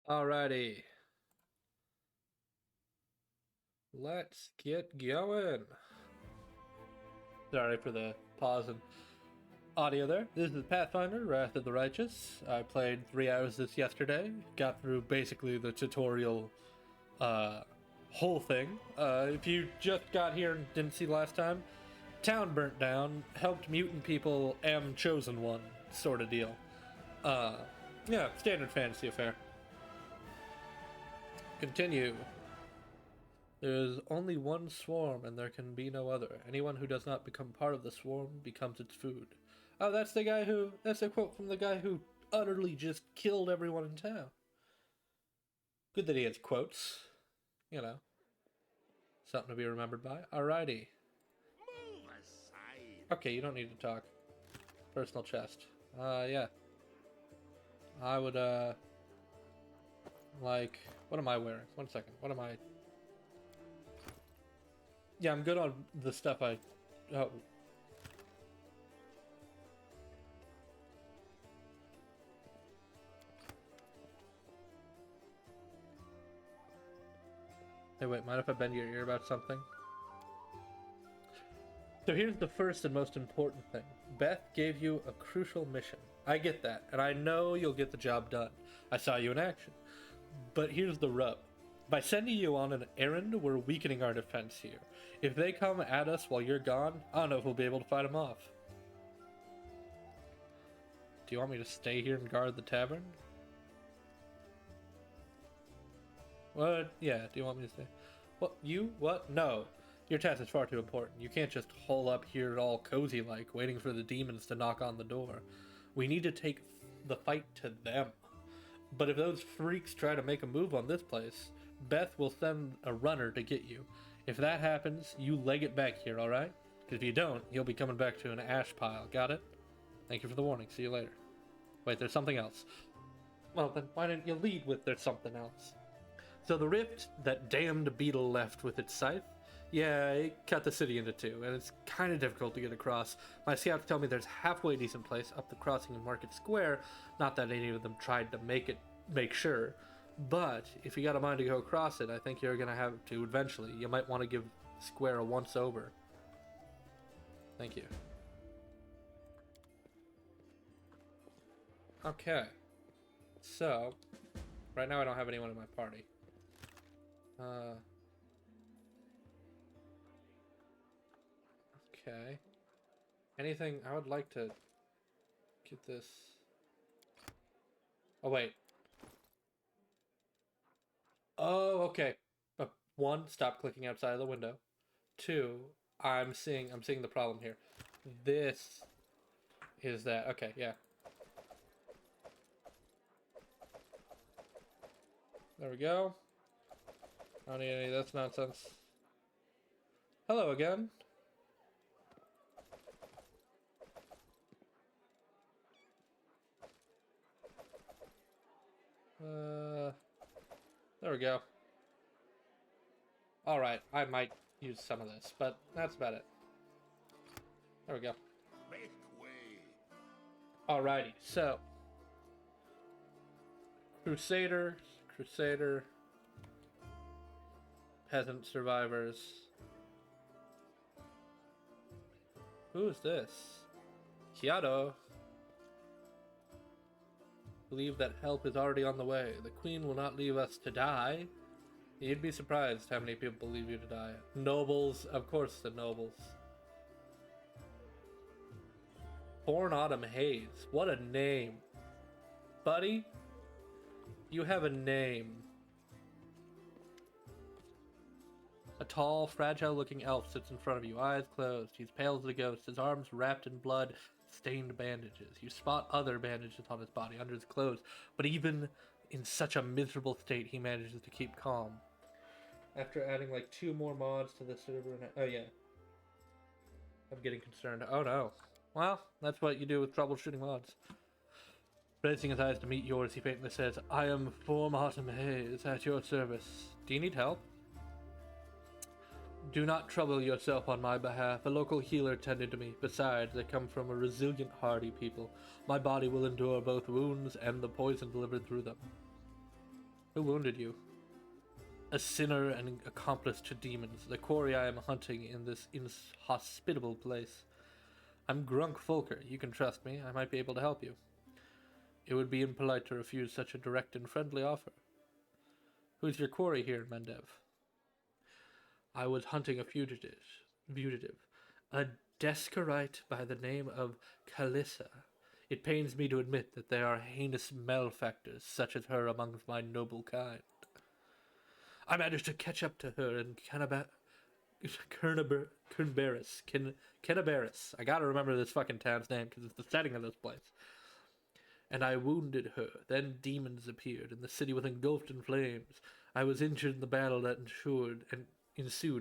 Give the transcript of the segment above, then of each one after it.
Alrighty, let's get going. Sorry for the pause and audio there. This is Pathfinder Wrath of the Righteous. I played 3 hours this yesterday, got through basically the tutorial uh, whole thing. If you just got here and didn't see last time, town burnt down, helped mutant people, am chosen one sort of deal. Uh, yeah, standard fantasy affair. Continue. There is only one swarm, and there can be no other. Anyone who does not become part of the swarm becomes its food. Oh, that's the guy who. That's a quote from the guy who utterly just killed everyone in town. Good that he has quotes. You know, something to be remembered by. Alrighty. Move aside. Okay, you don't need to talk. Personal chest. Yeah. I would, like. What am I wearing? 1 second. What am I. Yeah, I'm good on the stuff I. Oh, hey, wait, mind if I bend your ear about something? So here's the first and most important thing. Beth gave you a crucial mission. I get that, and I know you'll get the job done. I saw you in action. But here's the rub. By sending you on an errand, we're weakening our defense here. If they come at us while you're gone, I don't know if we'll be able to fight them off. Do you want me to stay here and guard the tavern? What? Yeah, do you want me to stay? What? You? What? No. Your task is far too important. You can't just hole up here all cozy like, waiting for the demons to knock on the door. We need to take the fight to them. But if those freaks try to make a move on this place, Beth will send a runner to get you. If that happens, you leg it back here, alright? Because if you don't, you'll be coming back to an ash pile. Got it? Thank you for the warning. See you later. Wait, there's something else. Well, then why didn't you lead with there's something else? So the rift that damned beetle left with its scythe, yeah, it cut the city into two, and it's kind of difficult to get across. My scouts tell me there's a halfway decent place up the crossing in Market Square. Not that any of them tried to make sure. But if you got a mind to go across it, I think you're gonna have to eventually. You might want to give Square a once over. Thank you. Okay. So, right now I don't have anyone in my party. Okay. Anything? I would like to get this. Oh, wait. Oh, okay. One, stop clicking outside of the window. Two, I'm seeing the problem here. This is that. Okay, yeah. There we go. I don't need any of this nonsense. Hello again. There we go. Alright, I might use some of this, but that's about it. There we go. Make way. Alrighty, so. Crusader, peasant survivors. Who is this? Kiado. Believe that help is already on the way. The queen will not leave us to die. You'd be surprised how many people believe you to die. Nobles, of course the nobles. Born Autumn Haze. What a name. Buddy, you have a name. A tall, fragile-looking elf sits in front of you, eyes closed. He's pale as a ghost, his arms wrapped in blood-stained bandages. You spot other bandages on his body, under his clothes, but even in such a miserable state, he manages to keep calm. After adding like 2 more mods to the server, oh yeah. I'm getting concerned. Oh no. Well, that's what you do with troubleshooting mods. Raising his eyes to meet yours, he faintly says, I am Form Autumn Haze, at your service. Do you need help? Do not trouble yourself on my behalf. A local healer tended to me. Besides, I come from a resilient, hardy people. My body will endure both wounds and the poison delivered through them. Who wounded you? A sinner and an accomplice to demons, the quarry I am hunting in this inhospitable place. I'm Grunk Folker. You can trust me. I might be able to help you. It would be impolite to refuse such a direct and friendly offer. Who's your quarry here, Mendev? I was hunting a fugitive, a Descarite by the name of Calissa. It pains me to admit that there are heinous malefactors such as her among my noble kind. I managed to catch up to her in Kernabaris. I gotta remember this fucking town's name because it's the setting of this place. And I wounded her. Then demons appeared, and the city was engulfed in flames. I was injured in the battle that ensued,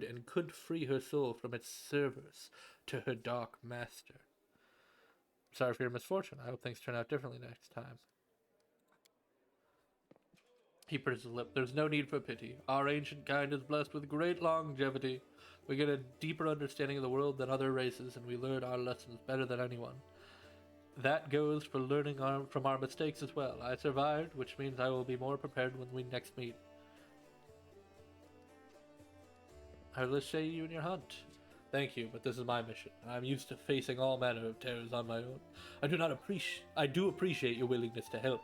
and couldn't free her soul from its service to her dark master. Sorry for your misfortune. I hope things turn out differently next time. He pursed his lip. There's no need for pity. Our ancient kind is blessed with great longevity. We get a deeper understanding of the world than other races, and we learn our lessons better than anyone. That goes for learning from our mistakes as well. I survived, which means I will be more prepared when we next meet. I will share you in your hunt. Thank you, but this is my mission. I'm used to facing all manner of terrors on my own. I do appreciate your willingness to help.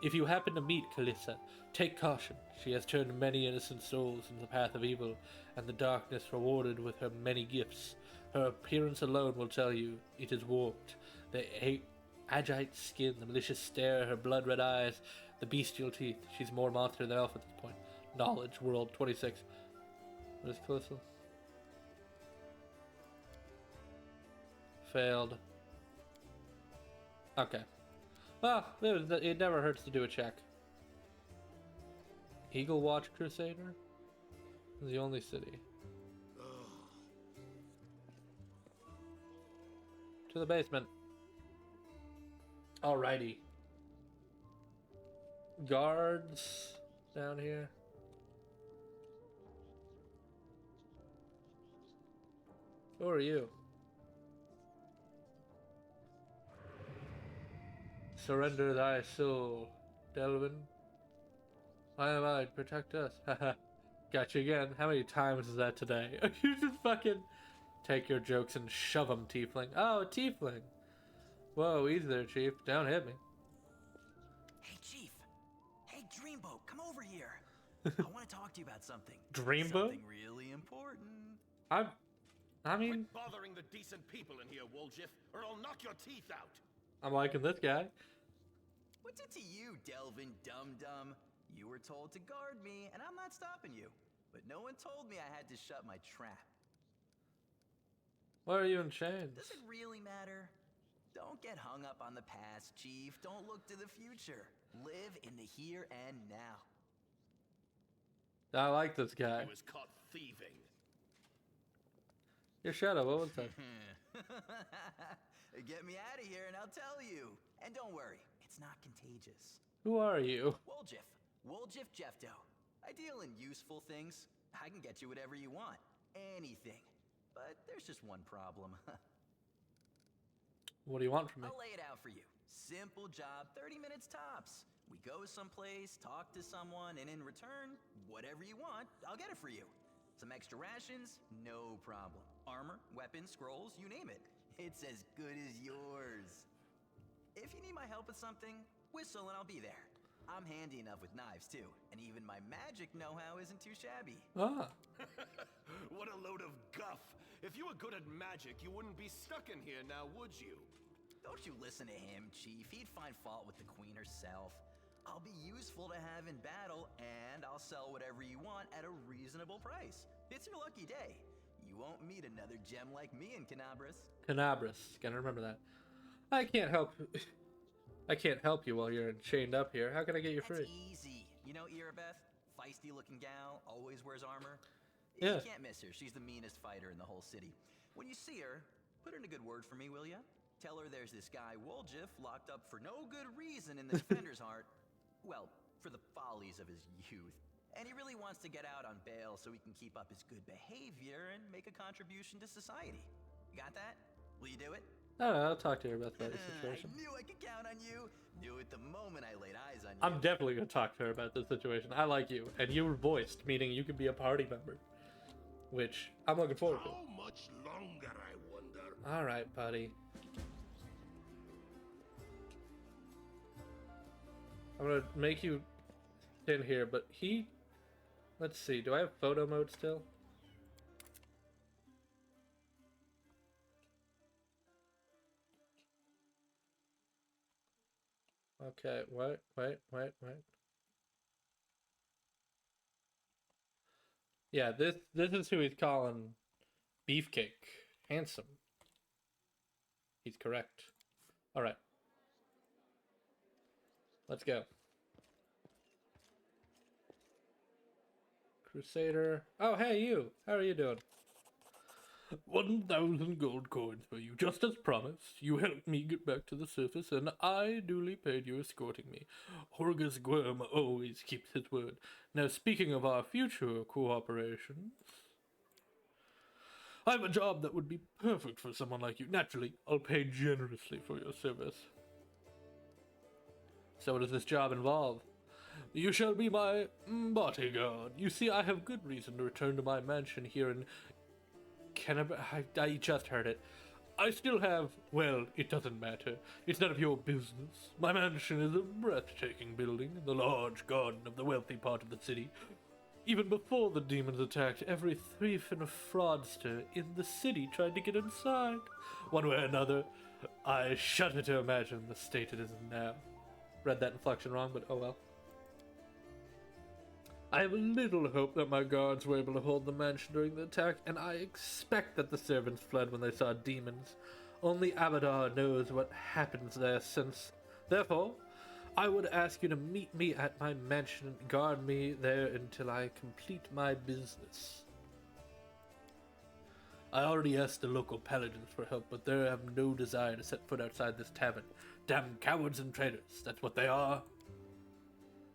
If you happen to meet Calissa, take caution. She has turned many innocent souls into the path of evil, and the darkness rewarded with her many gifts. Her appearance alone will tell you it is warped. The agite skin, the malicious stare, her blood-red eyes, the bestial teeth. She's more monster than elf at this point. Knowledge, World 26. What is Calissa? Failed. Okay. Well, it never hurts to do a check. Eagle Watch Crusader? The only city. To the basement. Alrighty. Guards down here. Who are you? Surrender thy soul, Delvin. I am I, protect us. Haha. Got you again. How many times is that today? You just fucking take your jokes and shove them, tiefling. Oh, tiefling. Whoa, easy there, Chief. Don't hit me. Hey, Chief. Hey, Dreamboat, come over here. I want to talk to you about something. Dreamboat? Something really important. I mean... Quit bothering the decent people in here, Woljif, or I'll knock your teeth out. I'm liking this guy. What's it to you, Delvin Dum-Dum? You were told to guard me, and I'm not stopping you. But no one told me I had to shut my trap. Why are you in chains? Does it really matter? Don't get hung up on the past, Chief. Don't look to the future. Live in the here and now. I like this guy. He was caught thieving. Your shadow, what was that? Get me out of here and I'll tell you. And don't worry, it's not contagious. Who are you? Woljif Jefto. I deal in useful things. I can get you whatever you want. Anything. But there's just one problem. What do you want from me? I'll lay it out for you. Simple job, 30 minutes tops. We go someplace, talk to someone, and in return, whatever you want, I'll get it for you. Some extra rations? No problem. Armor, weapons, scrolls, you name it. It's as good as yours. If you need my help with something, whistle and I'll be there. I'm handy enough with knives too, and even my magic know-how isn't too shabby. Ah. What a load of guff. If you were good at magic, you wouldn't be stuck in here now, would you? Don't you listen to him, Chief. He'd find fault with the Queen herself. I'll be useful to have in battle, and I'll sell whatever you want at a reasonable price. It's your lucky day. You won't meet another gem like me in Canabras. Canabras. Gotta remember that. I can't help you while you're chained up here. How can I get you free? That's easy. You know Irabeth? Feisty-looking gal, always wears armor. Yeah. You can't miss her. She's the meanest fighter in the whole city. When you see her, put in a good word for me, will ya? Tell her there's this guy, Woljif, locked up for no good reason in the Defender's Heart. Well, for the follies of his youth. And he really wants to get out on bail so he can keep up his good behavior and make a contribution to society. You got that? Will you do it? I don't know, I'll talk to her about the situation. I knew I could count on you. Knew it the moment I laid eyes on you. I'm definitely gonna talk to her about this situation. I like you, and you were voiced, meaning you could be a party member, which I'm looking forward to. How much longer, I wonder? All right, buddy. I'm gonna make you stand here, but he... Let's see, do I have photo mode still? Okay, wait. Yeah, this is who he's calling Beefcake. Handsome. He's correct. Alright. Let's go. Crusader. Oh, hey, you. How are you doing? 1,000 gold coins for you, just as promised. You helped me get back to the surface, and I duly paid you escorting me. Horgus Gwyrm always keeps his word. Now, speaking of our future cooperation, I have a job that would be perfect for someone like you. Naturally, I'll pay generously for your service. So what does this job involve? You shall be my bodyguard. You see, I have good reason to return to my mansion here in I just heard it. I still have, well, it doesn't matter. It's none of your business. My mansion is a breathtaking building in the large garden of the wealthy part of the city. Even before the demons attacked, every thief and fraudster in the city tried to get inside. One way or another, I shudder to imagine the state it is in now. Read that inflection wrong, but oh well. I have little hope that my guards were able to hold the mansion during the attack, and I expect that the servants fled when they saw demons. Only Abadar knows what happens there since. Therefore, I would ask you to meet me at my mansion and guard me there until I complete my business. I already asked the local paladins for help, but they have no desire to set foot outside this tavern. Damn cowards and traitors, that's what they are.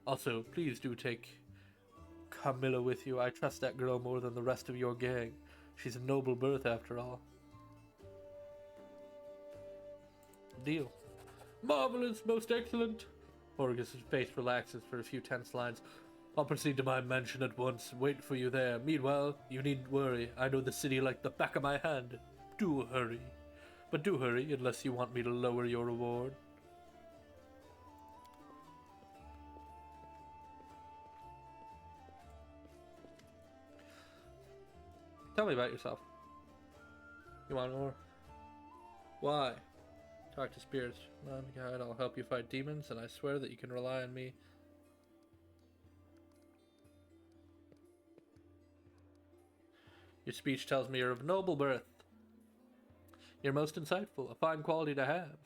Also, please do take Camilla with you. I trust that girl more than the rest of your gang. She's a noble birth after all. Deal. Marvelous, most excellent. Orgus' face relaxes for a few tense lines. I'll proceed to my mansion at once. Wait for you there. Meanwhile, you needn't worry. I know the city like the back of my hand. Do hurry. But do hurry, unless you want me to lower your reward. Tell me about yourself. You want more? Why? Talk to spirits. I'm a guide. I'll help you fight demons, and I swear that you can rely on me. Your speech tells me you're of noble birth. You're most insightful, a fine quality to have.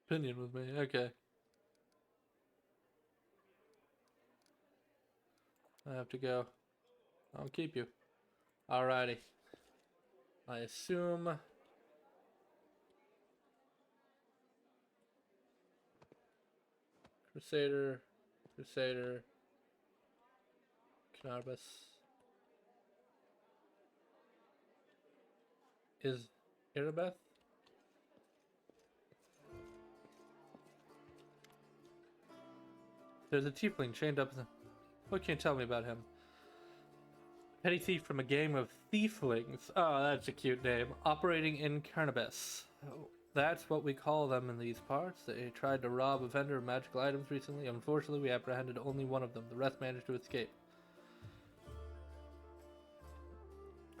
Opinion with me, okay. I have to go. I'll keep you. Alrighty. I assume... Crusader, Cannabis. Is Irabeth? There's a tiefling chained up. What can you tell me about him? Petty thief from a gang of thieflings. Oh, that's a cute name. Operating in Carnabas. Oh, that's what we call them in these parts. They tried to rob a vendor of magical items recently. Unfortunately, we apprehended only one of them. The rest managed to escape.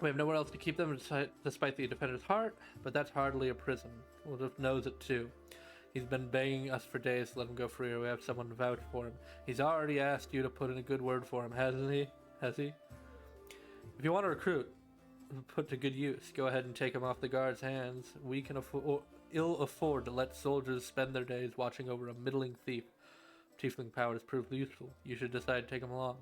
We have nowhere else to keep them despite the defender's heart, but that's hardly a prison. Wolf knows it too. He's been begging us for days to let him go free, or we have someone to vouch for him. He's already asked you to put in a good word for him, hasn't he? Has he? If you want to recruit, put to good use, go ahead and take him off the guard's hands. We can ill afford to let soldiers spend their days watching over a middling thief. Tiefling power has proved useful. You should decide to take him along.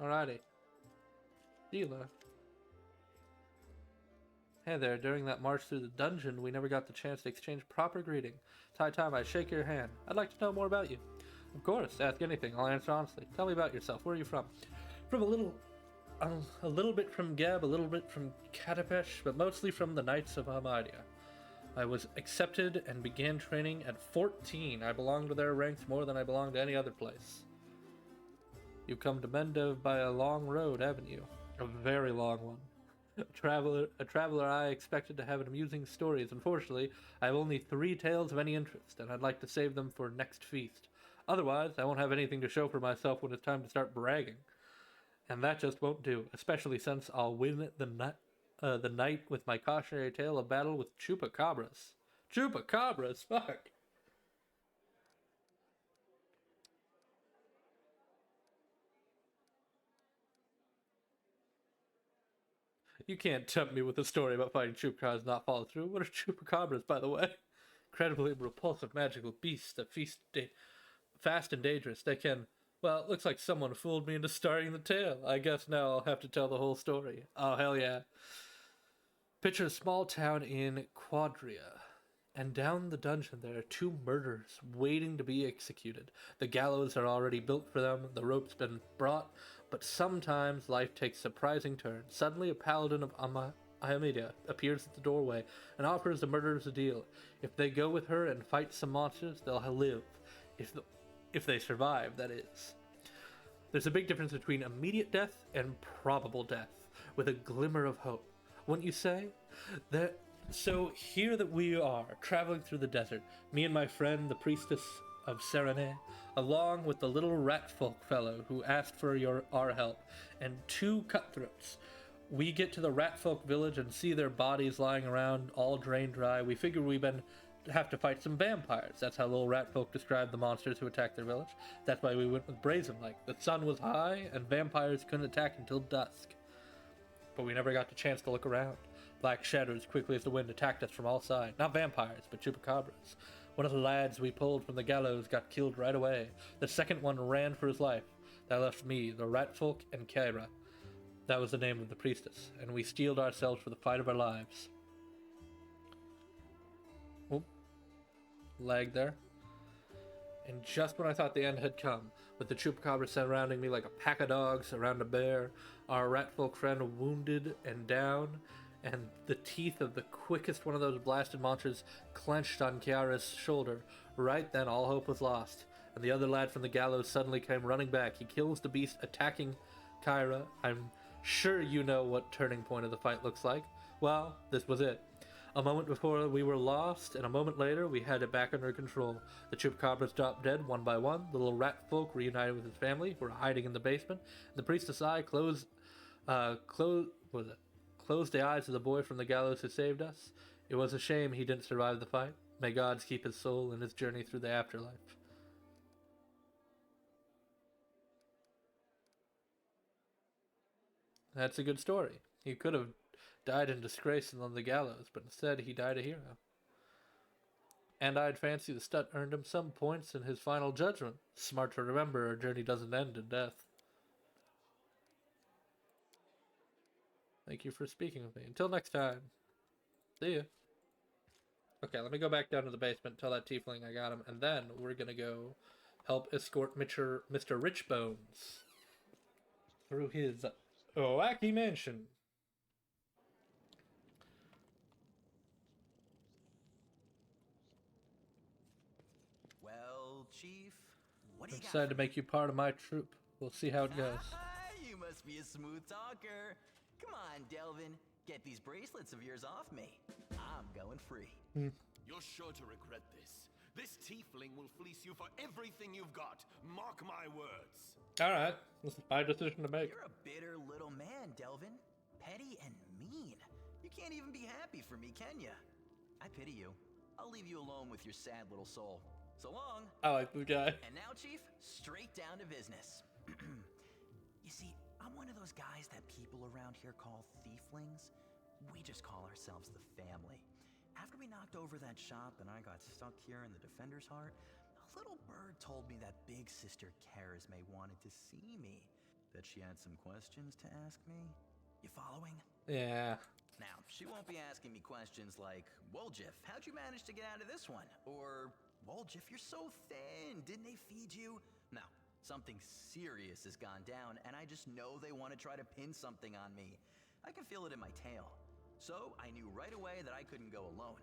Alrighty. Dealer. Hey there, during that march through the dungeon, we never got the chance to exchange proper greeting. It's high time I shake your hand. I'd like to know more about you. Of course, ask anything. I'll answer honestly. Tell me about yourself. Where are you from? From a little bit from Geb, a little bit from Katapesh, but mostly from the Knights of Almadia. I was accepted and began training at 14. I belong to their ranks more than I belong to any other place. You've come to Mendev by a long road, haven't you? A very long one. A traveler I expected to have amusing stories. Unfortunately, I have only 3 tales of any interest, and I'd like to save them for next feast. Otherwise, I won't have anything to show for myself when it's time to start bragging. And that just won't do, especially since I'll win the night with my cautionary tale of battle with chupacabras. Chupacabras? Fuck! You can't tempt me with a story about fighting chupacabras and not follow through. What are chupacabras, by the way? Incredibly repulsive magical beasts that feast fast and dangerous. They can... Well, it looks like someone fooled me into starting the tale. I guess now I'll have to tell the whole story. Oh, hell yeah. Picture a small town in Quadria. And down the dungeon there are 2 murderers waiting to be executed. The gallows are already built for them, the rope's been brought, but sometimes life takes surprising turns. Suddenly a paladin of Ayamedia appears at the doorway and offers the murderers a deal. If they go with her and fight some monsters, they'll live. If they survive, that is. There's a big difference between immediate death and probable death, with a glimmer of hope. Wouldn't you say? So here that we are, traveling through the desert, me and my friend, the priestess of Serene, along with the little rat folk fellow who asked for our help, and 2 cutthroats. We get to the rat folk village and see their bodies lying around, all drained dry. We figure have to fight some vampires. That's how little rat folk described the monsters who attacked their village. That's why we went with Brazen Lake. The sun was high, and vampires couldn't attack until dusk. But we never got the chance to look around. Black shadows quickly as the wind attacked us from all sides. Not vampires, but chupacabras. One of the lads we pulled from the gallows got killed right away. The second one ran for his life. That left me, the rat folk, and Kyra. That was the name of the priestess, and we steeled ourselves for the fight of our lives. Oop. Lag there. And just when I thought the end had come, with the chupacabra surrounding me like a pack of dogs around a bear, our rat folk friend wounded and down, and the teeth of the quickest one of those blasted monsters clenched on Kiara's shoulder. Right then, all hope was lost, and the other lad from the gallows suddenly came running back. He kills the beast, attacking Kyra. I'm sure you know what turning point of the fight looks like. Well, this was it. A moment before we were lost, and a moment later we had it back under control. The chupacabras dropped dead one by one. The little rat folk reunited with his family, were hiding in the basement. The priestess eye closed the eyes of the boy from the gallows who saved us. It was a shame he didn't survive the fight. May gods keep his soul in his journey through the afterlife. That's a good story. He could have died in disgrace and on the gallows, but instead he died a hero. And I'd fancy the stud earned him some points in his final judgment. Smart to remember, our journey doesn't end in death. Thank you for speaking with me. Until next time. See ya. Okay, let me go back down to the basement, tell that tiefling I got him, and then we're gonna go help escort Mr. Richbones through his wacky mansion. Well, Chief, what do I'm you got? decided to make you part of my troop. We'll see how it goes. You must be a smooth talker. Come on, Delvin. Get these bracelets of yours off me. I'm going free. You're sure to regret this. This tiefling will fleece you for everything you've got. Mark my words. Alright, this is my decision to make. You're a bitter little man, Delvin. Petty and mean. You can't even be happy for me, can you? I pity you. I'll leave you alone with your sad little soul. So long. I like this guy. And now, Chief, straight down to business. You see, I'm one of those guys that people around here call thieflings. We just call ourselves the family. After we knocked over that shop and I got stuck here in the Defender's Heart, a little bird told me that Big Sister Charisme wanted to see me. That she had some questions to ask me. You following? Yeah. Now, she won't be asking me questions like, Woljif, how'd you manage to get out of this one? Or, Woljif, you're so thin, didn't they feed you? No, something serious has gone down, and I just know they want to try to pin something on me. I can feel it in my tail. So I knew right away that I couldn't go alone.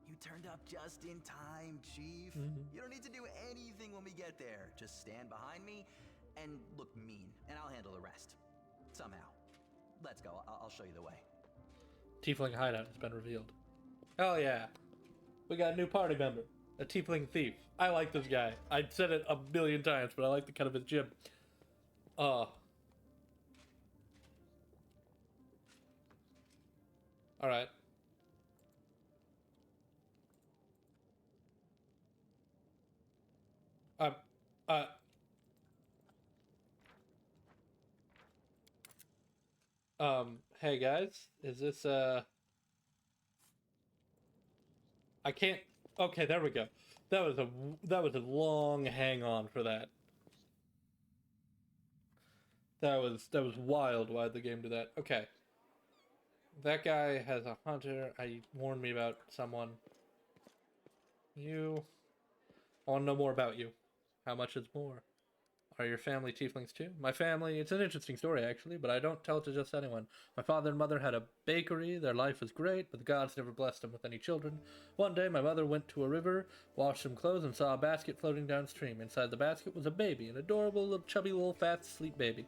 You turned up just in time, Chief. You don't need to do anything when we get there. Just stand behind me and look mean, and I'll handle the rest. Somehow. Let's go. I'll show you the way. Tiefling hideout has been revealed. Hell yeah. We got a new party member. A tiefling thief. I like this guy. I said it a million times, but I like the cut of his jib. Alright. Uh... Hey guys, is this, I can't, okay, there we go. That was a long hang on for that. That was wild why the game did that. Okay. That guy has a hunter. I warned me about someone. You, I want to know more about you. How much is more? Are your family tieflings too? My family, it's an interesting story actually, but I don't tell it to just anyone. My father and mother had a bakery. Their life was great, but the gods never blessed them with any children. One day, my mother went to a river, washed some clothes, and saw a basket floating downstream. Inside the basket was a baby, an adorable, little, chubby, little, fat, sleep baby.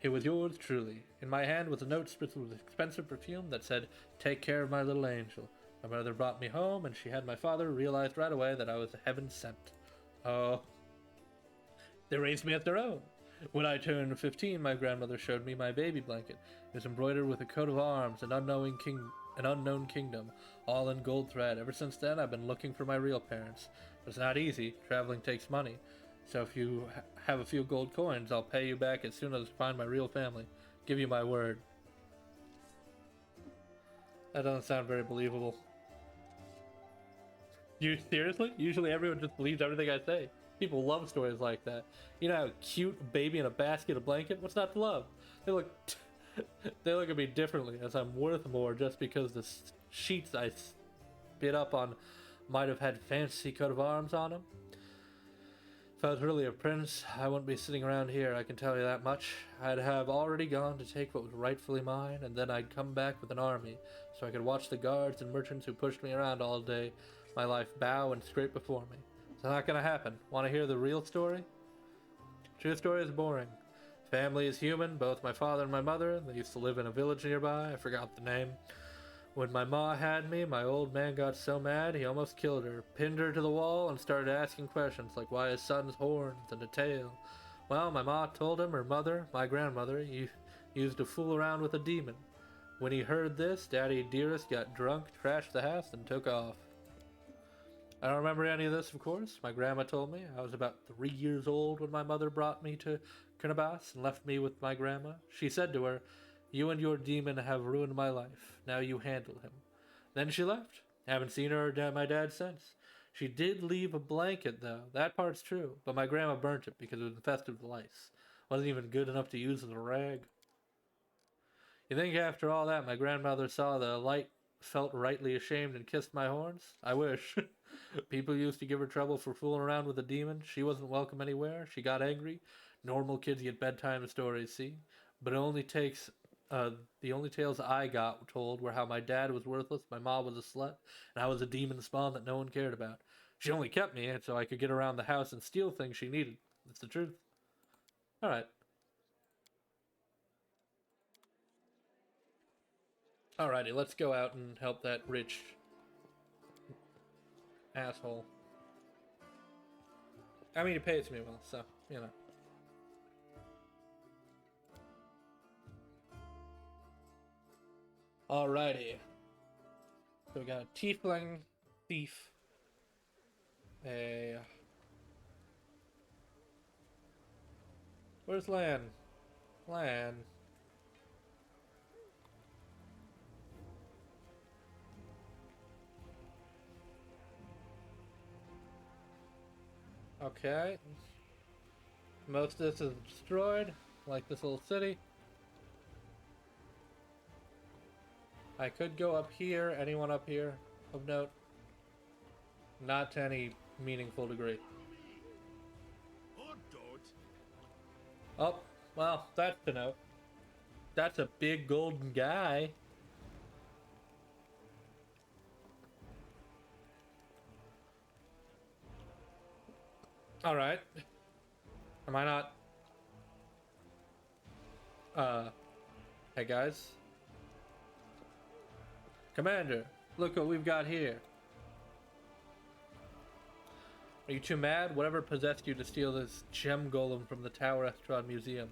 It was yours truly. In my hand was a note sprinkled with expensive perfume that said, "Take care of my little angel." My mother brought me home, and she had my father realized right away that I was heaven sent. Oh. They raised me at their own. When I turned 15, my grandmother showed me my baby blanket. It was embroidered with a coat of arms, an unknown kingdom, all in gold thread. Ever since then, I've been looking for my real parents. But it's not easy. Traveling takes money. So if you have a few gold coins, I'll pay you back as soon as I find my real family. Give you my word. That doesn't sound very believable. You seriously? Usually everyone just believes everything I say. People love stories like that. You know how cute a baby in a basket, a blanket? What's not to love? They look at me differently, as I'm worth more just because the sheets I spit up on might have had fancy coat of arms on them. If I was really a prince, I wouldn't be sitting around here, I can tell you that much. I'd have already gone to take what was rightfully mine, and then I'd come back with an army, so I could watch the guards and merchants who pushed me around all day, my life bow and scrape before me. It's not gonna happen. Want to hear the real story? True story is boring. Family is human, both my father and my mother. They used to live in a village nearby. I forgot the name. When my ma had me, my old man got so mad he almost killed her, pinned her to the wall, and started asking questions like why his son's horns and a tail. Well, my ma told him her mother, my grandmother, used to fool around with a demon. When he heard this, Daddy Dearest got drunk, trashed the house, and took off. I don't remember any of this, of course. My grandma told me. I was about 3 years old when my mother brought me to Kernabas and left me with my grandma. She said to her, "You and your demon have ruined my life. Now you handle him." Then she left. Haven't seen her or my dad since. She did leave a blanket, though. That part's true. But my grandma burnt it because it was infested with lice. Wasn't even good enough to use as a rag. You think after all that my grandmother saw the light, felt rightly ashamed, and kissed my horns? I wish. People used to give her trouble for fooling around with a demon. She wasn't welcome anywhere. She got angry. Normal kids get bedtime stories, see? But the only tales I got told were how my dad was worthless, my mom was a slut, and I was a demon spawn that no one cared about. She only kept me so I could get around the house and steal things she needed. That's the truth. Alright. Alrighty, let's go out and help that rich asshole. I mean, he pays me well, so, you know. Alrighty. So we got a tiefling thief. Where's Lan? Lan. Okay. Most of this is destroyed, like this little city. I could go up here. Anyone up here of note? Not to any meaningful degree. Or don't. Oh, well, that's the note. That's a big golden guy. Alright. Am I not... Hey guys. Commander, look what we've got here. Are you too mad? Whatever possessed you to steal this gem golem from the Tower Estrad Museum?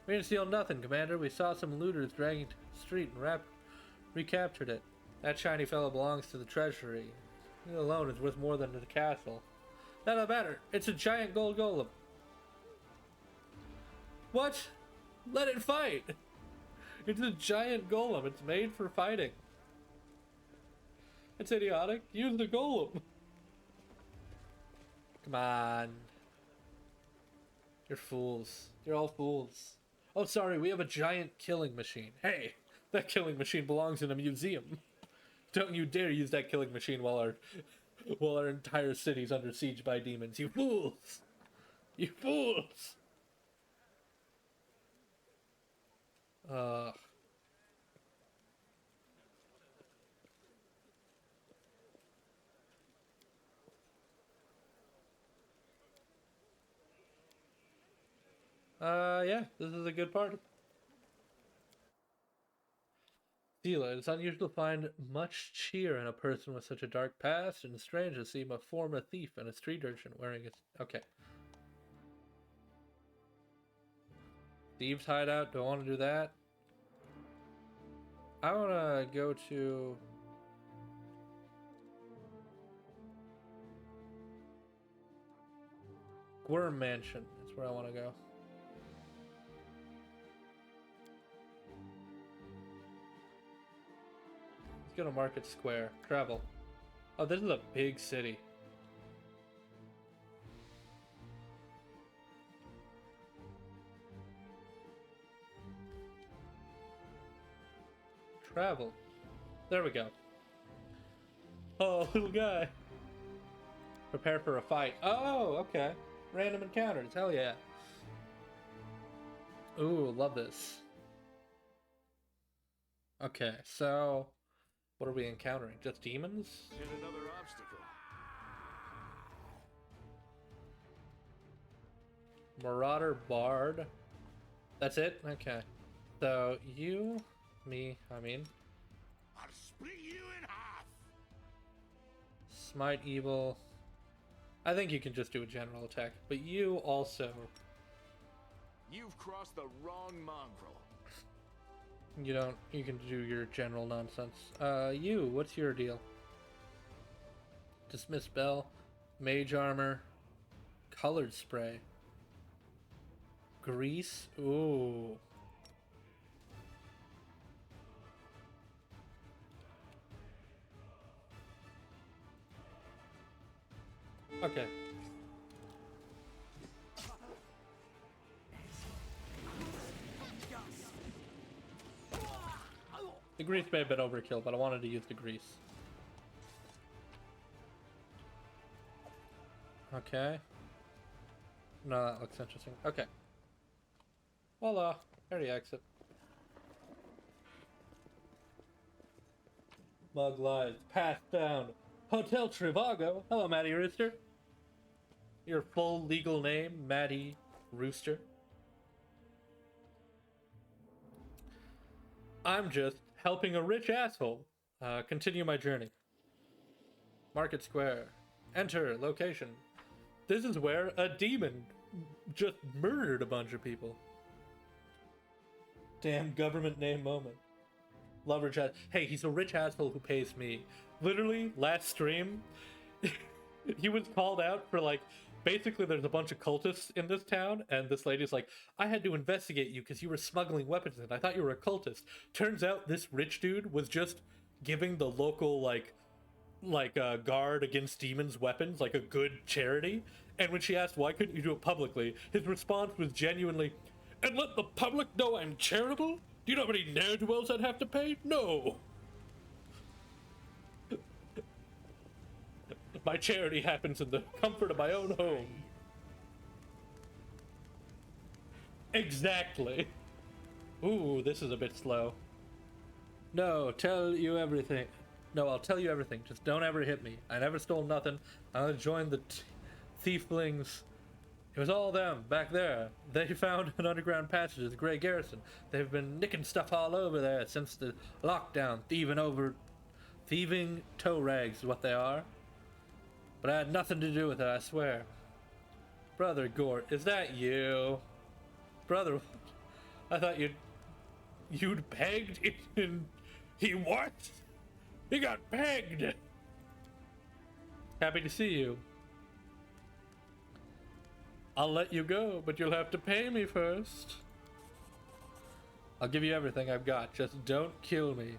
We didn't steal nothing, Commander. We saw some looters dragging it to the street and recaptured it. That shiny fellow belongs to the treasury. It alone is worth more than the castle. That don't matter. It's a giant gold golem. What? Let it fight! It's a giant golem. It's made for fighting. It's idiotic. Use the golem. Come on. You're fools. You're all fools. Oh, sorry, we have a giant killing machine. Hey, that killing machine belongs in a museum. Don't you dare use that killing machine while our entire city's under siege by demons. You fools! You fools! Yeah, this is a good party. Sela, it's unusual to find much cheer in a person with such a dark past, and strange to see him a former thief and a street urchin wearing his... Okay. Thieves hideout, do I want to do that? I want to go to... Worm Mansion is where I want to go. Let's go to Market Square. Travel. Oh, this is a big city. Travel. There we go. Oh, little guy. Prepare for a fight. Oh, okay. Random encounters. Hell yeah. Ooh, love this. Okay, so what are we encountering? Just demons? Hit another obstacle. Marauder Bard. That's it? Okay. So you, me, I mean. I'll split you in half. Smite Evil. I think you can just do a general attack, but you also. You've crossed the wrong mongrel. You don't. You can do your general nonsense. You. What's your deal? Dismiss spell, mage armor, colored spray, grease. Ooh. Okay. The grease may have been overkill, but I wanted to use the grease. Okay. No, that looks interesting. Okay. Voila. Area exit. Mug lies. Path down. Hotel Trivago. Hello, Matty Rooster. Your full legal name, Matty Rooster. I'm just helping a rich asshole continue my journey. Market Square. Enter location. This is where a demon just murdered a bunch of people. Damn government name moment. Love rich ass. Hey, he's a rich asshole who pays me. Literally, last stream, he was called out for like, basically there's a bunch of cultists in this town, and this lady's like, I had to investigate you because you were smuggling weapons in. I thought you were a cultist. Turns out this rich dude was just giving the local guard against demons weapons, like a good charity. And when she asked why couldn't you do it publicly, his response was genuinely, and let the public know I'm charitable? Do you know how many ne'er-do-wells I'd have to pay? No. My charity happens in the comfort of my own home. Exactly. Ooh, this is a bit slow. No, tell you everything. No, I'll tell you everything. Just don't ever hit me. I never stole nothing. I joined the thieflings. It was all them, back there. They found an underground passage at the Grey Garrison. They've been nicking stuff all over there since the lockdown. Thieving toe rags is what they are. But I had nothing to do with it, I swear. Brother Gort, is that you? Brother, I thought you'd pegged and he what? He got pegged! Happy to see you. I'll let you go, but you'll have to pay me first. I'll give you everything I've got, just don't kill me.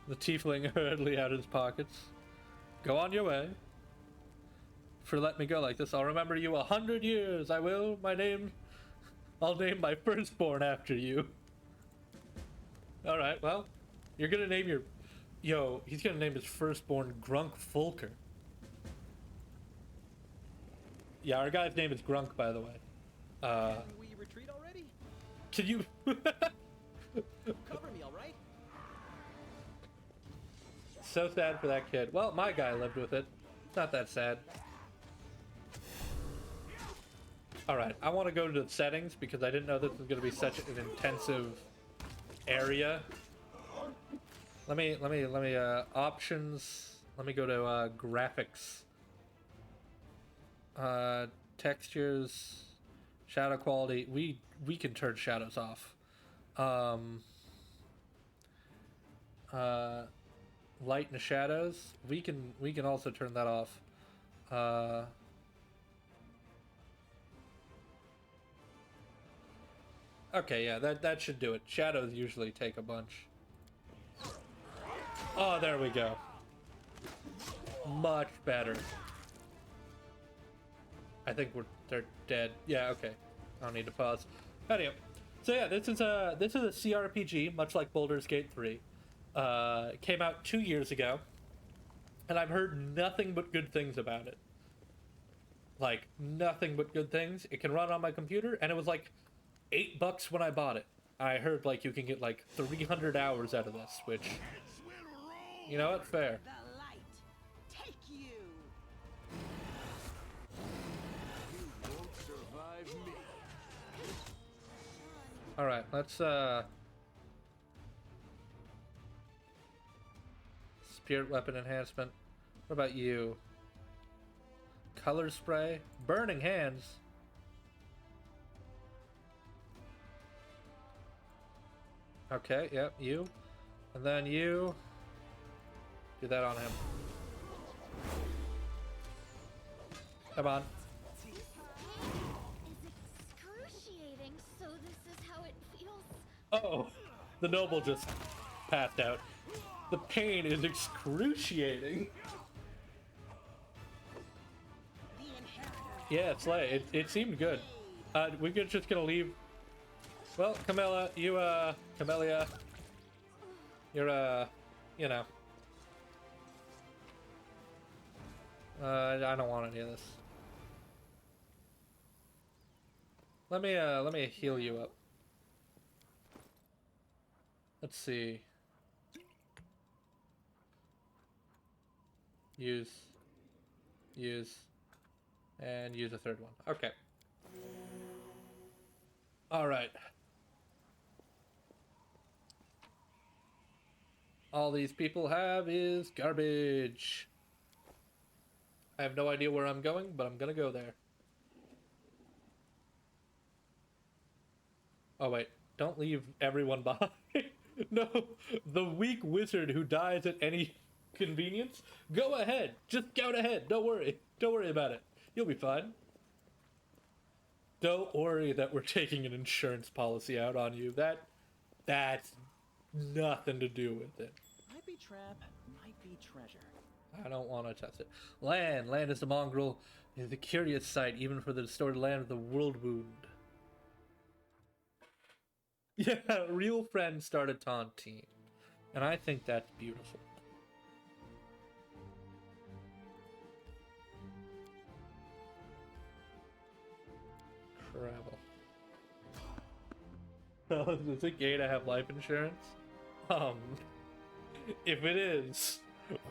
The tiefling hurriedly out of his pockets. Go on your way. For let me go like this, I'll remember you 100 years, I will. I'll name my firstborn after you. Alright, well, you're gonna name your... Yo, he's gonna name his firstborn Grunk Fulker. Yeah, our guy's name is Grunk, by the way. Can we retreat already? Can you... Cover me, all right? So sad for that kid. Well, my guy lived with it. It's not that sad. Alright, I want to go to the settings because I didn't know this was going to be such an intensive area. Let me, options. Let me go to, graphics. Textures, shadow quality. We can turn shadows off. Light and shadows. We can also turn that off. Okay, yeah, that should do it. Shadows usually take a bunch. Oh, there we go. Much better. I think they're dead. Yeah, okay. I don't need to pause. Anyway, so yeah, this is a CRPG, much like Baldur's Gate 3. It came out 2 years ago, and I've heard nothing but good things about it. Like, nothing but good things. It can run on my computer, and it was like $8 when I bought it. I heard like you can get like 300 hours out of this, which, you know what, fair. The light take you. You won't survive me. All right, let's spirit weapon enhancement. What about you? Color spray, burning hands. Okay, yep, you. And then you. Do that on him. Come on. Is excruciating, so this is how it feels. Uh-oh. The noble just passed out. The pain is excruciating. Yeah, Slay. It seemed good. We're just gonna leave. Well, Camilla, Camellia, you're, you know. I don't want any of this. Let me heal you up. Let's see. Use, and use a third one. Okay. All right. All these people have is garbage. I have no idea where I'm going, but I'm gonna go there. Oh wait, don't leave everyone behind. No, the weak wizard who dies at any convenience. Go ahead, just go ahead. Don't worry about it. You'll be fine. Don't worry that we're taking an insurance policy out on you. That's nothing to do with it. Might be trap, might be treasure. I don't want to test it. Land is the mongrel, is the curious sight, even for the distorted land of the world wound. Yeah, real friends started taunting, and I think that's beautiful. Arrival. Is it gay to have life insurance? If it is,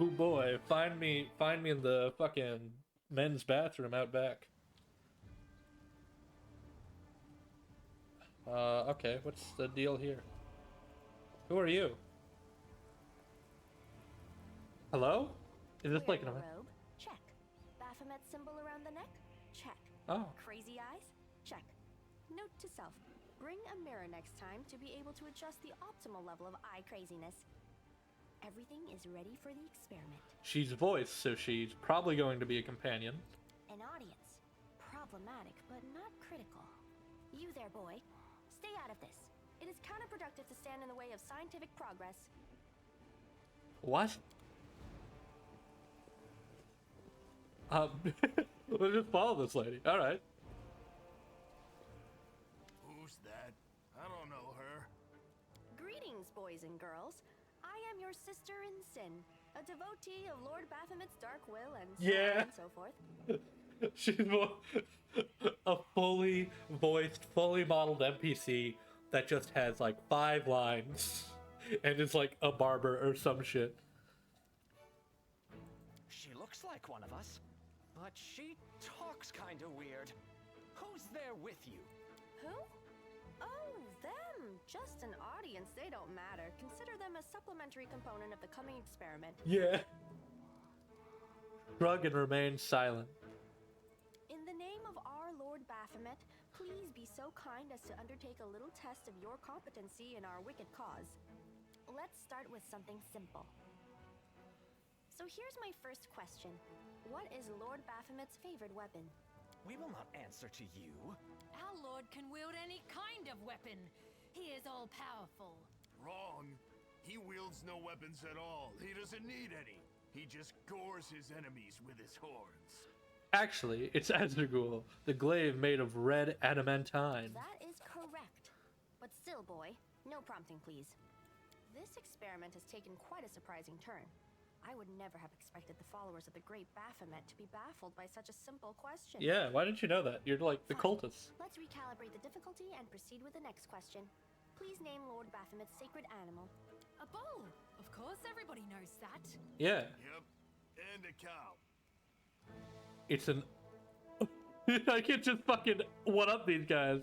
oh boy, find me in the fucking men's bathroom out back. Okay, what's the deal here? Who are you? Hello? Is this like an Wearing a robe? Check. Baphomet symbol around the neck? Check. Oh. Crazy eyes? Check. Note to self. Bring a mirror next time to be able to adjust the optimal level of eye craziness. Everything is ready for the experiment. She's voiced, so she's probably going to be a companion. An audience. Problematic, but not critical. You there, boy. Stay out of this. It is counterproductive to stand in the way of scientific progress. What? We'll just follow this lady. Alright. Who's that? I don't know her. Greetings, boys and girls. I am your sister in sin, a devotee of Lord Baphomet's dark will and so on and so forth. She's a fully voiced, fully modeled NPC that just has like 5 lines and is like a barber or some shit. She looks like one of us, but she talks kind of weird. Who's there with you? Who? Oh, them. Just an audience. They don't matter. Consider them a supplementary component of the coming experiment. Yeah. Shrug and remain silent. In the name of our Lord Baphomet, please be so kind as to undertake a little test of your competency in our wicked cause. Let's start with something simple. So here's my first question. What is Lord Baphomet's favorite weapon? We will not answer to you. Our lord can wield any kind of weapon. He is all-powerful. Wrong. He wields no weapons at all. He doesn't need any. He just gores his enemies with his horns. Actually, it's Azergul, the glaive made of red adamantine. That is correct. But still, boy, no prompting, please. This experiment has taken quite a surprising turn. I would never have expected the followers of the great Baphomet to be baffled by such a simple question. Yeah, why didn't you know that? You're like the Fine. cultists. Let's recalibrate the difficulty and proceed with the next question. Please name Lord Baphomet's sacred animal. A bull! Of course, everybody knows that. Yeah, Yep. And a cow. it's an... I can't just fucking one-up these guys.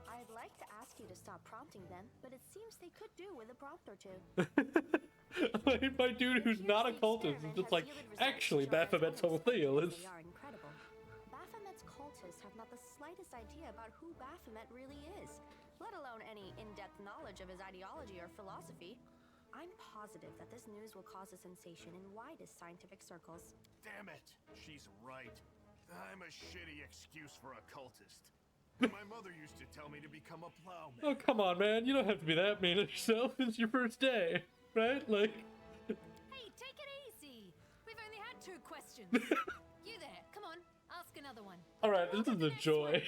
I'd like to ask you to stop prompting them, but it seems they could do with a prompt or two. My dude who's not a cultist is just like, actually, Baphomet's whole deal is... They are incredible. Baphomet's cultists have not the slightest idea about who Baphomet really is, let alone any in-depth knowledge of his ideology or philosophy. I'm positive that this news will cause a sensation in widest scientific circles. Damn it. She's right. I'm a shitty excuse for a cultist. My mother used to tell me to become a plowman. Oh, come on, man. You don't have to be that mean to yourself. It's your first day, right? Like... Hey, take it easy. We've only had 2 questions. You there, come on, ask another one. Alright, On this to is the a next joy.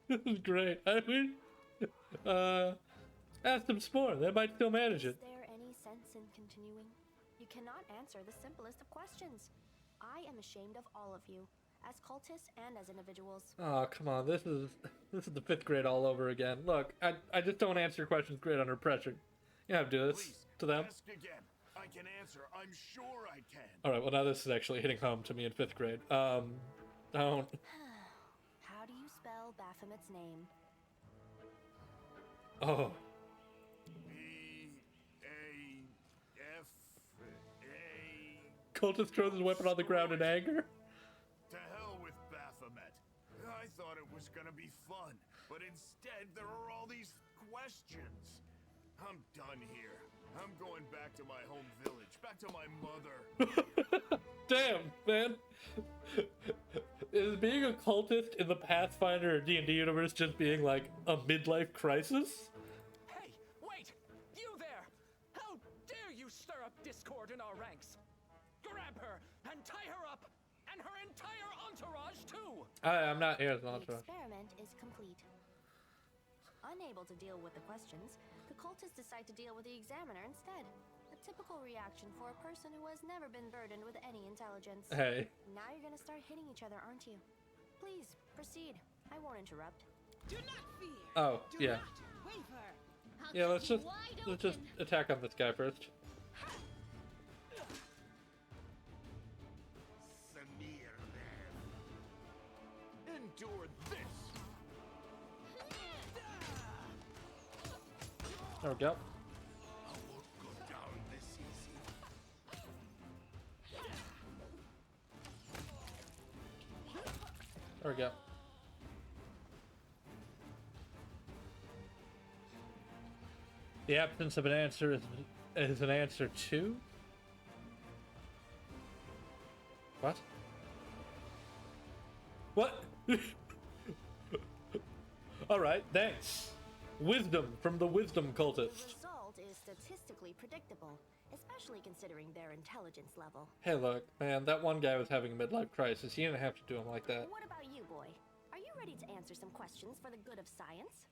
This is great. I mean... ask them some more. They might still manage it. Is there any sense in continuing? You cannot answer the simplest of questions. I am ashamed of all of you, as cultists and as individuals. Oh, come on. This is the 5th grade all over again. Look, I just don't answer questions great under pressure. You have to do this Please, to them. ask again. I can answer. I'm sure I can. Alright, well now this is actually hitting home to me in 5th grade. Don't... How do you spell Baphomet's name? Oh. B-A-F-A... Cultist throws his weapon on the ground in anger. To hell with Baphomet. I thought it was gonna be fun, but instead there are all these questions. I'm done here. I'm going back to my home village, back to my mother. Damn, man. Is being a cultist in the Pathfinder or D&D universe just being like a midlife crisis? Hey, wait! You there! How dare you stir up discord in our ranks? Grab her and tie her up, and her entire entourage too! I'm not here as an The entourage. experiment is complete. Unable to deal with the questions, the cultists decide to deal with the examiner instead. A typical reaction for a person who has never been burdened with any intelligence. Hey. Now you're gonna start hitting each other, aren't you? Please, proceed. I won't interrupt. Do not fear. Oh, Do yeah. not waver. I'll Yeah, cut let's you just wide open. attack on this guy first. Samir then. Endure this. There we go. I won't go down this easy. There we go. The absence of an answer is an answer to? What? What? Alright, thanks. Wisdom from the wisdom The cultist. result is statistically predictable, especially considering their intelligence level. Hey look, man, that one guy was having a midlife crisis. You didn't have to do him like that. What about you, boy? Are you ready to answer some questions for the good of science?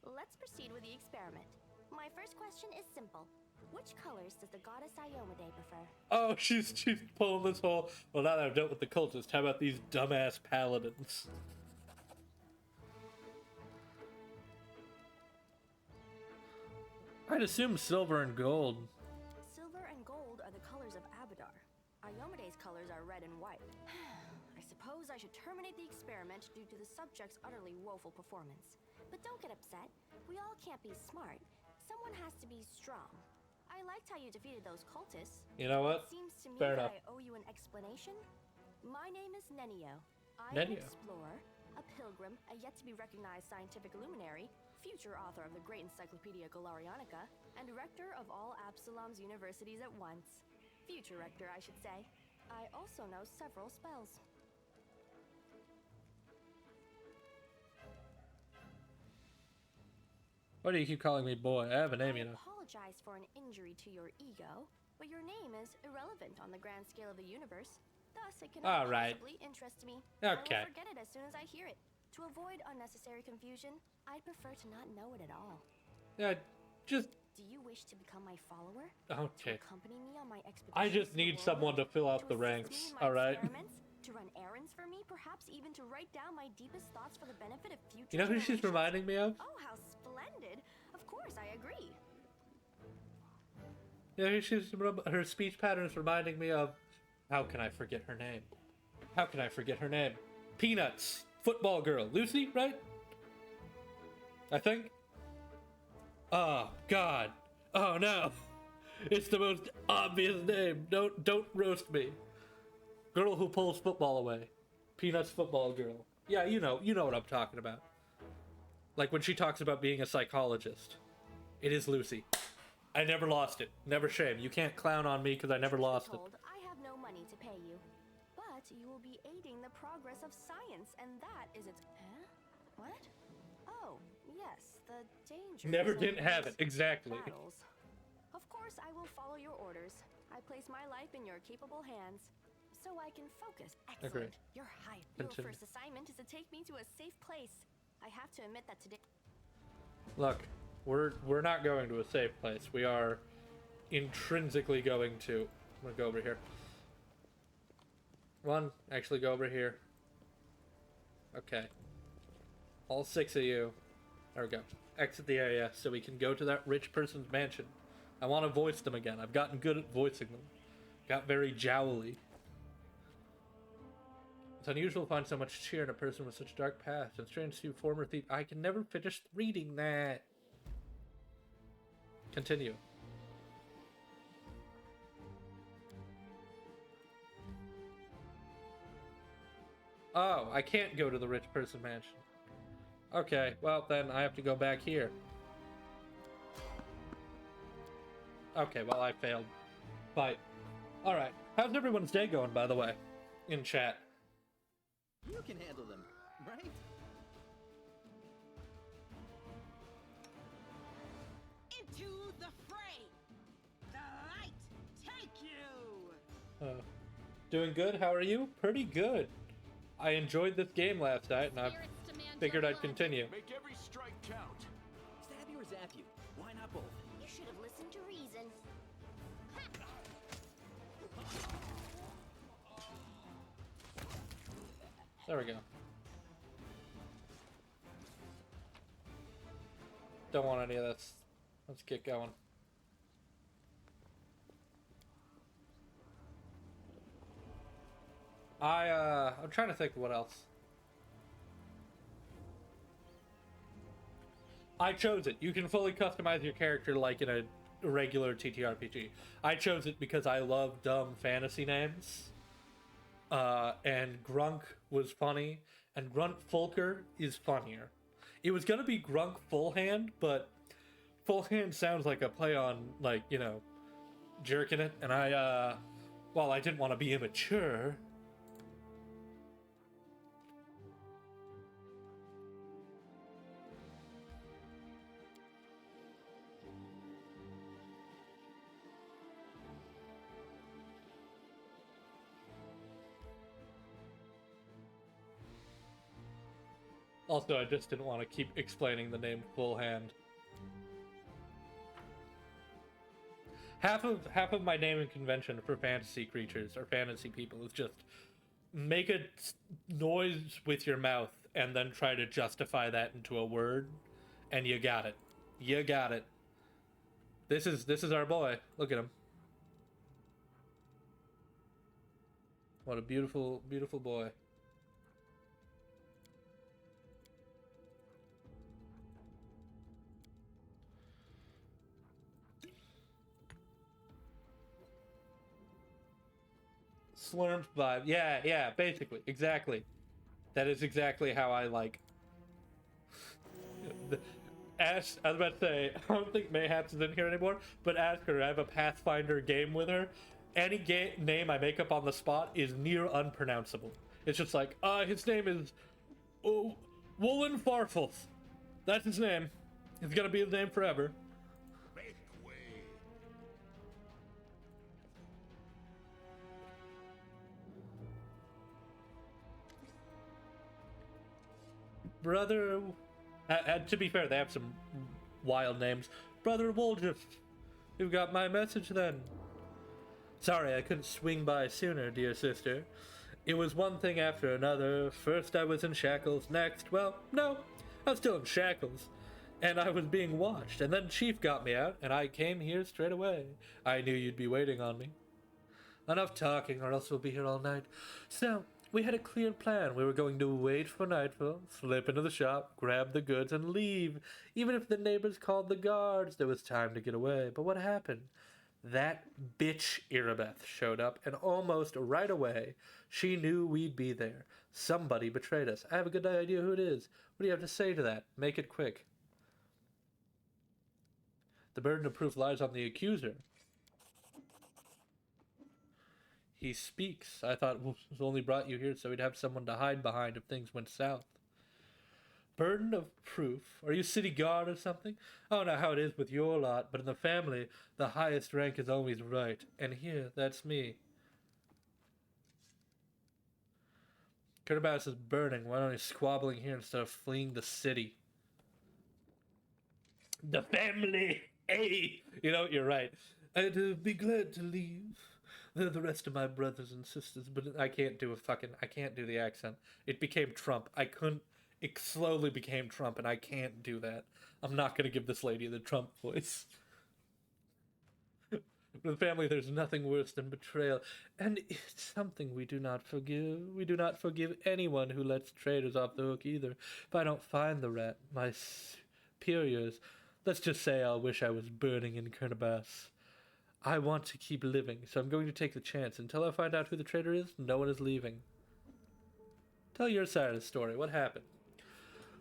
Let's proceed with the experiment. My first question is simple. Which colors does the goddess Iomade prefer? Oh, she's pulling this whole. Well, now that I've dealt with the cultist, how about these dumbass paladins? I'd assume silver and gold. Silver and gold are the colors of Abadar. Iomade's colors are red and white. I suppose I should terminate the experiment due to the subject's utterly woeful performance. But don't get upset. We all can't be smart. Someone has to be strong. I liked how you defeated those cultists. You know what? It seems to me Fair that enough. I owe you an explanation. My name is Nenio. I'm Nenio. an explorer, a pilgrim, a yet-to-be-recognized scientific luminary, future author of the great Encyclopedia Galarianica, and rector of all Absalom's universities at once. Future rector, I should say. I also know several spells. Why do you keep calling me boy? I have a name, you I know. apologize for an injury to your ego, but your name is irrelevant on the grand scale of the universe. Thus, it cannot All right. possibly interest me. Okay. I will forget it as soon as I hear it. To avoid unnecessary confusion, I'd prefer to not know it at all. Yeah, just Do you wish to become my follower? okay. To accompany me on my expedition? I just need someone to fill out the ranks. All right. To run errands for me, perhaps even to write down my deepest thoughts for the benefit of future You know who she's generations? reminding me of? Oh, how splendid! Of course, I agree. Yeah, her speech pattern is reminding me of. How can I forget her name? How can I forget her name? Peanuts, football girl, Lucy, right? I think. Oh God! Oh no! It's the most obvious name. Don't roast me. Girl who pulls football away. Peanuts, football girl. Yeah, you know what I'm talking about. Like when she talks about being a psychologist. It is Lucy. I never lost it. Never shame. You can't clown on me because I never lost it. Told, I have no money to pay you, but you will be aiding the progress of science, and that is its. Huh? What? Oh, yes, the danger. Never didn't have it. Exactly. Battles. Of course, I will follow your orders. I place my life in your capable hands, so I can focus. Excellent. Agreed. You're hired. Your Continue. first assignment is to take me to a safe place. I have to admit that today. Look, we're not going to a safe place. We are intrinsically going to. I'm gonna go over here. One, actually go over here. Okay. All 6 of you. There we go. Exit the area so we can go to that rich person's mansion. I want to voice them again. I've gotten good at voicing them. Got very jowly. It's unusual to find so much cheer in a person with such dark past and strange to former thief. I can never finish reading that. Continue. Oh, I can't go to the rich person mansion. Okay, well then I have to go back here. Okay, well I failed. Bye. Alright, how's everyone's day going, by the way? In chat. You can handle them, right? Into the fray. The light take you. Doing good, how are you? Pretty good. I enjoyed this game last night and I Spirits demand figured your I'd blood. continue. Make every strike count. Stab you or zap you? Why not both? You should have listened to reason. There we go. Don't want any of this. Let's get going. I'm trying to think of what else. I chose it. You can fully customize your character like in a regular TTRPG. I chose it because I love dumb fantasy names. And Grunk was funny, and Grunt Fulker is funnier. It was gonna be Grunk Full Hand, but Full Hand sounds like a play on, like, you know, jerking it, and well, I didn't want to be immature. Also, I just didn't want to keep explaining the name Full Hand. Half of my naming convention for fantasy creatures or fantasy people is just make a noise with your mouth and then try to justify that into a word, and you got it. You got it. This is our boy. Look at him. What a beautiful, beautiful boy. Slurmed vibe. Yeah, basically. Exactly. That is exactly how I like. Ash, I was about to say, I don't think Mayhaps is in here anymore, but ask her. I have a Pathfinder game with her. Any name I make up on the spot is near unpronounceable. It's just like, his name is Woolen Farfels. That's his name. It's gonna be his name forever. Make way. Brother, to be fair, they have some wild names. Brother Woljif, you got my message then. Sorry I couldn't swing by sooner, dear sister. It was one thing after another. First I was in shackles, next, well, no, I was still in shackles. And I was being watched, and then Chief got me out, and I came here straight away. I knew you'd be waiting on me. Enough talking, or else we'll be here all night. So, we had a clear plan. We were going to wait for nightfall, slip into the shop, grab the goods, and leave. Even if the neighbors called the guards, there was time to get away. But what happened? That bitch Irabeth showed up, and almost right away, she knew we'd be there. Somebody betrayed us. I have a good idea who it is. What do you have to say to that? Make it quick. The burden of proof lies on the accuser. He speaks. I thought we only brought you here so we'd have someone to hide behind if things went south. Burden of proof? Are you city guard or something? I don't know how it is with your lot, but in the family, the highest rank is always right. And here, that's me. Kurtabas is burning. Why don't you squabbling here instead of fleeing the city? The family! Hey! You know, you're right. I'd be glad to leave. They're the rest of my brothers and sisters, but I can't do the accent. It became Trump. It slowly became Trump, and I can't do that. I'm not going to give this lady the Trump voice. For the family, there's nothing worse than betrayal, and it's something we do not forgive. We do not forgive anyone who lets traitors off the hook either. If I don't find the rat, my superiors, let's just say I'll wish I was burning in Kurtabas. I want to keep living, so I'm going to take the chance. Until I find out who the traitor is, no one is leaving. Tell your side of the story. What happened?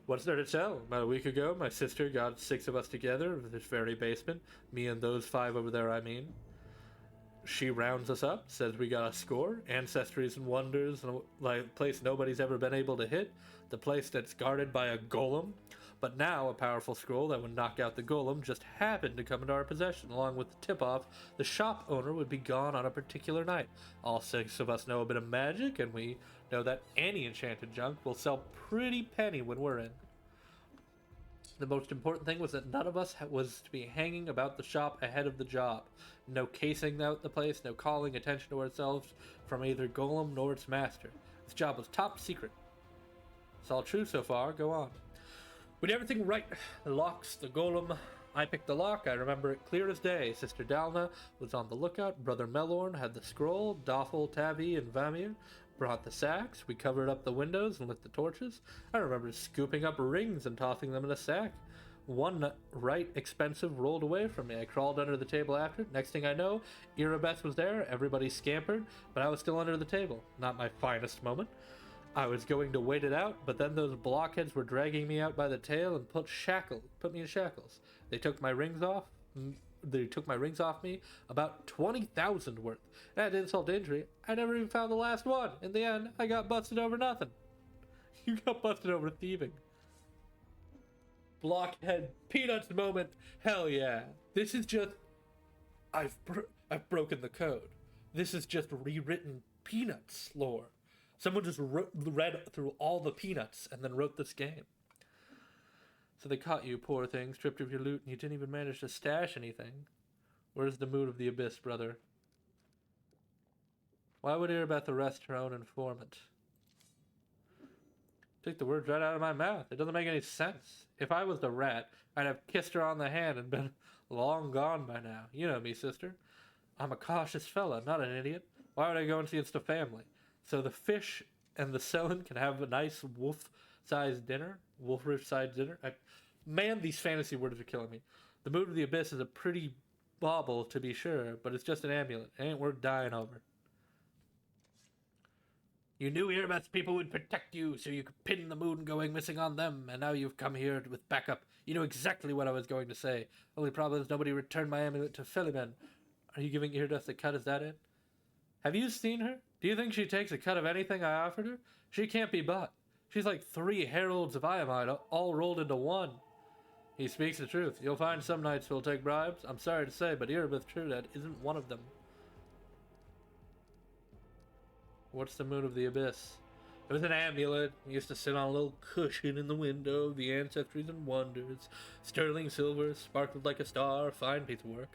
What's there to tell? About a week ago, my sister got 6 of us together in this very basement. Me and those 5 over there, I mean. She rounds us up, says we got a score. Ancestries and wonders, like a place nobody's ever been able to hit. The place that's guarded by a golem. But now, a powerful scroll that would knock out the golem just happened to come into our possession. Along with the tip-off, the shop owner would be gone on a particular night. All 6 of us know a bit of magic, and we know that any enchanted junk will sell pretty penny when we're in. The most important thing was that none of us was to be hanging about the shop ahead of the job. No casing out the place, no calling attention to ourselves from either golem nor its master. This job was top secret. It's all true so far, go on. We did everything right. The locks, the golem. I picked the lock. I remember it clear as day. Sister Dalna was on the lookout. Brother Melorn had the scroll. Doffel, Tavi, and Vamir brought the sacks. We covered up the windows and lit the torches. I remember scooping up rings and tossing them in a sack. One right expensive rolled away from me. I crawled under the table after it. Next thing I know, Irabeth was there. Everybody scampered, but I was still under the table. Not my finest moment. I was going to wait it out, but then those blockheads were dragging me out by the tail and put me in shackles. They took my rings off. They took my rings off me, about 20,000 worth. And insult to injury, I never even found the last one. In the end, I got busted over nothing. You got busted over thieving. Blockhead Peanuts moment. Hell yeah. This is just... I've broken the code. This is just rewritten Peanuts lore. Someone just read through all the Peanuts and then wrote this game. So they caught you, poor thing, stripped of your loot, and you didn't even manage to stash anything. Where's the mood of the abyss, brother? Why would Irabeth arrest her own informant? Took the words right out of my mouth. It doesn't make any sense. If I was the rat, I'd have kissed her on the hand and been long gone by now. You know me, sister. I'm a cautious fella, not an idiot. Why would I go against the family? So the fish and the Selin can have a nice wolf-sized dinner? Wolferish-sized dinner? Man, these fantasy words are killing me. The mood of the abyss is a pretty bauble, to be sure, but it's just an amulet. It ain't worth dying over. You knew Irabeth's people would protect you, so you could pin the moon going missing on them, and now you've come here with backup. You know exactly what I was going to say. Only problem is nobody returned my amulet to Philimen. Are you giving Irabeth a cut, is that it? Have you seen her? Do you think she takes a cut of anything I offered her? She can't be bought. She's like 3 heralds of Iamite, all rolled into one. He speaks the truth. You'll find some knights who'll take bribes. I'm sorry to say, but Irabeth Trudad isn't one of them. What's the mood of the abyss? It was an amulet. It used to sit on a little cushion in the window of the ancestries and wonders. Sterling silver, sparkled like a star, fine piece of work.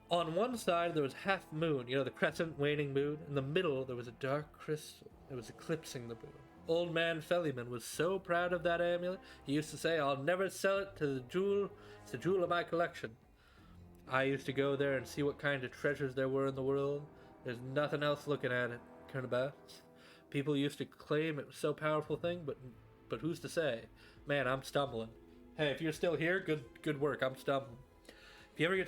On one side there was half moon, you know, the crescent waning moon. In the middle there was a dark crystal. It was eclipsing the moon. Old man Feliman was so proud of that amulet, he used to say, I'll never sell it to the jewel. It's the jewel of my collection. I used to go there and see what kind of treasures there were in the world. There's nothing else looking at it, Kernabas. People used to claim it was so powerful thing, but who's to say? Man, I'm stumbling. Hey, if you're still here, good work. I'm stumbling. If you ever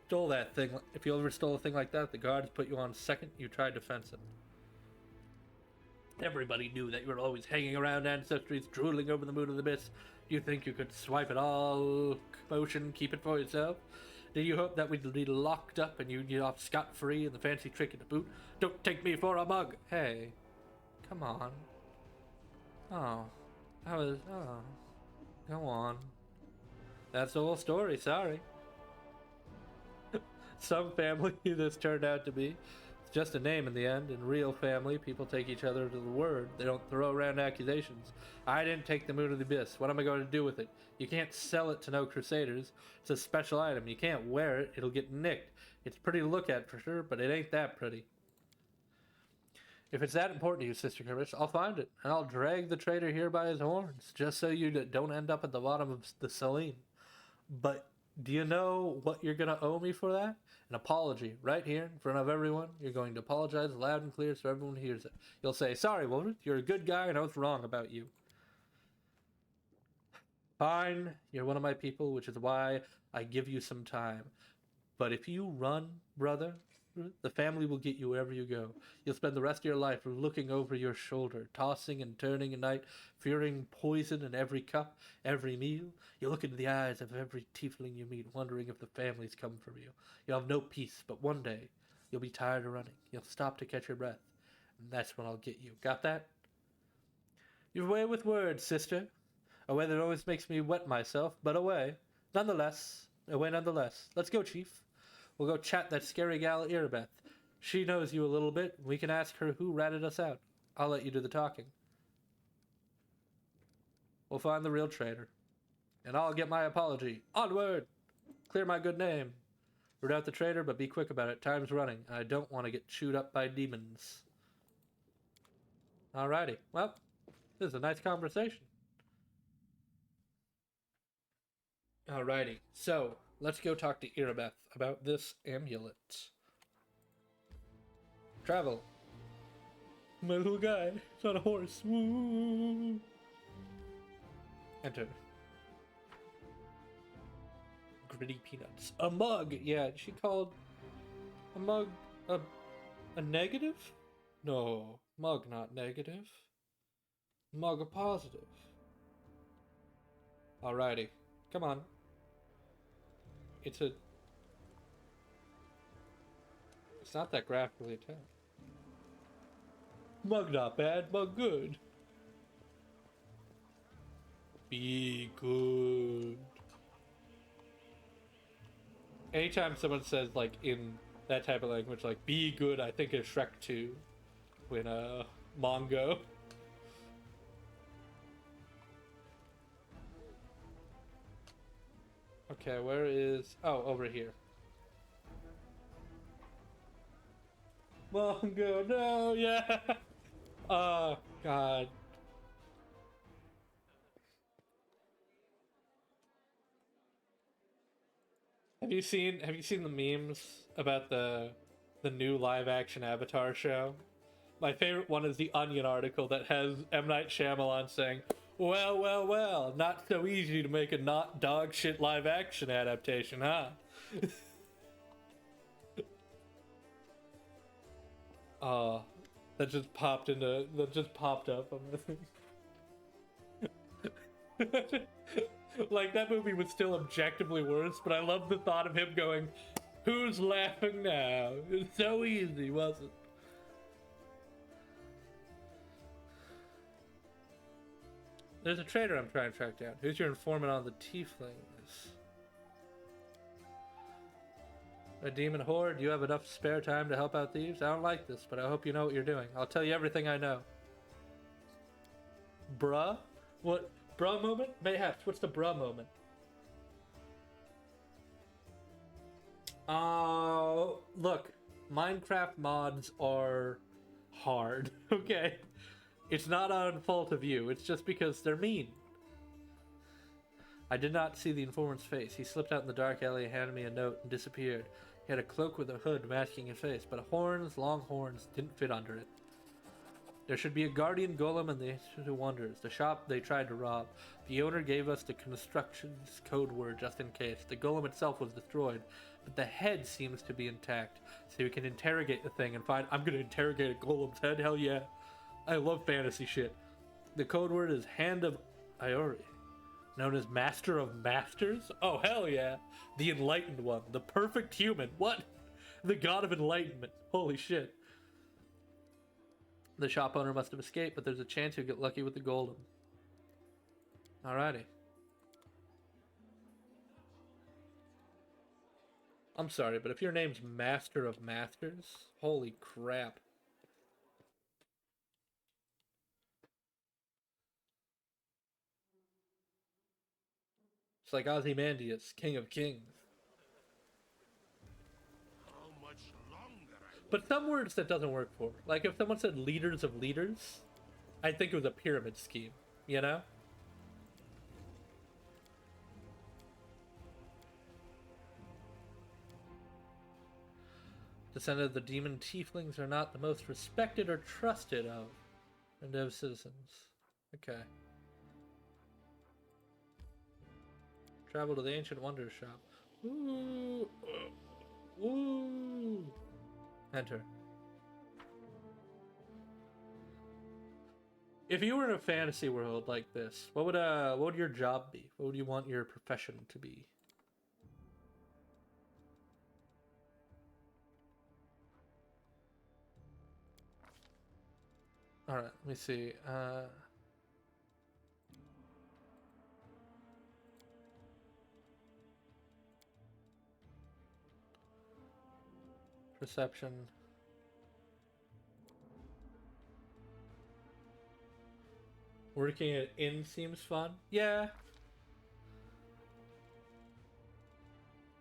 stole that thing, if you ever stole a thing like that, the guards put you on second. You tried to fence it. Everybody knew that you were always hanging around ancestries, drooling over the moon of the abyss. Do you think you could swipe it all, motion, keep it for yourself? Did you hope that we'd be locked up and you'd get off scot-free and the fancy trick in the boot? Don't take me for a mug! Hey, come on. Oh, go on. That's the whole story, sorry. Some family this turned out to be. It's just a name in the end. In real family, people take each other to the word. They don't throw around accusations. I didn't take the moon of the abyss. What am I going to do with it? You can't sell it to no crusaders. It's a special item. You can't wear it. It'll get nicked. It's pretty to look at for sure, but it ain't that pretty. If it's that important to you, Sister Kirmish, I'll find it, and I'll drag the traitor here by his horns, just so you don't end up at the bottom of the Saline. But do you know what you're going to owe me for that? An apology, right here, in front of everyone. You're going to apologize loud and clear so everyone hears it. You'll say, sorry, woman, you're a good guy, and I was wrong about you. Fine, you're one of my people, which is why I give you some time. But if you run, brother, the family will get you wherever you go. You'll spend the rest of your life looking over your shoulder, tossing and turning at night, fearing poison in every cup, every meal. You'll look into the eyes of every tiefling you meet, wondering if the family's come for you. You'll have no peace, but one day, you'll be tired of running. You'll stop to catch your breath, and that's when I'll get you. Got that? You've a way with words, sister. A way that always makes me wet myself, but away. Nonetheless, away nonetheless. Let's go, Chief. We'll go chat that scary gal Irabeth. She knows you a little bit. We can ask her who ratted us out. I'll let you do the talking. We'll find the real traitor. And I'll get my apology. Onward! Clear my good name. Root out the traitor, but be quick about it. Time's running. I don't want to get chewed up by demons. Alrighty. Well, this is a nice conversation. Alrighty, so let's go talk to Irabeth about this amulet. Travel. My little guy, it's on a horse. Woo! Enter. Gritty peanuts. A mug! Yeah, she called a mug a negative? No, mug not negative. Mug a positive. Alrighty, come on. It's not that graphically attacked. Mug not bad, mug good. Be good. Anytime someone says, like, in that type of language, like, be good, I think of Shrek 2. When, Mongo. Okay, where is... Oh, over here. Mongo, no, yeah! Oh, God. Have you seen the memes about the new live action Avatar show? My favorite one is the Onion article that has M. Night Shyamalan saying, "Well, well, well, not so easy to make a not dog shit live action adaptation, huh?" That just popped up on the thing. Like, that movie was still objectively worse, but I love the thought of him going, "Who's laughing now? It's so easy, wasn't it?" There's a trader I'm trying to track down. Who's your informant on the tieflings? A demon horde? Do you have enough spare time to help out thieves? I don't like this, but I hope you know what you're doing. I'll tell you everything I know. Bruh? What? Bruh moment? Mayhaps, what's the bruh moment? Look, Minecraft mods are hard, okay? It's not on fault of you, it's just because they're mean. I did not see the informant's face. He slipped out in the dark alley, handed me a note, and disappeared. He had a cloak with a hood masking his face, but long horns, didn't fit under it. There should be a guardian golem in the Institute of Wonders, the shop they tried to rob. The owner gave us the construction's code word just in case. The golem itself was destroyed, but the head seems to be intact, so we can interrogate the thing and find... I'm gonna interrogate a golem's head? Hell yeah. I love fantasy shit. The code word is Hand of Iori, known as Master of Masters? Oh, hell yeah. The Enlightened One. The perfect human. What? The god of enlightenment. Holy shit. The shop owner must have escaped, but there's a chance he'll get lucky with the golem. Alrighty. I'm sorry, but if your name's Master of Masters, holy crap. It's like Ozymandias, King of Kings. How much longer But some words that doesn't work for. Like if someone said leaders of leaders, I'd think it was a pyramid scheme, you know? Descendant of the demon tieflings are not the most respected or trusted of citizens. Okay. Travel to the Ancient Wonders shop. Ooh. Ooh. Enter. If you were in a fantasy world like this, what would your job be? What would you want your profession to be? All right, let me see. Perception. Working at inn seems fun. Yeah.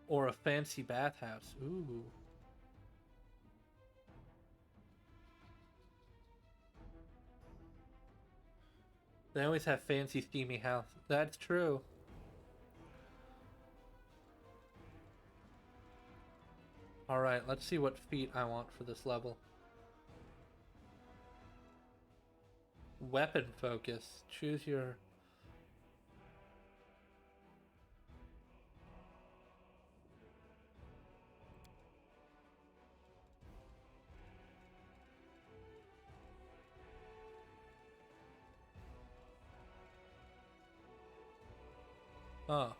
Or a fancy bathhouse. Ooh. They always have fancy, steamy house. That's true. Alright, let's see what feat I want for this level. Weapon focus. Choose your... Oh.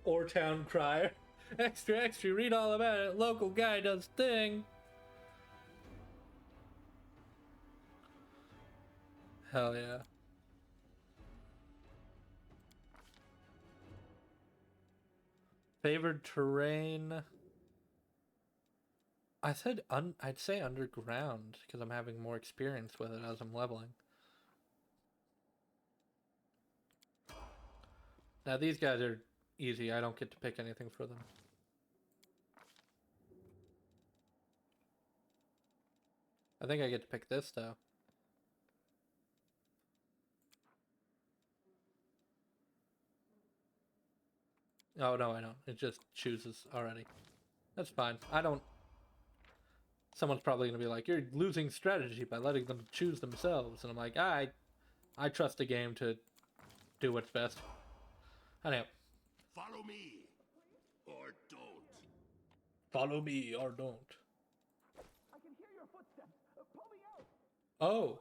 Or town crier. Extra, extra, read all about it. Local guy does thing. Hell yeah. Favored terrain. I'd say underground because I'm having more experience with it as I'm leveling. Now these guys are easy. I don't get to pick anything for them. I think I get to pick this though. Oh no, I don't. It just chooses already. That's fine. I don't... Someone's probably going to be like, you're losing strategy by letting them choose themselves. And I'm like, I trust the game to do what's best. Anyhow. Follow me, or don't. Follow me, or don't. I can hear your footsteps. Pull me out. Oh.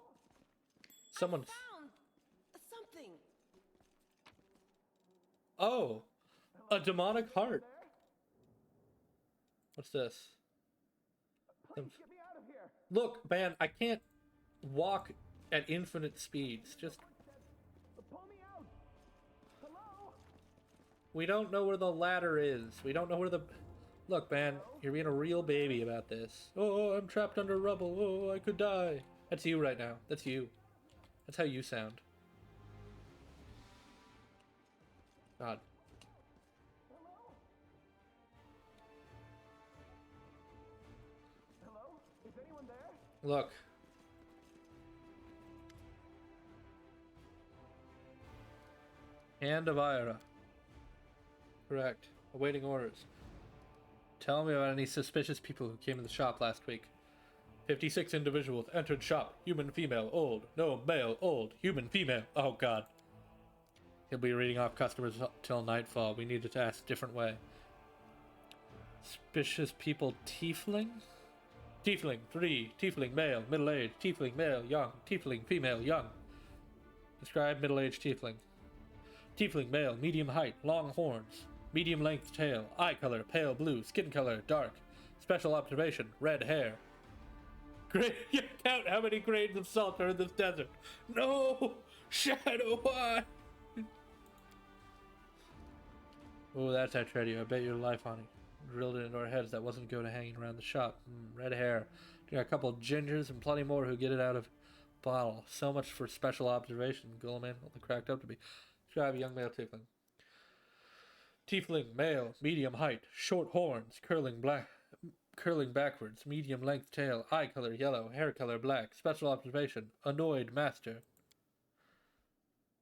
Someone's... Found something. Oh. A demonic heart. What's this? Please get me out of here. Look, man, I can't walk at infinite speeds. Just... Pull me out. Hello? We don't know where the ladder is. We don't know where the... Look, man, you're being a real baby about this. Oh, I'm trapped under rubble. Oh, I could die. That's you right now. That's you. That's how you sound. God. Hello? Is anyone there? Look. Hand of Ira. Correct. Awaiting orders. Tell me about any suspicious people who came in the shop last week. 56 individuals entered shop. Human, female, old. No, male, old. Human, female. Oh, God. He'll be reading off customers till nightfall. We need to ask a different way. Suspicious people, tiefling? Tiefling, 3. Tiefling, male, middle-aged. Tiefling, male, young. Tiefling, female, young. Describe middle-aged tiefling. Tiefling, male, medium height, long horns. Medium length tail, eye color, pale blue, skin color, dark. Special observation, red hair. Great, you count how many grains of salt are in this desert. No! Shadow, why? Oh, that's our treasure. I bet your life on it. Drilled it into our heads. That wasn't good hanging around the shop. Red hair. We got a couple of gingers and plenty more who get it out of bottle. So much for special observation. Guilliman, all the cracked up to be. Describe young male tiefling. Tiefling, male, medium height, short horns, curling backwards, medium length tail, eye color yellow, hair color black. Special observation, annoyed master.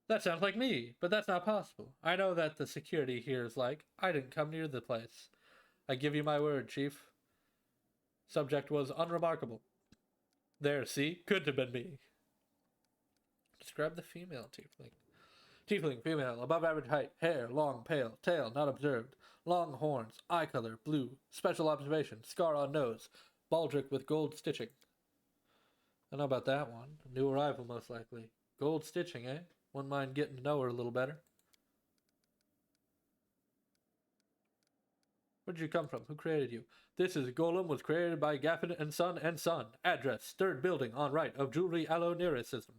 That sounds like me, but that's not possible. I know that the security here is like, I didn't come near the place. I give you my word, Chief. Subject was unremarkable. There, see? Couldn't have been me. Describe the female tiefling. Tiefling, female, above average height, hair, long, pale, tail, not observed, long horns, eye color, blue, special observation, scar on nose, baldric with gold stitching. I know about that one. New arrival, most likely. Gold stitching, eh? Wouldn't mind getting to know her a little better. Where did you come from? Who created you? This is Golem, was created by Gaffin and Son and Son. Address, third building on right of Jewelry Allo System.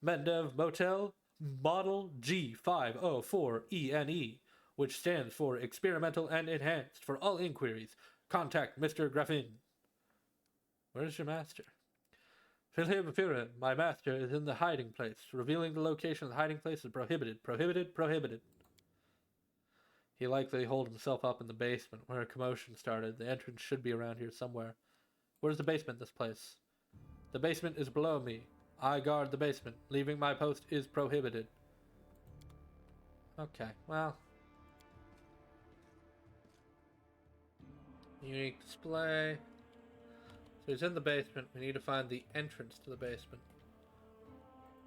Mendev Motel, Model G504ENE, which stands for Experimental and Enhanced. For all inquiries, contact Mr. Graffin. Where's your master? Philip Firin, my master, is in the hiding place. Revealing the location of the hiding place is prohibited. Prohibited, prohibited. He likely holed himself up in the basement where a commotion started. The entrance should be around here somewhere. Where's the basement, this place? The basement is below me. I guard the basement. Leaving my post is prohibited. Okay, well. Unique display. So he's in the basement. We need to find the entrance to the basement.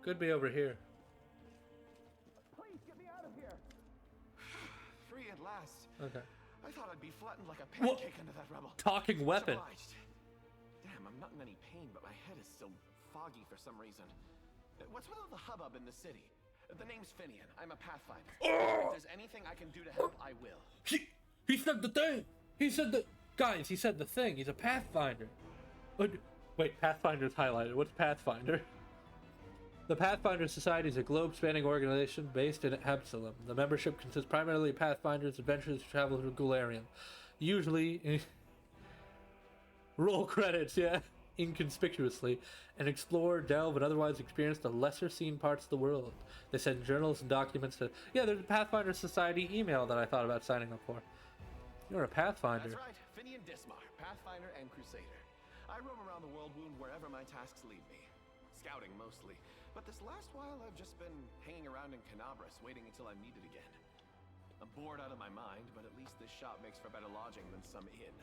Could be over here. Please get me out of here. Free at last. Okay. I thought I'd be flattened like a pancake under that rubble. Talking weapon. Obliged. Damn, I'm not in any pain, but my head is still foggy for some reason. What's with all the hubbub in the city? The name's Finian. I'm a Pathfinder. If there's anything I can do to help, I will. He said the thing. He said the guys. He said the thing. He's a Pathfinder. Wait, Pathfinder's highlighted. What's Pathfinder? The Pathfinder Society is a globe-spanning organization based in Absalom. The membership consists primarily of Pathfinders, adventurers who travel through Golarion. Usually, roll credits, yeah, inconspicuously, and explore, delve, and otherwise experience the lesser-seen parts of the world. They send journals and documents to... Yeah, there's a Pathfinder Society email that I thought about signing up for. You're a Pathfinder. That's right, Finian Dismar, Pathfinder and Crusader. I roam around the world wound wherever my tasks lead me. Scouting, mostly. But this last while, I've just been hanging around in Canabras, waiting until I'm needed again. I'm bored out of my mind, but at least this shop makes for better lodging than some inn.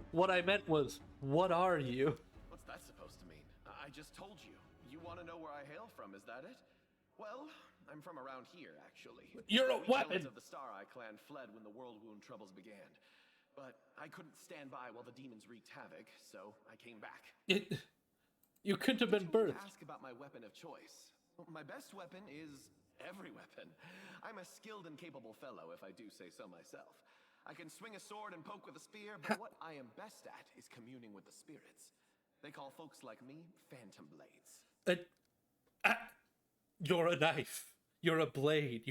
What I meant was, what are you? What's that supposed to mean? I just told you. You want to know where I hail from, is that it? Well, I'm from around here, actually. You're a We weapon! Of the Star Eye clan fled when the World Wound troubles began. But I couldn't stand by while the demons wreaked havoc, so I came back. You couldn't have been birthed. Ask about my weapon of choice. My best weapon is every weapon. I'm a skilled and capable fellow, if I do say so myself. I can swing a sword and poke with a spear, but what I am best at is communing with the spirits. They call folks like me phantom blades. You're a knife. You're a blade.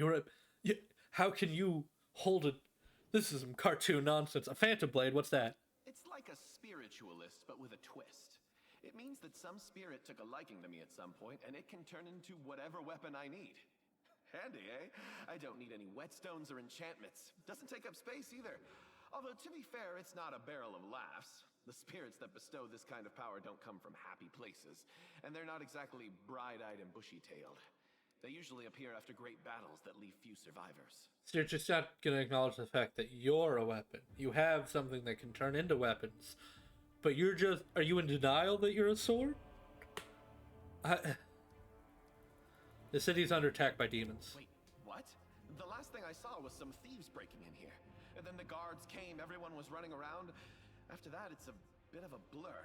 How can you hold it? This is some cartoon nonsense. A phantom blade, what's that? It's like a spiritualist, but with a twist. It means that some spirit took a liking to me at some point, and it can turn into whatever weapon I need. Handy, eh? I don't need any whetstones or enchantments. Doesn't take up space either. Although, to be fair, it's not a barrel of laughs. The spirits that bestow this kind of power don't come from happy places, and they're not exactly bright-eyed and bushy-tailed. They usually appear after great battles that leave few survivors. So you're just not going to acknowledge the fact that you're a weapon. You have something that can turn into weapons. But you're just... Are you in denial that you're a sword? The city's under attack by demons. Wait, what? The last thing I saw was some thieves breaking in here. And then the guards came, everyone was running around. After that, it's a bit of a blur.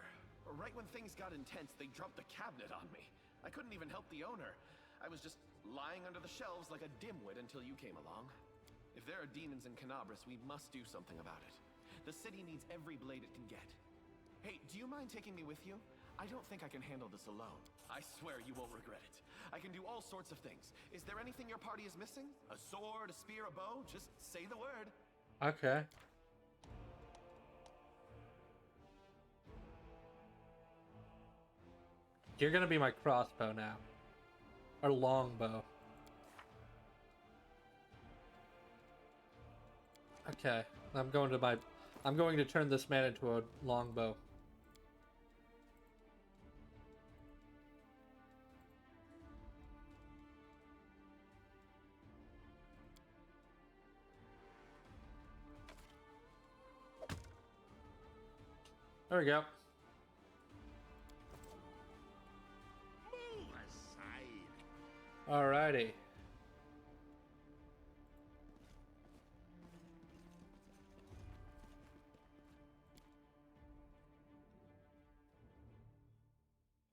Right when things got intense, they dropped the cabinet on me. I couldn't even help the owner. I was just lying under the shelves like a dimwit until you came along. If there are demons in Canabras, we must do something about it. The city needs every blade it can get. Hey, do you mind taking me with you? I don't think I can handle this alone. I swear you won't regret it. I can do all sorts of things. Is there anything your party is missing? A sword, a spear, a bow? Just say the word. Okay. You're gonna be my crossbow now. Or longbow. Okay. I'm going to turn this man into a longbow. There we go. Move aside. Alrighty.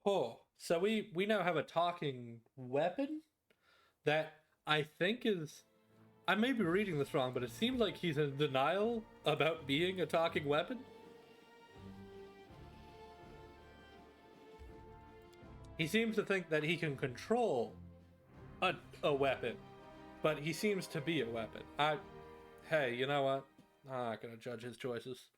Oh, so we now have a talking weapon that I think is... I may be reading this wrong, but it seems like he's in denial about being a talking weapon. He seems to think that he can control a weapon, but he seems to be a weapon. Hey, you know what? I'm not gonna judge his choices.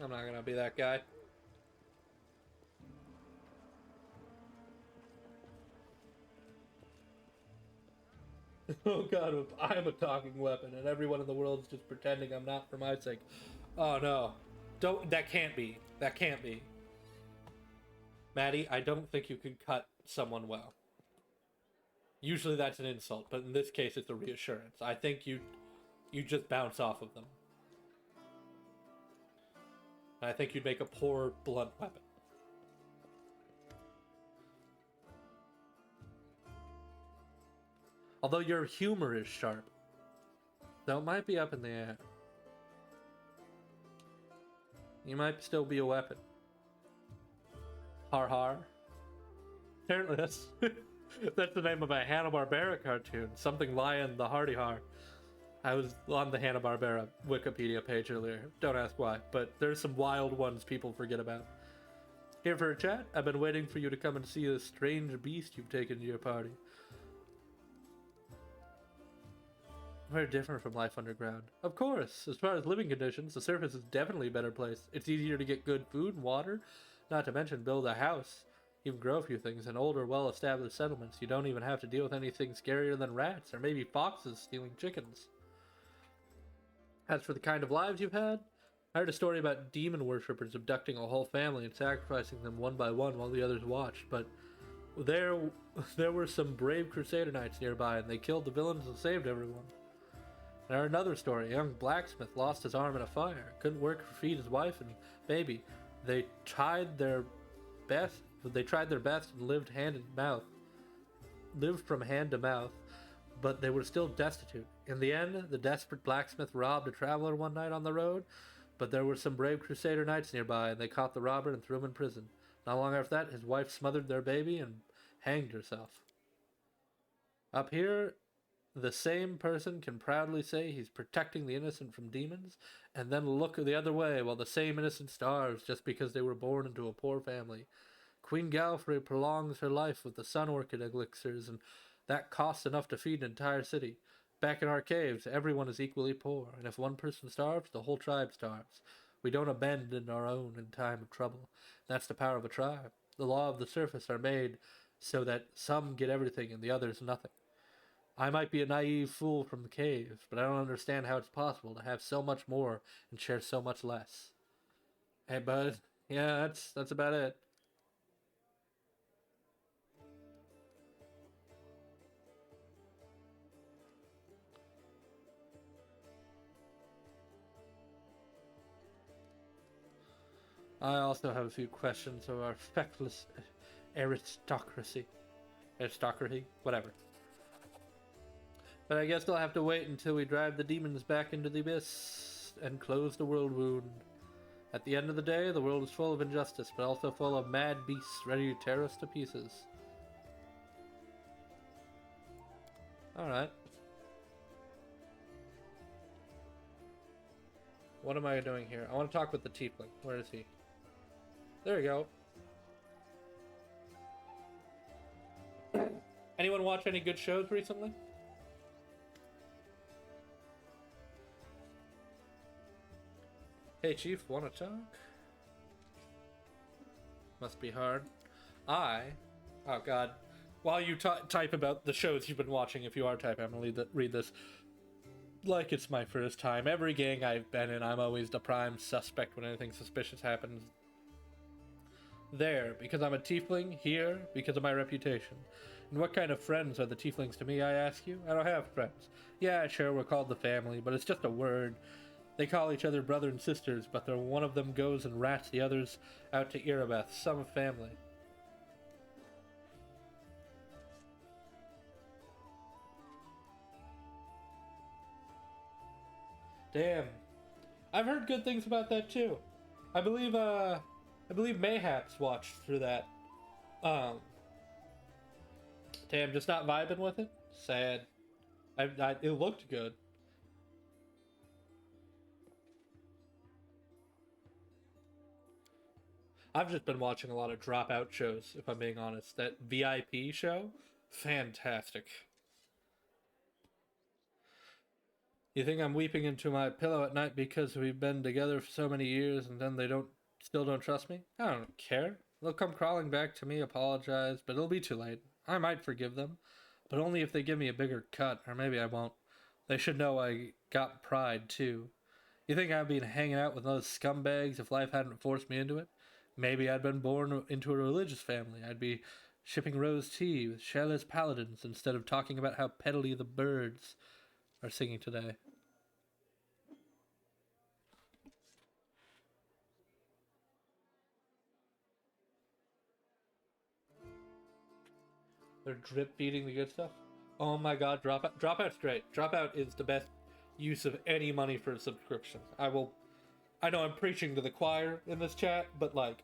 I'm not gonna be that guy. Oh god, I'm a talking weapon and everyone in the world is just pretending I'm not for my sake. Oh no. Don't. That can't be. That can't be. Maddie, I don't think you can cut someone well. Usually that's an insult, but in this case it's a reassurance. I think you just bounce off of them. And I think you'd make a poor blunt weapon. Although your humor is sharp. So it might be up in the air. You might still be a weapon. Har har. Apparently that's that's the name of a Hanna-Barbera cartoon. Something Lion the Hardy Har. I was on the Hanna-Barbera Wikipedia page earlier. Don't ask why, but there's some wild ones people forget about. Here for a chat? I've been waiting for you to come and see a strange beast you've taken to your party. Very different from life underground. Of course, as far as living conditions, the surface is definitely a better place. It's easier to get good food and water, not to mention build a house, even grow a few things. In older, well-established settlements, you don't even have to deal with anything scarier than rats, or maybe foxes stealing chickens. As for the kind of lives you've had, I heard a story about demon worshippers abducting a whole family and sacrificing them one by one while the others watched, but there were some brave Crusader knights nearby, and they killed the villains and saved everyone. And I heard another story. A young blacksmith lost his arm in a fire, couldn't work to feed his wife and baby. They tried their best and lived from hand to mouth, but they were still destitute. In the end, the desperate blacksmith robbed a traveler one night on the road, but there were some brave Crusader knights nearby, and they caught the robber and threw him in prison. Not long after that, his wife smothered their baby and hanged herself. Up here, the same person can proudly say he's protecting the innocent from demons, and then look the other way while the same innocent starves just because they were born into a poor family. Queen Galfrey prolongs her life with the sun orchid elixirs, and that costs enough to feed an entire city. Back in our caves, everyone is equally poor, and if one person starves, the whole tribe starves. We don't abandon our own in time of trouble. That's the power of a tribe. The law of the surface are made so that some get everything and the others nothing. I might be a naive fool from the caves, but I don't understand how it's possible to have so much more and share so much less. Hey, bud. Yeah, that's about it. I also have a few questions of our feckless aristocracy. Aristocracy? Whatever. But I guess I'll have to wait until we drive the demons back into the abyss and close the world wound. At the end of the day, the world is full of injustice, but also full of mad beasts ready to tear us to pieces. Alright. What am I doing here? I want to talk with the tiefling. Where is he? There we go. Anyone watch any good shows recently? Hey Chief, wanna talk? Must be hard. Oh god. While you type about the shows you've been watching, if you are typing, I'm gonna read this. Like it's my first time. Every gang I've been in, I'm always the prime suspect when anything suspicious happens. There, because I'm a tiefling. Here, because of my reputation. And what kind of friends are the tieflings to me, I ask you? I don't have friends. Yeah, sure, we're called the family, but it's just a word. They call each other brother and sisters, but one of them goes and rats the others out to Erebeth, some family. Damn. I've heard good things about that too. I believe Mayhaps watched through that. Damn, just not vibing with it? Sad. It looked good. I've just been watching a lot of dropout shows, if I'm being honest. That VIP show? Fantastic. You think I'm weeping into my pillow at night because we've been together for so many years and then they still don't trust me? I don't care. They'll come crawling back to me, apologize, but it'll be too late. I might forgive them, but only if they give me a bigger cut, or maybe I won't. They should know I got pride, too. You think I'd be hanging out with those scumbags if life hadn't forced me into it? Maybe I'd been born into a religious family. I'd be shipping rose tea with Shaila's paladins instead of talking about how pettily the birds are singing today. They're drip feeding the good stuff. Oh my god, Dropout's great. Dropout is the best use of any money for a subscription. I know I'm preaching to the choir in this chat, but like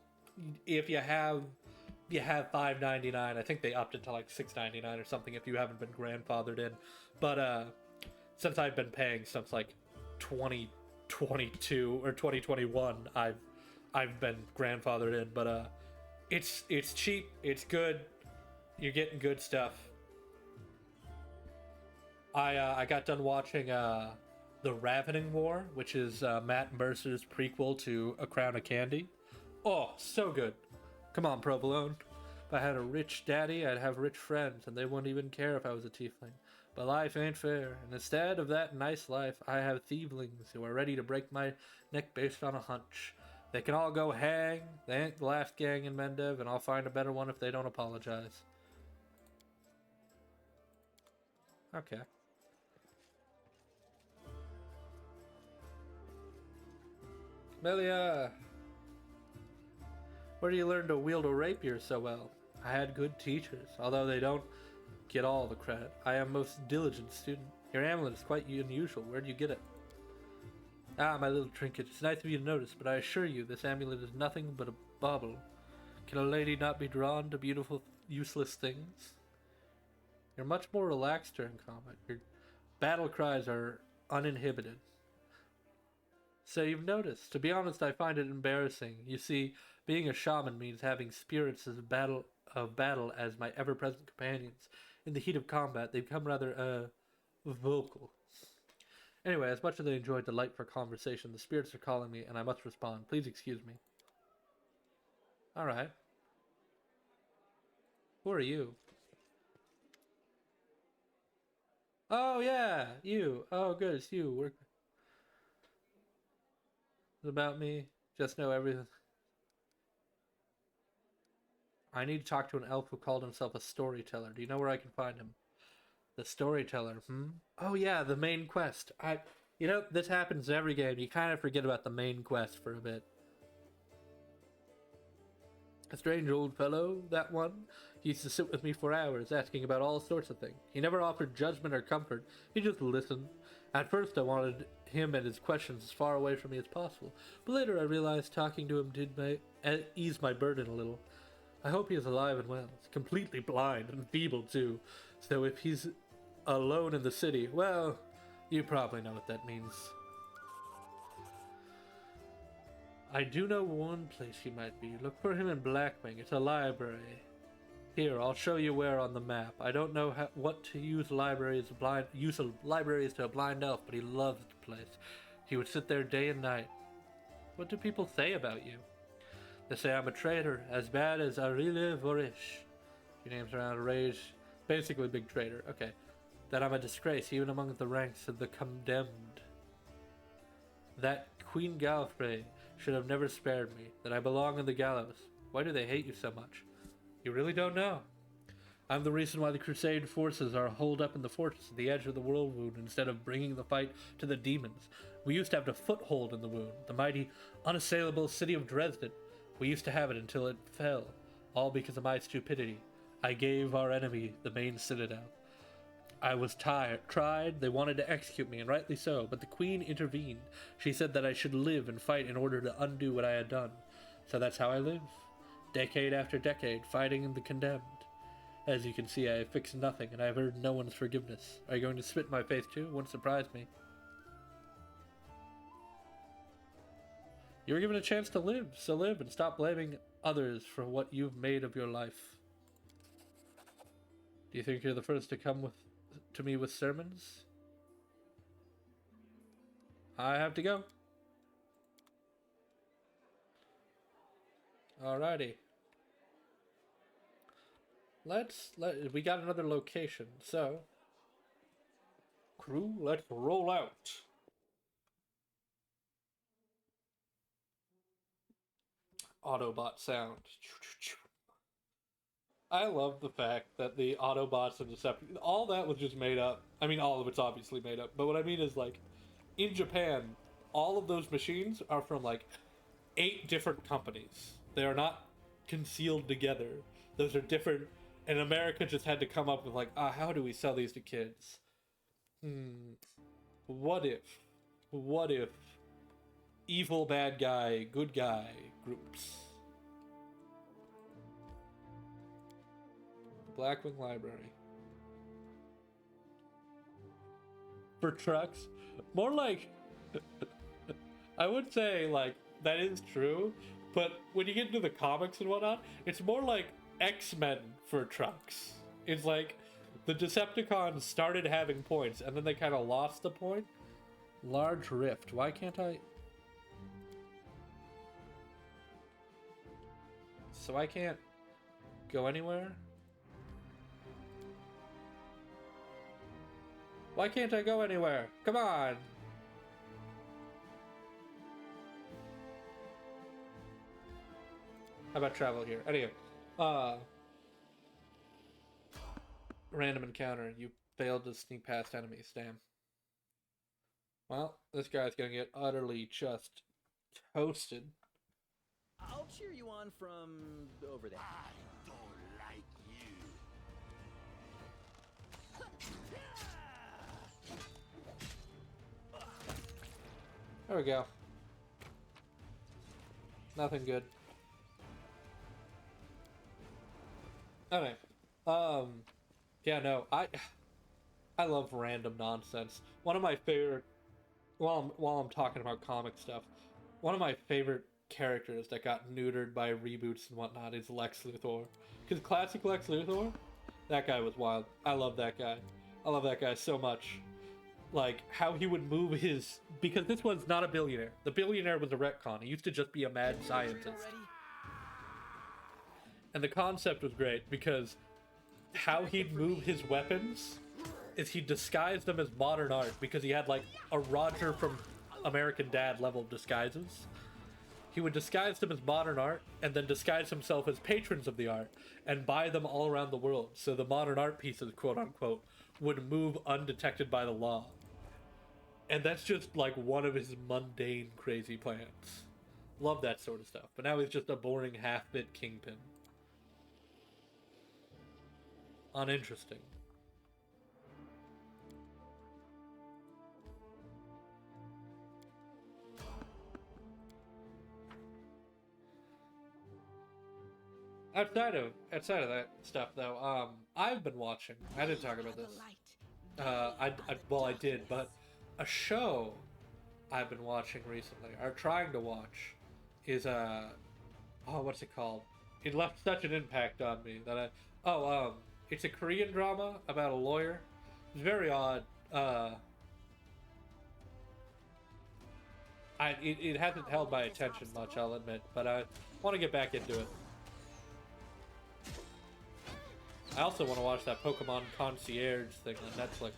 if you have $5.99. I think they upped it to like $6.99 or something if you haven't been grandfathered in. But since I've been paying since like 2022 or 2021, I've been grandfathered in. But it's cheap, it's good. You're getting good stuff. I got done watching The Ravening War, which is Matt Mercer's prequel to A Crown of Candy. Oh, so good. Come on, Provolone. If I had a rich daddy, I'd have rich friends, and they wouldn't even care if I was a tiefling. But life ain't fair, and instead of that nice life, I have thievelings who are ready to break my neck based on a hunch. They can all go hang. They ain't the last gang in Mendev, and I'll find a better one if they don't apologize. Okay. Melia! Where do you learn to wield a rapier so well? I had good teachers, although they don't get all the credit. I am a most diligent student. Your amulet is quite unusual. Where do you get it? Ah, my little trinket. It's nice of you to notice, but I assure you this amulet is nothing but a bauble. Can a lady not be drawn to beautiful, useless things? You're much more relaxed during combat. Your battle cries are uninhibited. So you've noticed. To be honest, I find it embarrassing. You see, being a shaman means having spirits of battle as my ever-present companions. In the heat of combat, they become rather, vocal. Anyway, as much as I enjoyed the light for conversation, the spirits are calling me, and I must respond. Please excuse me. Alright. Who are you? Oh, yeah! You! Oh, good, it's you. It's about me. Just know everything. I need to talk to an elf who called himself a storyteller. Do you know where I can find him? The storyteller, Oh yeah, the main quest. You know, this happens in every game. You kind of forget about the main quest for a bit. A strange old fellow, that one. He used to sit with me for hours, asking about all sorts of things. He never offered judgment or comfort. He just listened. At first, I wanted him and his questions as far away from me as possible. But later, I realized talking to him did ease my burden a little. I hope he is alive and well. He's completely blind and feeble, too. So if he's alone in the city, well, you probably know what that means. I do know one place he might be. Look for him in Blackwing. It's a library. Here, I'll show you where on the map. I don't know what to use libraries to a blind elf, but he loves the place. He would sit there day and night. What do people say about you? They say I'm a traitor, as bad as Arile Vorish. Your name's around rage. Basically, big traitor. Okay. That I'm a disgrace, even among the ranks of the condemned. That Queen Galfrey should have never spared me. That I belong on the gallows. Why do they hate you so much? You really don't know. I'm the reason why the Crusade forces are holed up in the fortress at the edge of the Whirlwood instead of bringing the fight to the demons. We used to have a foothold in the wound, the mighty, unassailable city of Dresden. We used to have it until it fell, all because of my stupidity. I gave our enemy the main citadel. I was tried, they wanted to execute me, and rightly so, but the queen intervened. She said that I should live and fight in order to undo what I had done. So that's how I live. Decade after decade, fighting the condemned. As you can see, I have fixed nothing, and I have earned no one's forgiveness. Are you going to spit in my face too? Wouldn't surprise me. You were given a chance to live, so live and stop blaming others for what you've made of your life. Do you think you're the first to come to me with sermons? I have to go. Alrighty. We got another location, so crew, let's roll out. Autobot sound. I love the fact that the Autobots and Decepticons, all that was just made up. I mean, all of it's obviously made up, but what I mean is, like, in Japan, all of those machines are from, like, 8 different companies. They are not concealed together. Those are different, and America just had to come up with, like, how do we sell these to kids? What if evil bad guy, good guy groups? Blackwing Library. For trucks? More like... I would say, like, that is true, but when you get into the comics and whatnot, it's more like X-Men for trucks. It's like, the Decepticons started having points, and then they kind of lost the point. Large rift. Why can't I... So I can't go anywhere? Why can't I go anywhere? Come on! How about travel here? Anyway, random encounter. You failed to sneak past enemies. Damn. Well, this guy's gonna get utterly just toasted. I'll cheer you on from over there. I don't like you. There we go. Nothing good. Okay. Yeah, no, I love random nonsense. One of my favorite, while I'm talking about comic stuff, one of my favorite characters that got neutered by reboots and whatnot is Lex Luthor. Because classic Lex Luthor, that guy was wild. I love that guy. I love that guy so much. Like, how he would move his... Because this was not a billionaire. The billionaire was a retcon. He used to just be a mad scientist. And the concept was great, because how he'd move his weapons is he disguised them as modern art, because he had, like, a Roger from American Dad level of disguises. He would disguise them as modern art, and then disguise himself as patrons of the art, and buy them all around the world, so the modern art pieces, quote-unquote, would move undetected by the law. And that's just, like, one of his mundane, crazy plans. Love that sort of stuff. But now he's just a boring half-bit kingpin. Uninteresting. Outside of that stuff, though, I've been watching. I didn't talk about this. I did, but a show I've been watching recently, or trying to watch, is what's it called? It left such an impact on me that it's a Korean drama about a lawyer. It's very odd. It hasn't held my attention much, I'll admit, but I want to get back into it. I also want to watch that Pokemon Concierge thing on Netflix.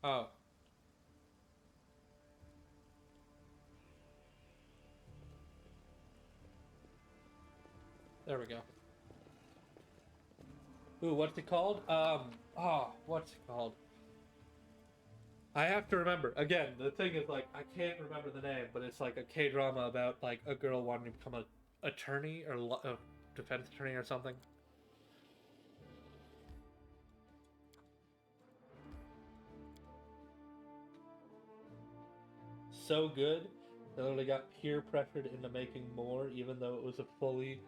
Oh. There we go. Ooh, what's it called? What's it called? I have to remember. Again, the thing is, like, I can't remember the name, but it's like a K-drama about, like, a girl wanting to become an attorney, or a defense attorney or something. So good, they literally got peer pressured into making more, even though it was a fully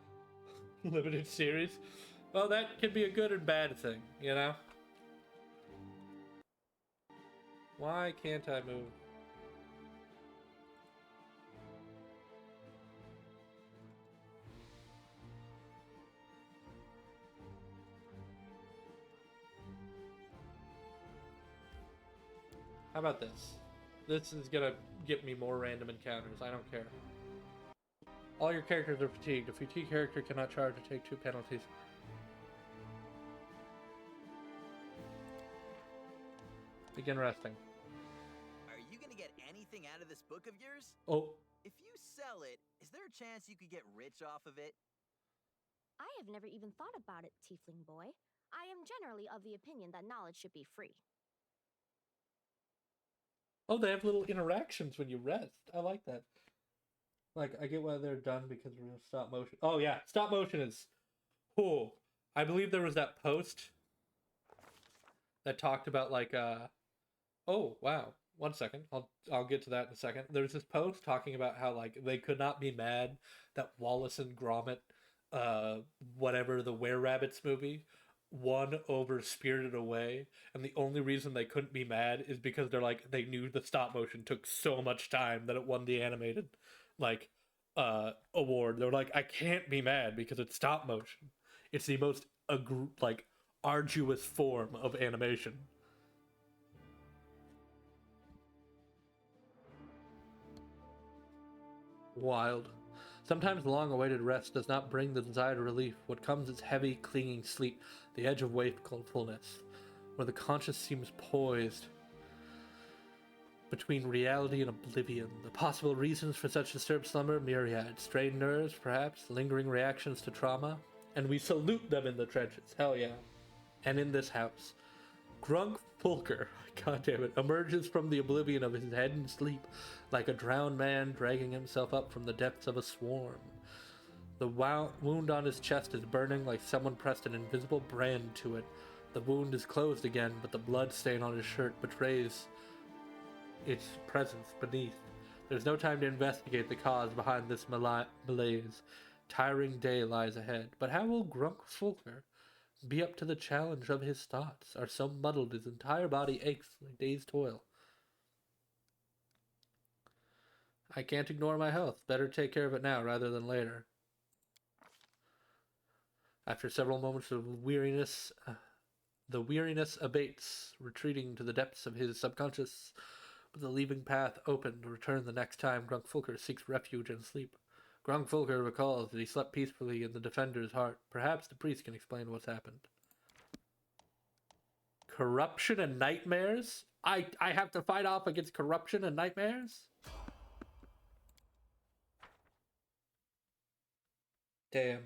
limited series. Well, that can be a good and bad thing, you know? Why can't I move? How about this? This is gonna get me more random encounters. I don't care. All your characters are fatigued. A fatigued character cannot charge or take 2 penalties. Begin resting. Are you gonna get anything out of this book of yours? Oh, If you sell it, is there a chance you could get rich off of it? I have never even thought about it, Tiefling boy. I am generally of the opinion that knowledge should be free. oh, they have little interactions when you rest. I like that. Like, I get why they're done because we're in stop motion. Oh yeah, stop motion is cool. I believe there was that post that talked about like oh wow. One second. I'll get to that in a second. There's this post talking about how like they could not be mad that Wallace and Gromit whatever the Were Rabbits movie won over Spirited Away, and the only reason they couldn't be mad is because they're like they knew the stop motion took so much time that it won the animated like award. They're like, I can't be mad because it's stop motion. It's the most like arduous form of animation. Wild. Sometimes long-awaited rest does not bring the desired relief. What comes is heavy, clinging sleep, the edge of wakefulness, where the conscious seems poised between reality and oblivion. The possible reasons for such disturbed slumber, myriad. Strained nerves, perhaps, lingering reactions to trauma. And we salute them in the trenches, hell yeah. And in this house. Grunk Fulker, goddammit, emerges from the oblivion of his head in sleep, like a drowned man dragging himself up from the depths of a swarm. The wound on his chest is burning like someone pressed an invisible brand to it. The wound is closed again, but the blood stain on his shirt betrays its presence beneath. There's no time to investigate the cause behind this malaise. Tiring day lies ahead. But how will Grunk Fulker be up to the challenge of his thoughts? Are so muddled his entire body aches like day's toil. I can't ignore my health. Better take care of it now rather than later. After several moments of weariness, the weariness abates, retreating to the depths of his subconscious, but the leaving path open to return the next time Grunk Fulker seeks refuge and sleep. Grunk Fulker recalls that he slept peacefully in the defender's heart. Perhaps the priest can explain what's happened. Corruption and nightmares? I have to fight off against corruption and nightmares? Damn.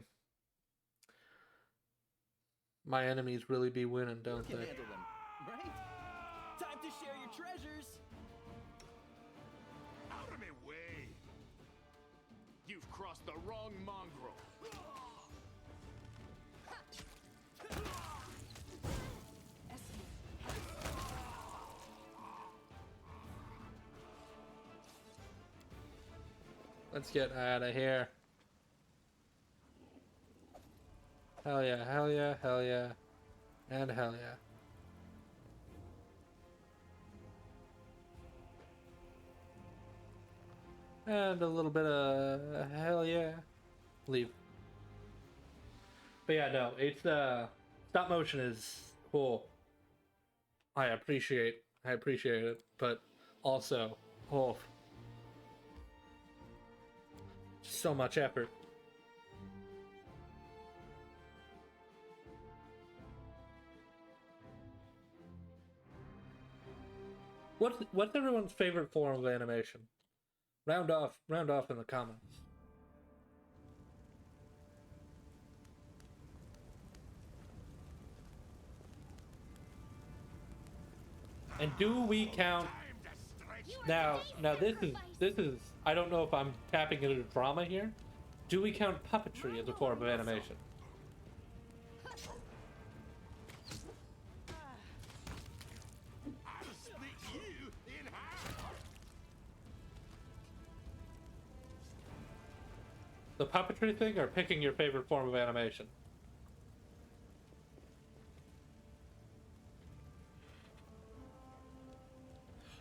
My enemies really be winning, don't You they? can handle them, right? Time to share your treasures. Out of my way! You've crossed the wrong mongrel. Let's get out of here. Hell yeah, hell yeah, hell yeah, and hell yeah. And a little bit of hell yeah. Leave. But yeah, no, it's stop motion is cool. I appreciate it, but also, oh, so much effort. What's everyone's favorite form of animation? Round off in the comments. And do we count now this is I don't know if I'm tapping into drama here. Do we count puppetry as a form of animation? I'll split you in half! The puppetry thing or picking your favorite form of animation?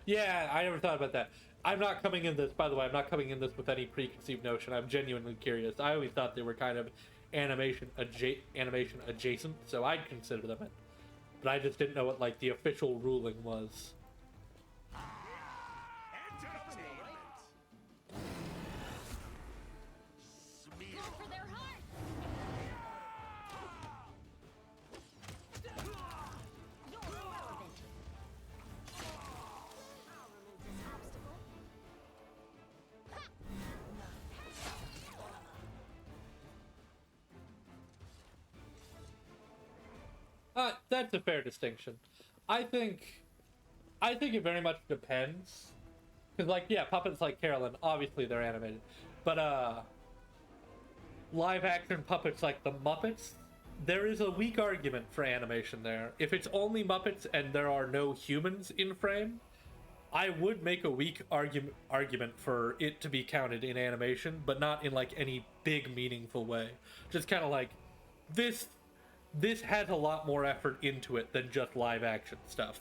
Yeah, I never thought about that. I'm not coming in this, by the way, I'm not coming in this with any preconceived notion. I'm genuinely curious. I always thought they were kind of animation adjacent, so I'd consider them it. But I just didn't know what like the official ruling was. Entertainment! Smear. Go for their heart! You're irrelevant. That's a fair distinction. I think it very much depends. Because, like, yeah, puppets like Carolyn, obviously they're animated. But, live action puppets like the Muppets, there is a weak argument for animation there. If it's only Muppets and there are no humans in frame, I would make a weak argument for it to be counted in animation, but not in, like, any big, meaningful way. Just kind of like, this has a lot more effort into it than just live action stuff.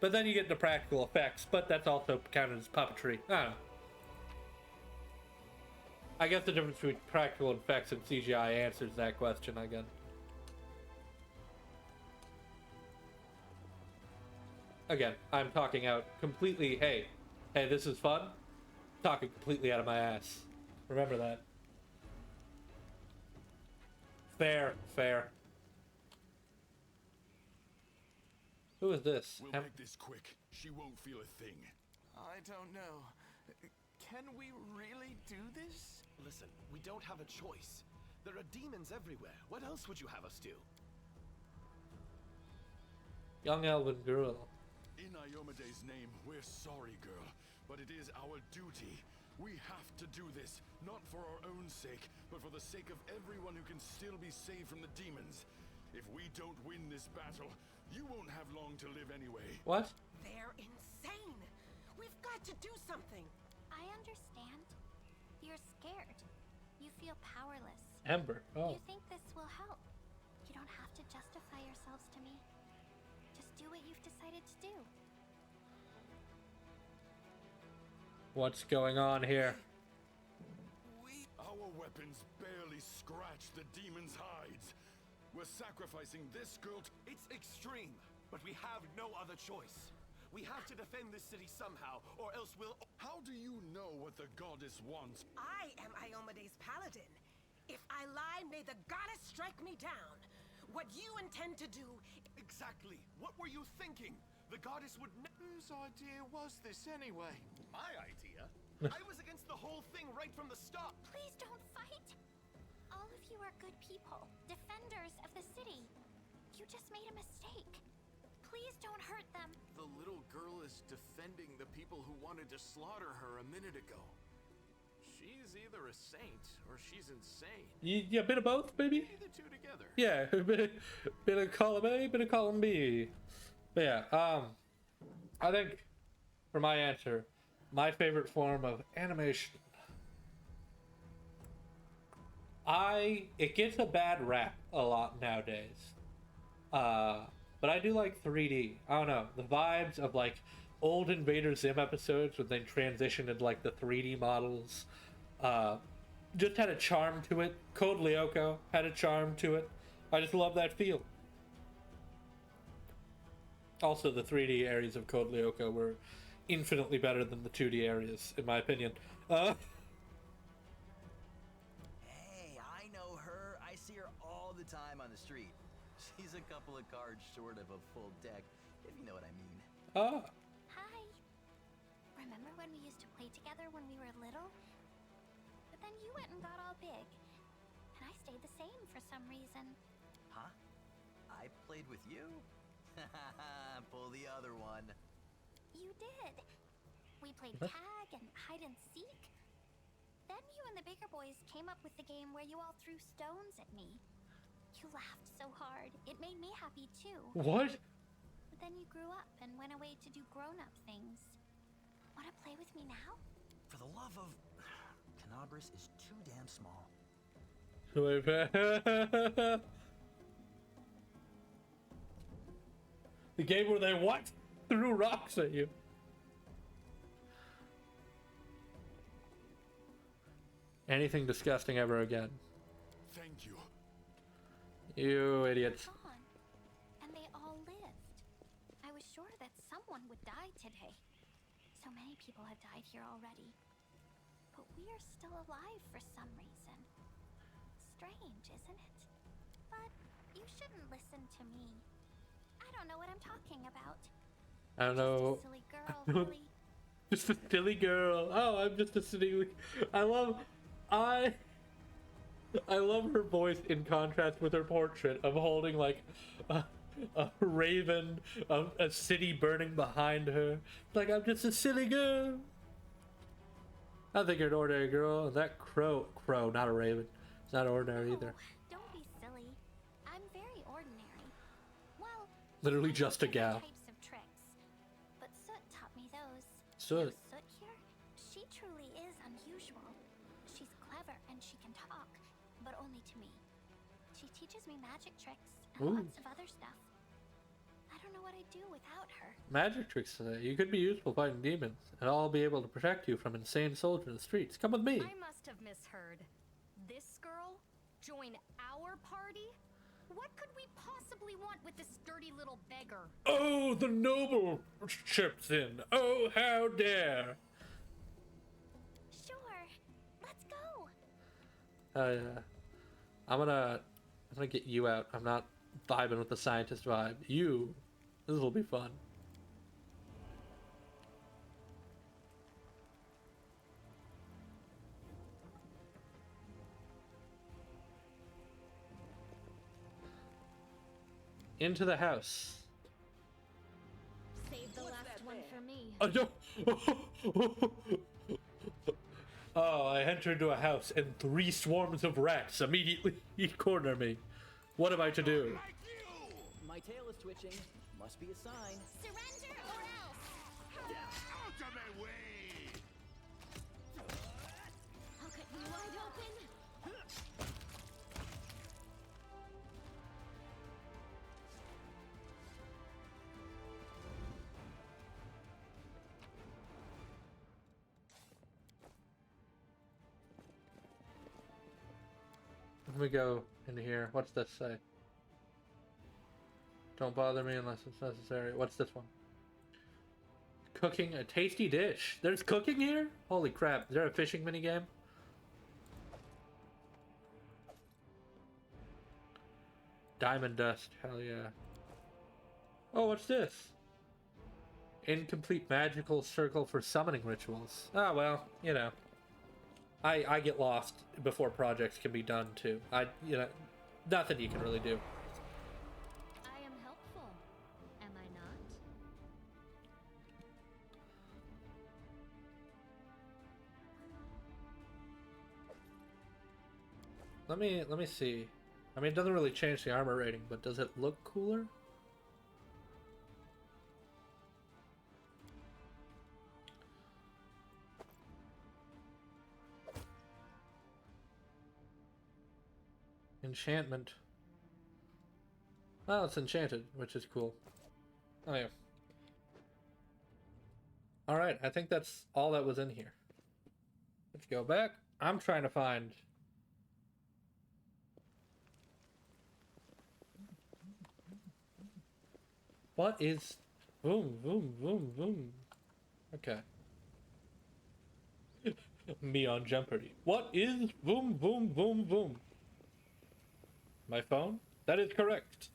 But then you get the practical effects, but that's also counted as puppetry. I don't know. I guess the difference between practical effects and CGI answers that question, again. Again, I'm talking out completely, hey, this is fun. Talking completely out of my ass. Remember that. Fair. Who is this? We'll make this quick. She won't feel a thing. I don't know. Can we really do this? Listen, we don't have a choice. There are demons everywhere. What else would you have us do? Young elven girl. In Iomede's name, we're sorry, girl, but it is our duty. We have to do this, not for our own sake, but for the sake of everyone who can still be saved from the demons. If we don't win this battle, you won't have long to live anyway. What? They're insane. We've got to do something. I understand. You're scared. You feel powerless. Ember. Oh. You think this will help. You don't have to justify yourselves to me. Just do what you've decided to do. What's going on here? Our weapons barely scratch the demons' hides. We're sacrificing this girl to... It's extreme, but we have no other choice. We have to defend this city somehow, or else we'll... How do you know what the goddess wants? I am Iomede's paladin. If I lie, may the goddess strike me down. What you intend to do... Exactly. What were you thinking? The goddess would... Whose idea was this anyway? My idea? I was against the whole thing right from the start. Please don't fight. All of you are good people, defenders of the city. You just made a mistake. Please don't hurt them. The little girl is defending the people who wanted to slaughter her a minute ago. She's either a saint or she's insane. Yeah, bit of both, maybe? Maybe the two together. Yeah, bit of column A, bit of column B. But yeah, I think for my answer, my favorite form of animation, it gets a bad rap a lot nowadays. But I do like 3D. I don't know, the vibes of like old Invader Zim episodes when they transitioned into like the 3D models, just had a charm to it. Code Lyoko had a charm to it. I just love that feel. Also, the 3D areas of Code Lyoko were infinitely better than the 2D areas, in my opinion. Hey, I know her. I see her all the time on the street. She's a couple of cards short of a full deck, if you know what I mean. Ah. Hi. Remember when we used to play together when we were little? But then you went and got all big. And I stayed the same for some reason. Huh? I played with you? Pull the other one. You did. We played tag and hide and seek. Then you and the bigger boys came up with the game where you all threw stones at me. You laughed so hard. It made me happy too. What? But then you grew up and went away to do grown-up things. Wanna play with me now? For the love of... Canabris is too damn small. The game where they what? Threw rocks at you. Anything disgusting ever again. Thank you. You idiots. Gone. And they all lived. I was sure that someone would die today. So many people have died here already. But we are still alive for some reason. Strange, isn't it? But you shouldn't listen to me. I don't know what I'm talking about. I don't know. Just a silly girl, really. Just a silly girl. Oh, I'm just a silly... I love her voice in contrast with her portrait of holding like a raven, a city burning behind her. Like, I'm just a silly girl. I think you're an ordinary girl, and that crow, not a raven. It's not ordinary either. Don't be silly. I'm very ordinary. Well, Literally I just a know gal. types of tricks, but Soot taught me those. Soot. Now, Soot here, she truly is unusual. She's clever and she can talk, but only to me. She teaches me magic tricks and Ooh. lots of other stuff. I don't know what I'd do without her. Magic tricks. You could be useful fighting demons, and I'll be able to protect you from insane soldiers in the streets. Come with me. I must have misheard. This girl? Join our party? What could we possibly want with this dirty little beggar? Oh, the noble chips in. Oh, how dare. Sure, let's go. I'm gonna get you out. I'm not vibing with the scientist vibe. You, this will be fun. Into the house. Save the last one for me. Oh, no. Oh, I entered into a house and 3 swarms of rats immediately corner me. What am I to do? My tail is twitching. Must be a sign. Surrender or else! Out of my way! I'll cut you wide open! Let me go in here. What's this say? Don't bother me unless it's necessary. What's this one? Cooking a tasty dish. There's cooking here? Holy crap. Is there a fishing minigame? Diamond dust. Hell yeah. Oh, what's this? Incomplete magical circle for summoning rituals. Ah, well, you know. I get lost before projects can be done too. Nothing you can really do. I am helpful, am I not? Let me see. I mean, it doesn't really change the armor rating, but does it look cooler? Enchantment. Oh, it's enchanted, which is cool. Oh yeah. Alright, I think that's all that was in here. Let's go back. I'm trying to find... What is... Boom, boom, boom, boom. Okay. Me on Jeopardy. What is boom, boom, boom, boom? My phone? That is correct.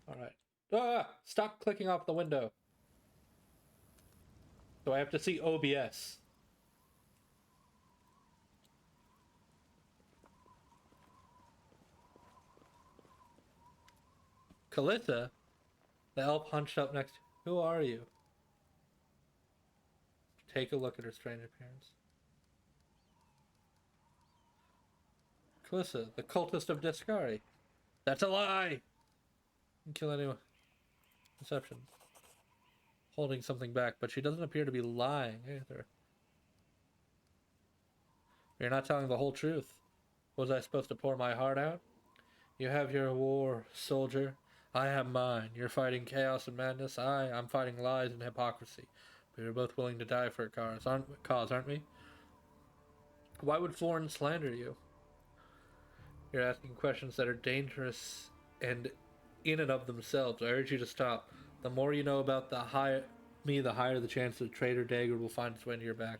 Alright. Ah! Stop clicking off the window. So I have to see OBS. Calissa? The elf hunched up next. Who are you? Take a look at her strange appearance. Calissa, the cultist of Discari. That's a lie! You can kill anyone. Deception. Holding something back, but she doesn't appear to be lying either. You're not telling the whole truth. Was I supposed to pour my heart out? You have your war, soldier. I have mine. You're fighting chaos and madness. I'm fighting lies and hypocrisy. We are both willing to die for a cause, aren't we? Why would Florin slander you? You're asking questions that are dangerous and in and of themselves. I urge you to stop. The more you know about the higher the chance that traitor dagger will find its way into your back.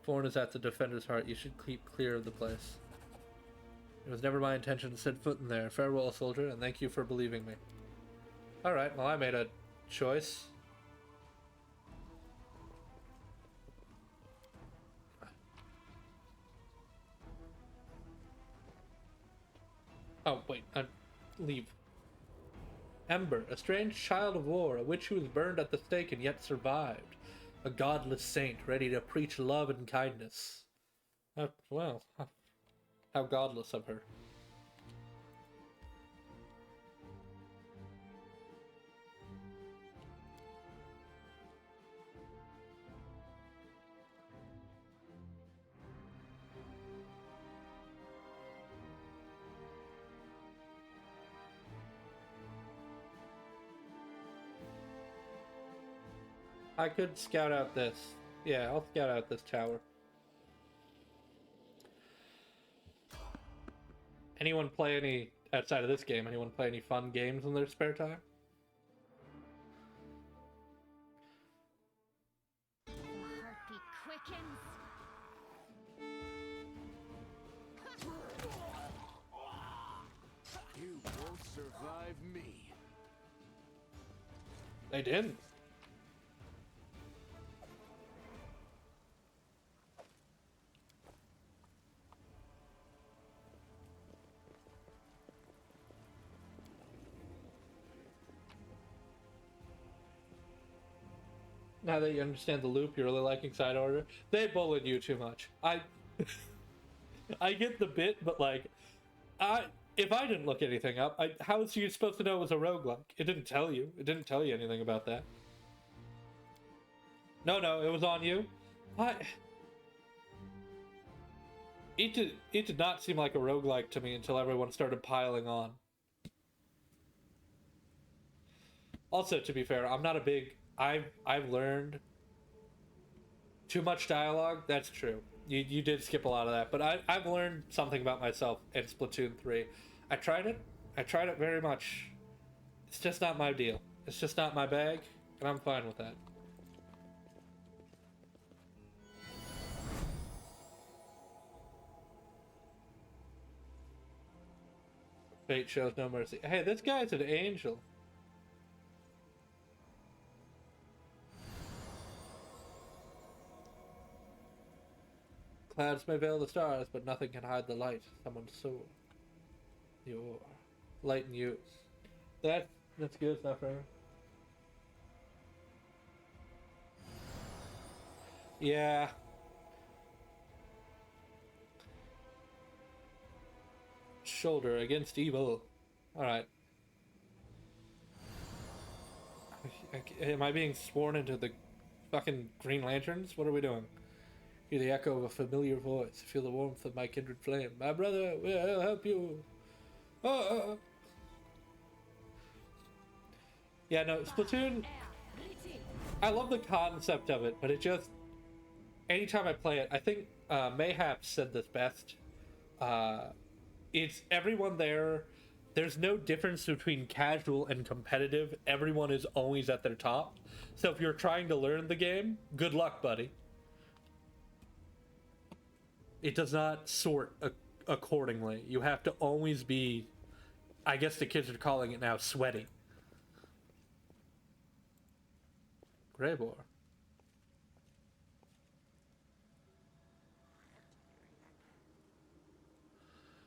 Florin is at the defender's heart. You should keep clear of the place. It was never my intention to set foot in there. Farewell, soldier, and thank you for believing me. Alright, well, I made a choice. Oh, wait, leave. Ember, a strange child of war, a witch who was burned at the stake and yet survived. A godless saint ready to preach love and kindness. Well, how godless of her. I could scout out this. Yeah, I'll scout out this tower. Anyone play any, outside of this game, anyone play any fun games in their spare time? The heartbeat quickens. You won't survive me. They didn't. Now that you understand the loop, you're really liking side order. They bullied you too much. I get the bit, but like, if I didn't look anything up, how was you supposed to know it was a roguelike? It didn't tell you. It didn't tell you anything about that. No, it was on you. What? It did not seem like a roguelike to me until everyone started piling on. Also, to be fair, I'm not a big... I've learned too much dialogue. That's true. You did skip a lot of that, but I've learned something about myself in Splatoon 3. I tried it very much. It's just not my deal. It's just not my bag, and I'm fine with that. Fate shows no mercy. Hey, this guy's an angel. Clouds may veil the stars, but nothing can hide the light someone's soul. Your light and you. That's good stuff, right? Yeah. Shoulder against evil. Alright. Am I being sworn into the fucking Green Lanterns? What are we doing? Hear the echo of a familiar voice. Feel the warmth of my kindred flame. My brother will help you. Yeah, no, Splatoon... I love the concept of it, but it just... Anytime I play it, I think Mayhap said this best. It's everyone there... There's no difference between casual and competitive. Everyone is always at their top. So if you're trying to learn the game, good luck, buddy. It does not sort accordingly. You have to always be, I guess the kids are calling it now, sweaty. Greybor.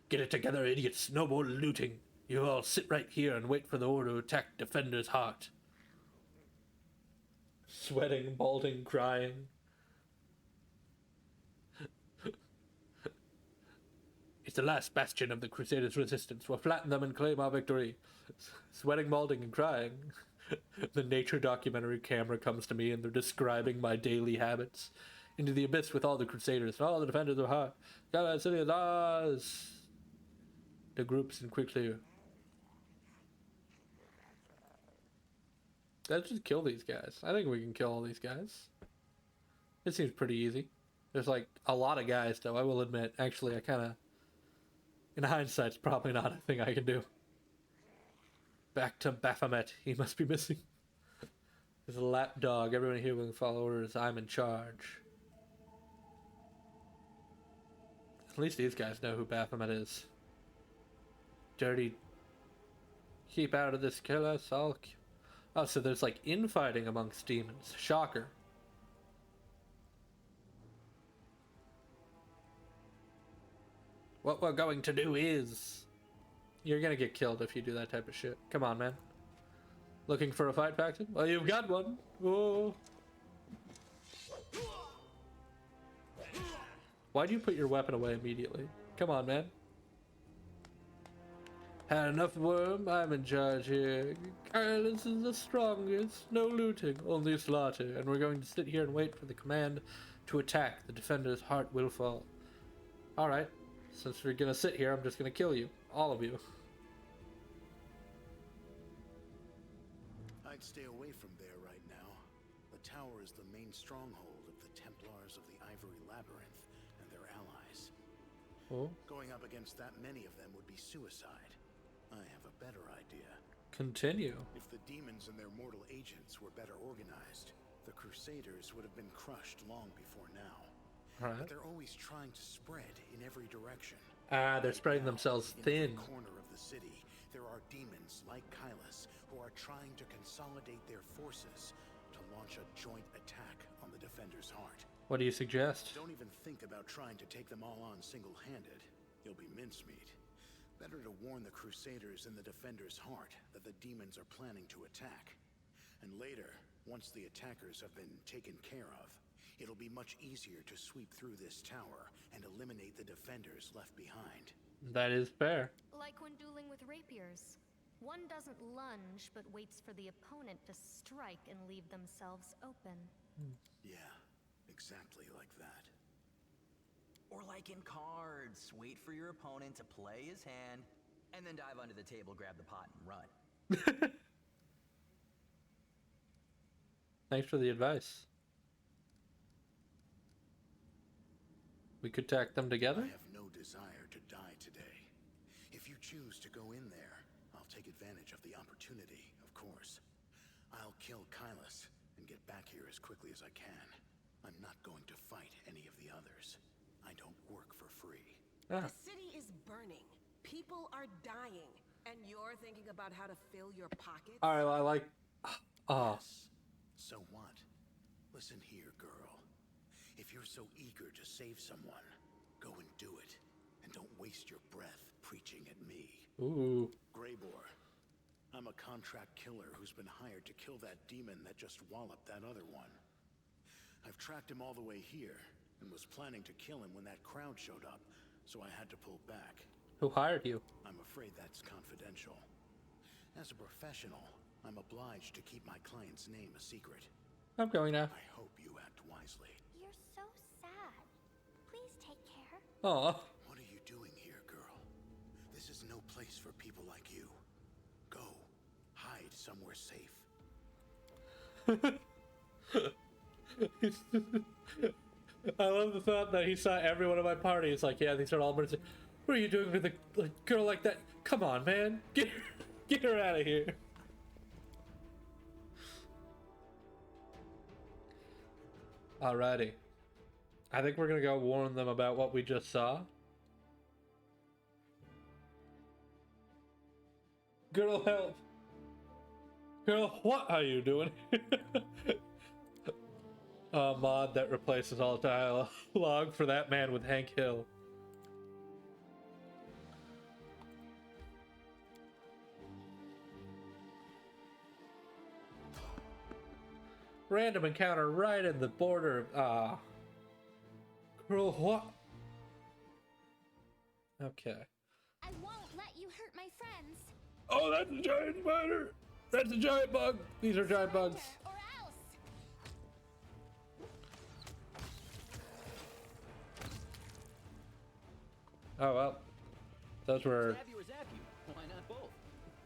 Get it together, idiots. No more looting. You all sit right here and wait for the order to attack Defender's Heart. Sweating, balding, crying. It's the last bastion of the Crusaders' resistance. We'll flatten them and claim our victory. Sweating, balding, and crying. The nature documentary camera comes to me and they're describing my daily habits. Into the abyss with all the Crusaders, all the Defenders of Heart. Gather city of Oz. The groups in quick clear. Let's just kill these guys. I think we can kill all these guys. It seems pretty easy. There's like a lot of guys though, I will admit. Actually, I kind of... In hindsight, it's probably not a thing I can do. Back to Baphomet. He must be missing. There's a lapdog. Everyone here will follow orders. I'm in charge. At least these guys know who Baphomet is. dirty. Keep out of this killer sulk. Oh, so there's like infighting amongst demons. Shocker. What we're going to do is... You're gonna get killed if you do that type of shit. Come on, man. Looking for a fight, Paxton? Well, you've got one. Whoa. Why do you put your weapon away immediately? Come on, man. Had enough worm? I'm in charge here. Carlos is the strongest. No looting, only slaughter. And we're going to sit here and wait for the command to attack. The defender's heart will fall. Alright. Since we're gonna sit here, I'm just gonna kill you. All of you. I'd stay away from there right now. The tower is the main stronghold of the Templars of the Ivory Labyrinth and their allies. Oh. Going up against that many of them would be suicide. I have a better idea. Continue. If the demons and their mortal agents were better organized, the Crusaders would have been crushed long before now. Right. But they're always trying to spread in every direction. They're spreading themselves thin. In the corner of the city, there are demons like Kylus who are trying to consolidate their forces to launch a joint attack on the Defender's heart. What do you suggest? Don't even think about trying to take them all on single-handed. You'll be mincemeat. Better to warn the Crusaders in the Defender's heart that the demons are planning to attack. And later, once the attackers have been taken care of, it'll be much easier to sweep through this tower and eliminate the defenders left behind. That is fair. Like when dueling with rapiers. One doesn't lunge, but waits for the opponent to strike and leave themselves open. Yeah, exactly like that. Or like in cards, wait for your opponent to play his hand, and then dive under the table, grab the pot, and run. Thanks for the advice. We could tack them together? I have no desire to die today. If you choose to go in there, I'll take advantage of the opportunity, of course. I'll kill Kylus and get back here as quickly as I can. I'm not going to fight any of the others. I don't work for free. The city is burning. People are dying. And you're thinking about how to fill your pockets? Alright, well, I like... Yes. So what? Listen here, girl. If you're so eager to save someone, go and do it. And don't waste your breath preaching at me. Ooh. Greybor. I'm a contract killer who's been hired to kill that demon that just walloped that other one. I've tracked him all the way here, and was planning to kill him when that crowd showed up, so I had to pull back. Who hired you? I'm afraid that's confidential. As a professional, I'm obliged to keep my client's name a secret. I'm going now. I hope you act wisely. You're so sad. Please take care. Aw. What are you doing here, girl? This is no place for people like you. Go. Hide somewhere safe. I love the thought that he saw everyone at my party. It's like, yeah, these are all birds. What are you doing with a girl like that? Come on, man. Get her out of here. Alrighty. I think we're gonna go warn them about what we just saw. Girl, help. Girl, what are you doing? A mod that replaces all dialogue for that man with Hank Hill. Random encounter right in the border of... Girl, what? Okay. I won't let you hurt my friends. Oh, that's a giant spider! That's a giant bug! These are giant bugs. Or else. Oh, well. Those were... Stab you or zap you. Why not both?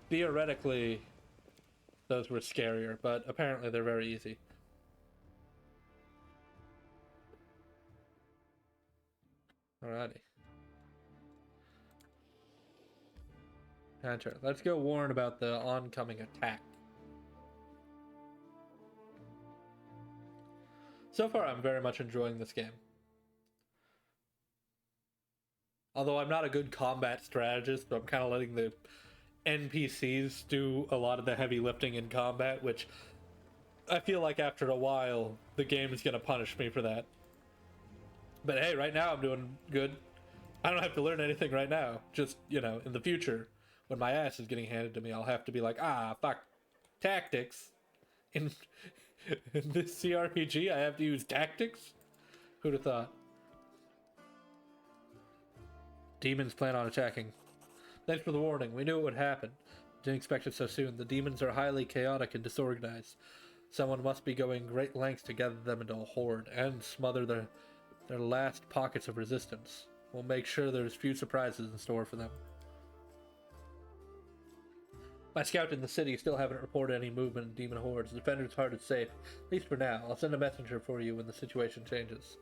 Theoretically, those were scarier, but apparently they're very easy. Alrighty. Enter. Let's go warn about the oncoming attack. So far, I'm very much enjoying this game. Although I'm not a good combat strategist, so I'm kind of letting the NPCs do a lot of the heavy lifting in combat, which I feel like after a while, the game is going to punish me for that. But hey, right now I'm doing good. I don't have to learn anything right now. Just, you know, in the future, when my ass is getting handed to me, I'll have to be like, fuck, tactics. In, in this CRPG, I have to use tactics? Who'd have thought? Demons plan on attacking. Thanks for the warning. We knew it would happen. Didn't expect it so soon. The demons are highly chaotic and disorganized. Someone must be going great lengths to gather them into a horde and smother their last pockets of resistance. We'll make sure there's few surprises in store for them. My scout in the city still haven't reported any movement in demon hordes. The defender's heart is safe, at least for now. I'll send a messenger for you when the situation changes.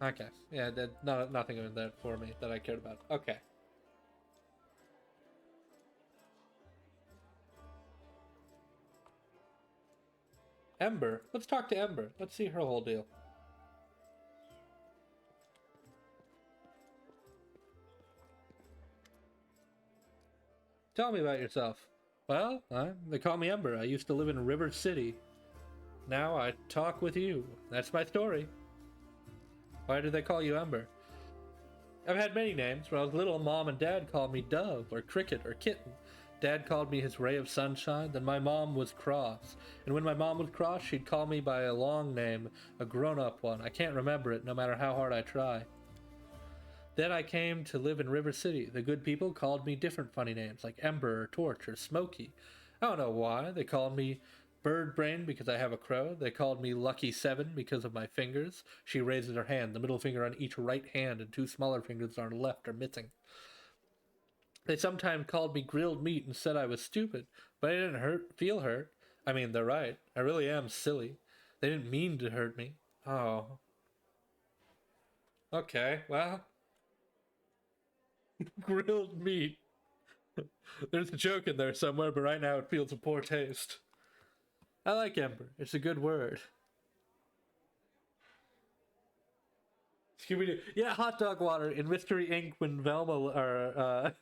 Okay, yeah, nothing in there for me that I cared about. Okay. Ember. Let's talk to Ember. Let's see her whole deal. Tell me about yourself. Well, they call me Ember. I used to live in River City. Now I talk with you. That's my story. Why do they call you Ember? I've had many names. When I was little, Mom and Dad called me Dove, or Cricket, or Kitten. Dad called me his ray of sunshine, then my mom was cross. And when my mom was cross, she'd call me by a long name, a grown-up one. I can't remember it, no matter how hard I try. Then I came to live in River City. The good people called me different funny names, like Ember, or Torch, or Smoky. I don't know why. They called me Bird Brain because I have a crow. They called me Lucky Seven because of my fingers. She raises her hand. The middle finger on each right hand and two smaller fingers on the left are missing. They sometimes called me grilled meat and said I was stupid, but I didn't feel hurt. I mean, they're right. I really am silly. They didn't mean to hurt me. Oh. Okay, well. Grilled meat. There's a joke in there somewhere, but right now it feels a poor taste. I like Ember. It's a good word. Scooby-Doo. Yeah, Hot Dog Water in Mystery Inc. when Velma,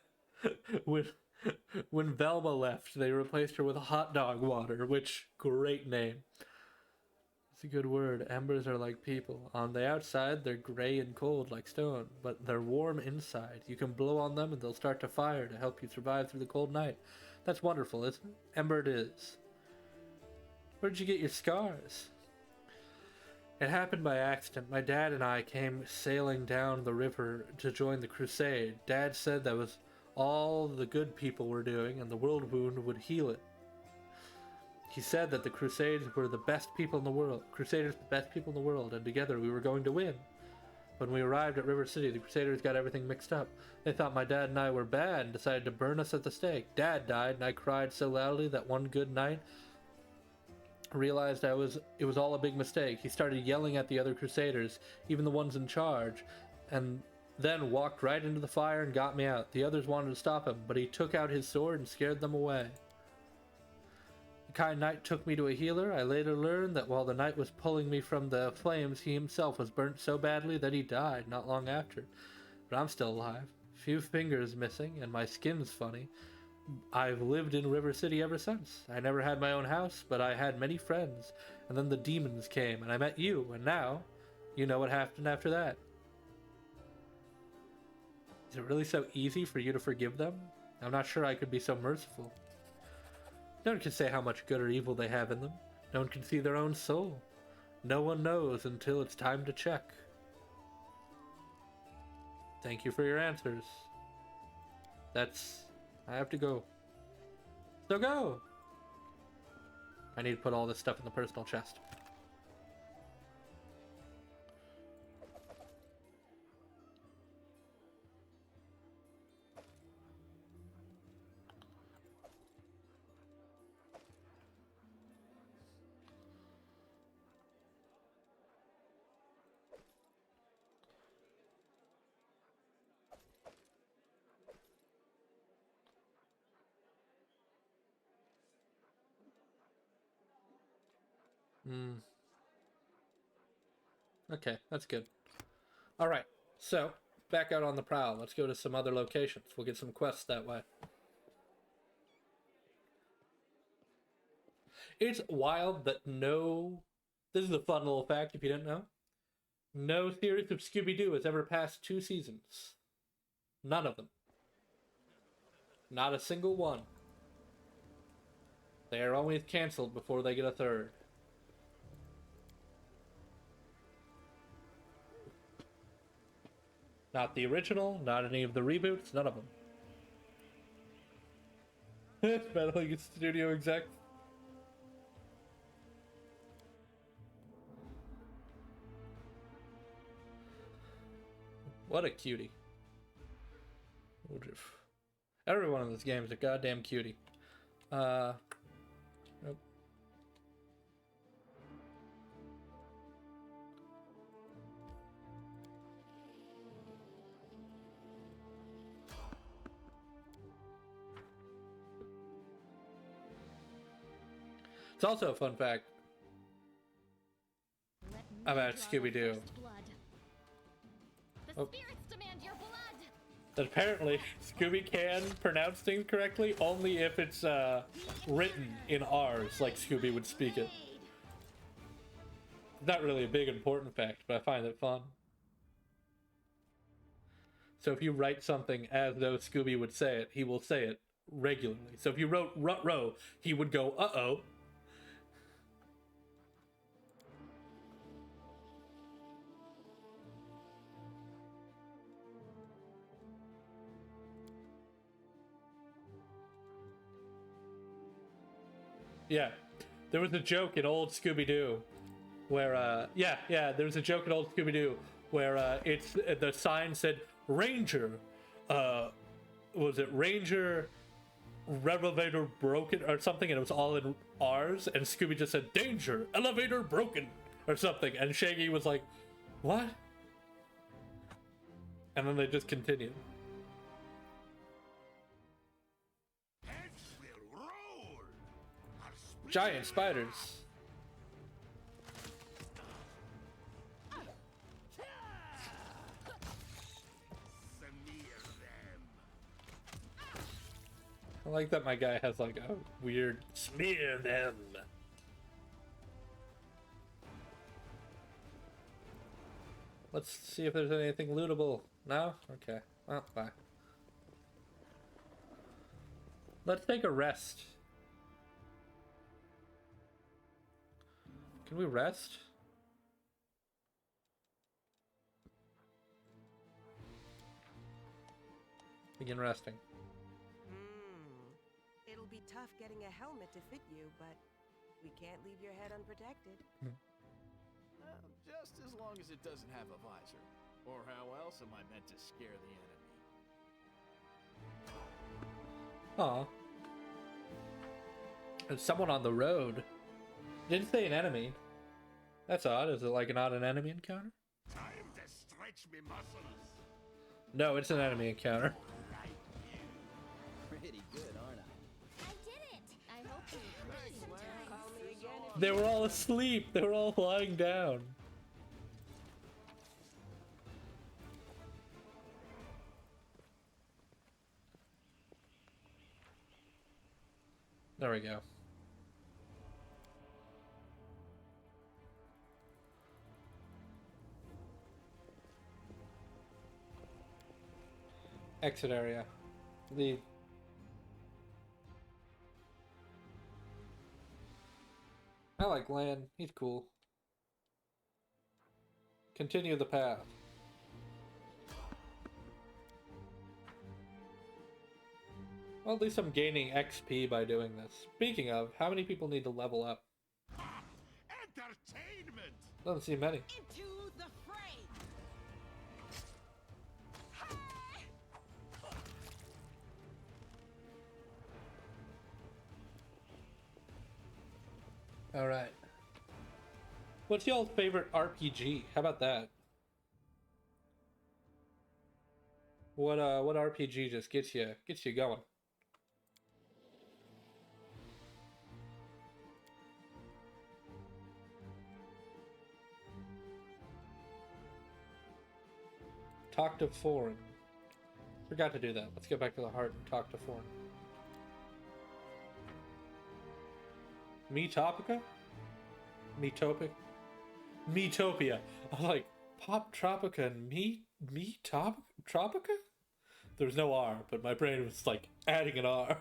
when Velma left, they replaced her with Hot Dog Water, which, great name. It's a good word. Embers are like people. On the outside, they're gray and cold like stone, but they're warm inside. You can blow on them and they'll start to fire to help you survive through the cold night. That's wonderful, isn't it? Ember it is. Where did you get your scars? It happened by accident. My dad and I came sailing down the river to join the crusade. Dad said that was all the good people were doing, and the world wound would heal it. He said that the Crusades were the best people in the world. Crusaders, the best people in the world, and together we were going to win. When we arrived at River City, the Crusaders got everything mixed up. They thought my dad and I were bad and decided to burn us at the stake. Dad died, and I cried so loudly that one good night realized it was all a big mistake. He started yelling at the other Crusaders, even the ones in charge, and then walked right into the fire and got me out. The others wanted to stop him, but he took out his sword and scared them away. The kind knight took me to a healer. I later learned that while the knight was pulling me from the flames, he himself was burnt so badly that he died not long after. But I'm still alive. Few fingers missing, and my skin's funny. I've lived in River City ever since. I never had my own house, but I had many friends. And then the demons came, and I met you, and now, you know what happened after that. Is it really so easy for you to forgive them? I'm not sure I could be so merciful. No one can say how much good or evil they have in them. No one can see their own soul. No one knows until it's time to check. Thank you for your answers. I have to go. So go! I need to put all this stuff in the personal chest. Hmm. Okay, that's good. All right, so back out on the prowl. Let's go to some other locations. We'll get some quests that way. It's wild that no... This is a fun little fact if you didn't know. No series of Scooby-Doo has ever passed 2 seasons. None of them. Not a single one. They are always canceled before they get a 3rd. Not the original, not any of the reboots, none of them. Battling studio exec. What a cutie. Everyone in this game is a goddamn cutie. Nope. It's also a fun fact about Scooby-Doo. The spirits demand your blood. That apparently Scooby can pronounce things correctly only if it's written in R's, like Scooby would speak it. Not really a big important fact, but I find it fun. So if you write something as though Scooby would say it, he will say it regularly. So if you wrote "rut-row," he would go "uh-oh." Yeah, there was a joke in old Scooby-Doo where, there was a joke in old Scooby-Doo where it's the sign said Ranger, was it Ranger, elevator broken or something, and it was all in R's, and Scooby just said danger, elevator broken or something, and Shaggy was like, what? And then they just continued. Giant spiders. I like that my guy has like a weird smear them. Let's see if there's anything lootable. No? Okay. Well, bye. Let's take a rest. Can we rest? Begin resting. It'll be tough getting a helmet to fit you, but we can't leave your head unprotected. Just as long as it doesn't have a visor. Or how else am I meant to scare the enemy? Aw. There's someone on the road. Didn't say an enemy. That's odd. Is it like not an enemy encounter? Time to stretch me muscles. No, it's an enemy encounter. Pretty good, aren't I? I did it! I hope you agree sometime. Call me again. They were all asleep. They were all lying down. There we go. Exit area. Leave. I like Lan. He's cool. Continue the path. Well, at least I'm gaining XP by doing this. Speaking of, how many people need to level up? Entertainment! Doesn't seem many. Into the fray! Alright. What's y'all's favorite RPG? How about that? What RPG just gets you going? Talk to Foreign. Forgot to do that. Let's go back to the heart and talk to Foreign. Metopica? Metopic? Metopia. I'm like, Pop Tropica and Tropica? There's no R, but my brain was like adding an R.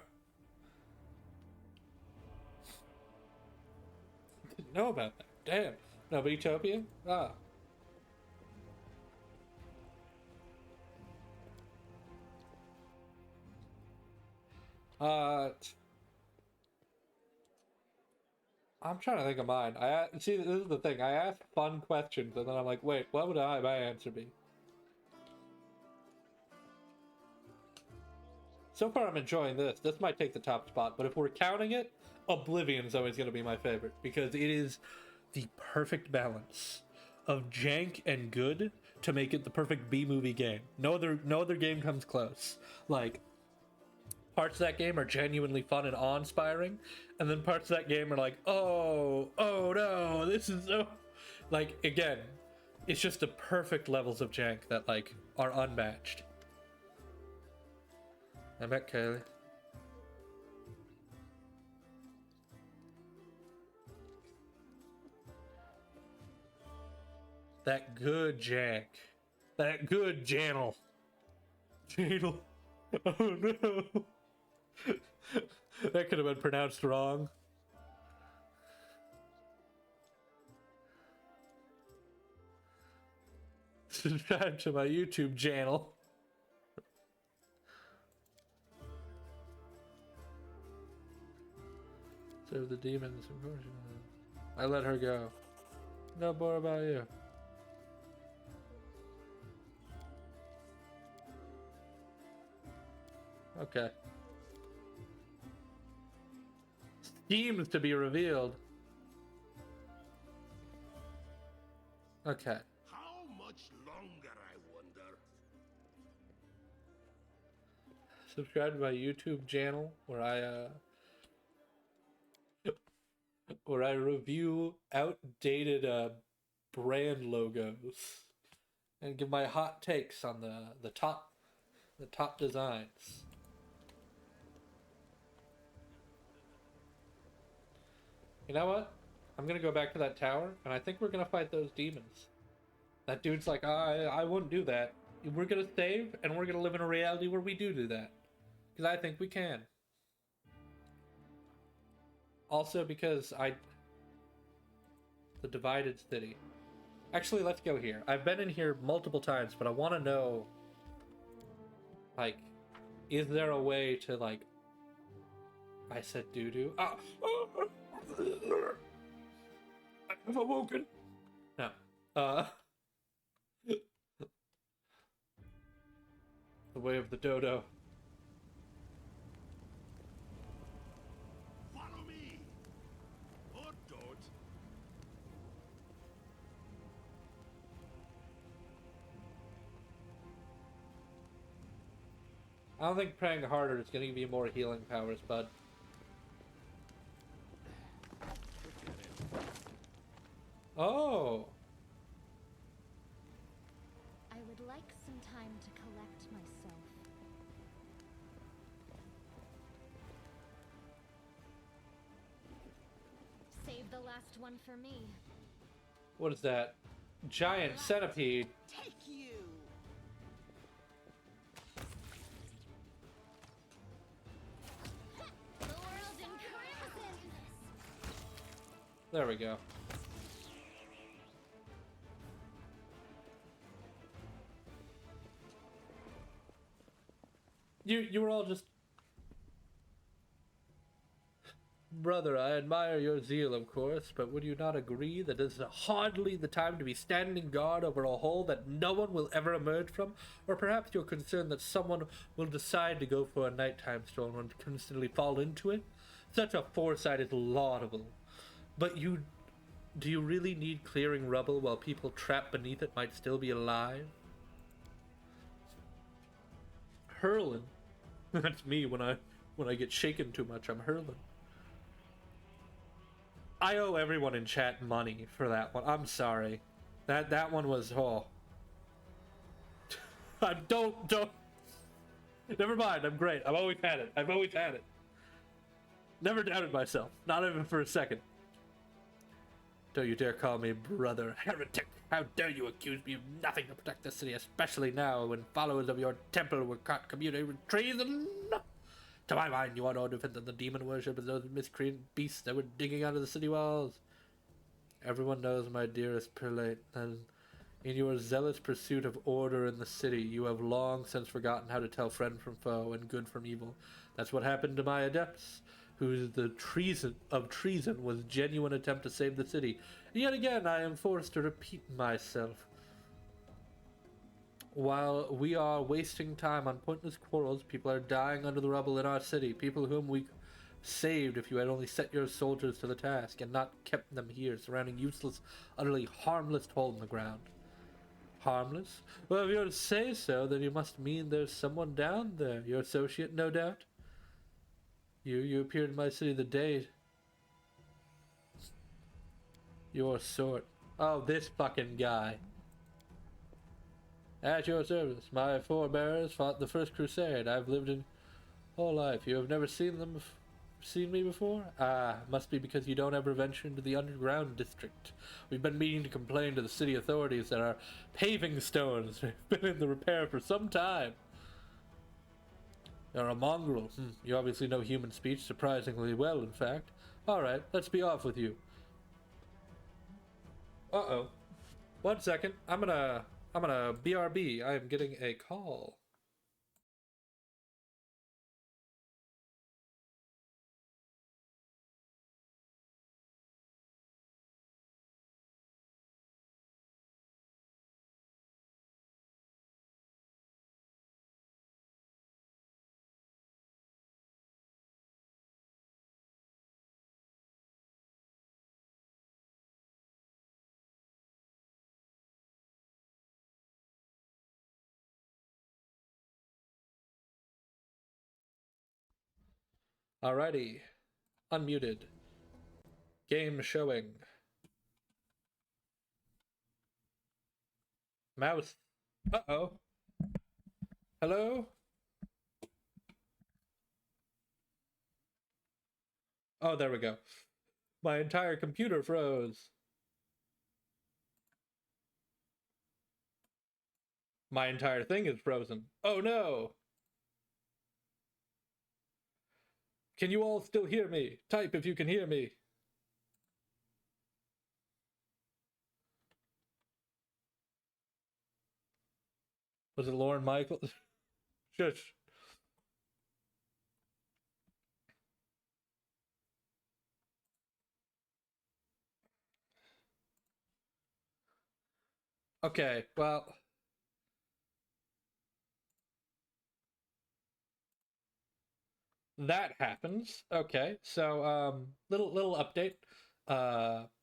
Didn't know about that. Damn. No, Metopia? Ah. I'm trying to think of mine. See, this is the thing. I ask fun questions, and then I'm like, wait, what would my answer be? So far, I'm enjoying this. This might take the top spot, but if we're counting it, Oblivion's always going to be my favorite, because it is the perfect balance of jank and good to make it the perfect B-movie game. No other game comes close. Like, parts of that game are genuinely fun and awe-inspiring, and then parts of that game are like, oh no, this is so... Like, again, it's just the perfect levels of jank that, like, are unmatched. I met Kaylee. That good jank. That good Jannel. Jannel. Oh no. That could have been pronounced wrong. Subscribe to my YouTube channel. Serve the demons, of course. I let her go. No more about you. Okay. Schemes to be revealed. Okay. How much longer, I wonder? Subscribe to my YouTube channel where I review outdated brand logos and give my hot takes on the top designs. You know what? I'm gonna go back to that tower, and I think we're gonna fight those demons. That dude's like, I wouldn't do that. We're gonna save, and we're gonna live in a reality where we do that. Because I think we can. Also because the divided city. Actually, let's go here. I've been in here multiple times, but I want to know, like, is there a way to, like... I said doo-doo. Ah! I have awoken. No. The way of the dodo. Follow me! Or don't. I don't think praying harder is going to give you more healing powers, bud. Oh! I would like some time to collect myself. Save the last one for me. What is that? Giant centipede. Take you. The world in crimson. There we go. You were all just... Brother, I admire your zeal, of course, but would you not agree that this is hardly the time to be standing guard over a hole that no one will ever emerge from? Or perhaps you're concerned that someone will decide to go for a nighttime stroll and constantly fall into it? Such a foresight is laudable. But do you really need clearing rubble while people trapped beneath it might still be alive? Hurling. That's me when I get shaken too much, I'm hurling. I owe everyone in chat money for that one. I'm sorry. That one was Don't. Never mind, I'm great. I've always had it. Never doubted myself, not even for a second. Don't you dare call me brother, heretic! How dare you accuse me of nothing to protect the city, especially now when followers of your temple were caught communicating with treason? To my mind, you ought to defend the demon worship of those miscreant beasts that were digging out of the city walls. Everyone knows, my dearest prelate, that in your zealous pursuit of order in the city, you have long since forgotten how to tell friend from foe and good from evil. That's what happened to my adepts, whose the treason was genuine attempt to save the city. And yet again, I am forced to repeat myself. While we are wasting time on pointless quarrels, people are dying under the rubble in our city, people whom we saved if you had only set your soldiers to the task and not kept them here, surrounding useless, utterly harmless hole in the ground. Harmless? Well, if you're to say so, then you must mean there's someone down there. Your associate, no doubt? You appeared in my city the day. Your sort. Oh, this fucking guy. At your service. My forebears fought the first crusade. I've lived in whole life. You have never seen me before? Ah, must be because you don't ever venture into the underground district. We've been meaning to complain to the city authorities that our paving stones have been in the repair for some time. You're a mongrel. You obviously know human speech surprisingly well, in fact. Alright, let's be off with you. Uh-oh. 1 second. I'm gonna BRB. I am getting a call. Alrighty. Unmuted. Game showing. Mouse. Uh-oh. Hello? Oh, there we go. My entire computer froze. My entire thing is frozen. Oh no! Can you all still hear me? Type if you can hear me. Was it Lauren Michaels? Shush. Okay, well. That happens. Okay, so little update.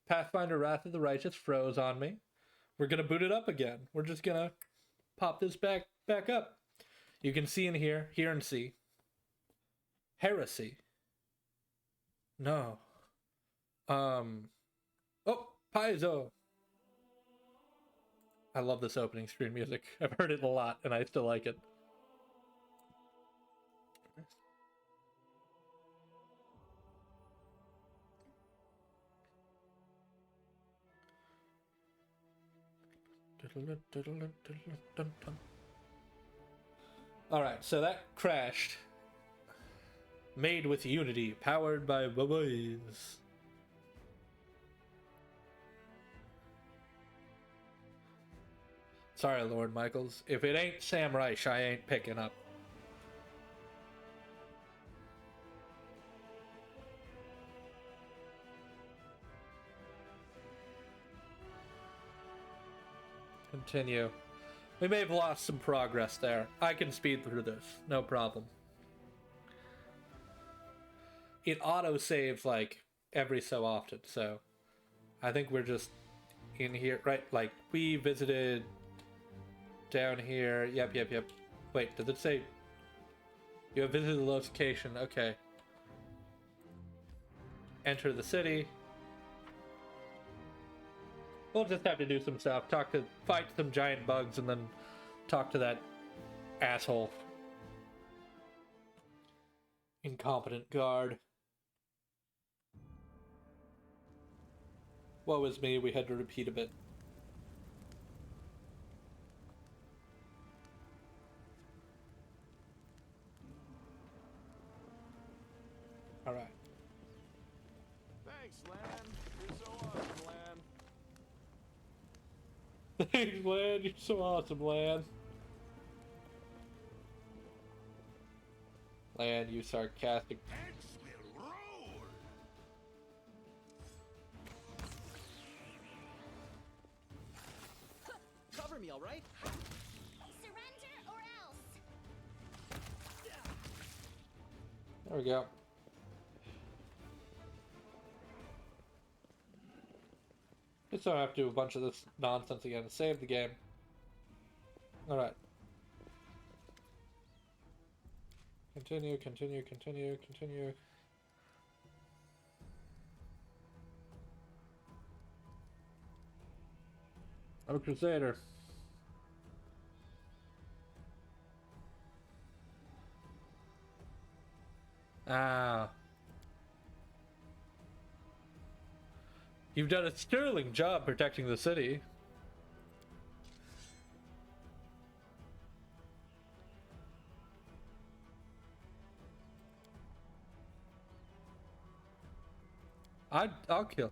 Pathfinder Wrath of the Righteous froze on me. We're gonna boot it up again. We're just gonna pop this back up. You can see in here, hear and see. Heresy. No. Oh, Paizo. I love this opening screen music. I've heard it a lot, and I still like it. Alright, so that crashed. Made with Unity, powered by Bubbles. Sorry, Lord Michaels. If it ain't Sam Reich, I ain't picking up. Continue. We may have lost some progress there. I can speed through this. No problem. It auto-saves, like, every so often, so... I think we're just in here, right? Like, we visited... down here. Yep. Wait, did it say... You have visited the location. Okay. Enter the city. We'll just have to do some stuff. Fight some giant bugs and then talk to that Asshole. Incompetent guard. Woe is me, we had to repeat a bit. Alright. Thanks, Lan. You're so awesome, Lan. Thanks, Lan. You're so awesome, Lan. Lan, you sarcastic. Heads will roll. Cover me, all right? Surrender or else. There we go. Just don't have to do a bunch of this nonsense again. Save the game. Alright. Continue, continue, continue, continue. I'm a Crusader. Ah. You've done a sterling job protecting the city. I'll kill.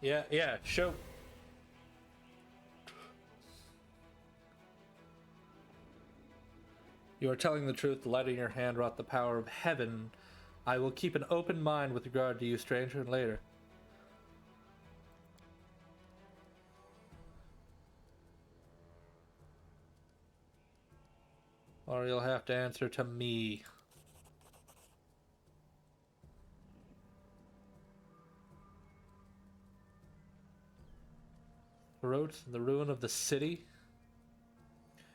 Yeah, show. You are telling the truth. The light in your hand wrought the power of heaven. I will keep an open mind with regard to you, stranger, and later. Or you'll have to answer to me. Wrote in the ruin of the city?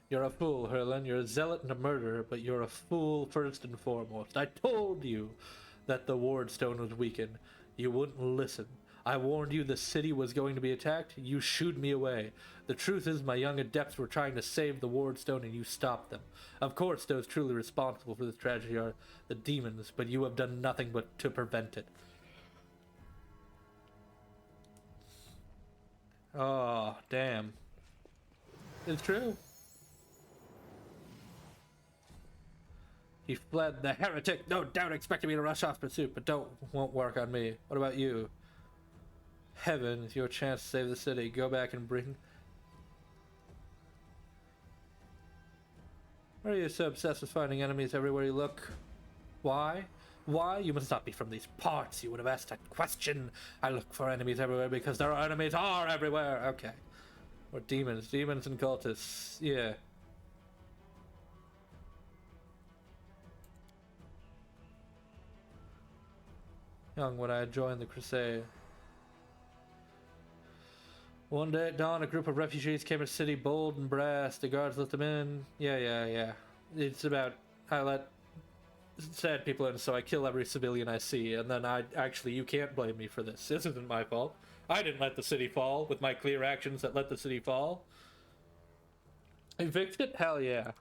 You're a fool, Herlin. You're a zealot and a murderer, but you're a fool first and foremost. I told you that the ward stone was weakened. You wouldn't listen. I warned you the city was going to be attacked. You shooed me away. The truth is my young adepts were trying to save the ward stone and you stopped them. Of course, those truly responsible for this tragedy are the demons, but you have done nothing but to prevent it. Oh, damn. It's true. He fled, the heretic. No doubt expected me to rush off pursuit, but won't work on me. What about you? Heaven is your chance to save the city. Go back and bring... Why are you so obsessed with finding enemies everywhere you look? Why? Why? You must not be from these parts. You would have asked that question. I look for enemies everywhere because there are enemies everywhere. Okay. Or demons and cultists. Yeah. Young when I joined the crusade. One day at dawn, a group of refugees came to the city, bold and brass. The guards let them in. Yeah. It's about I let sad people in, so I kill every civilian I see, and then you can't blame me for this. This isn't my fault. I didn't let the city fall with my clear actions that let the city fall. Evict it? Hell yeah.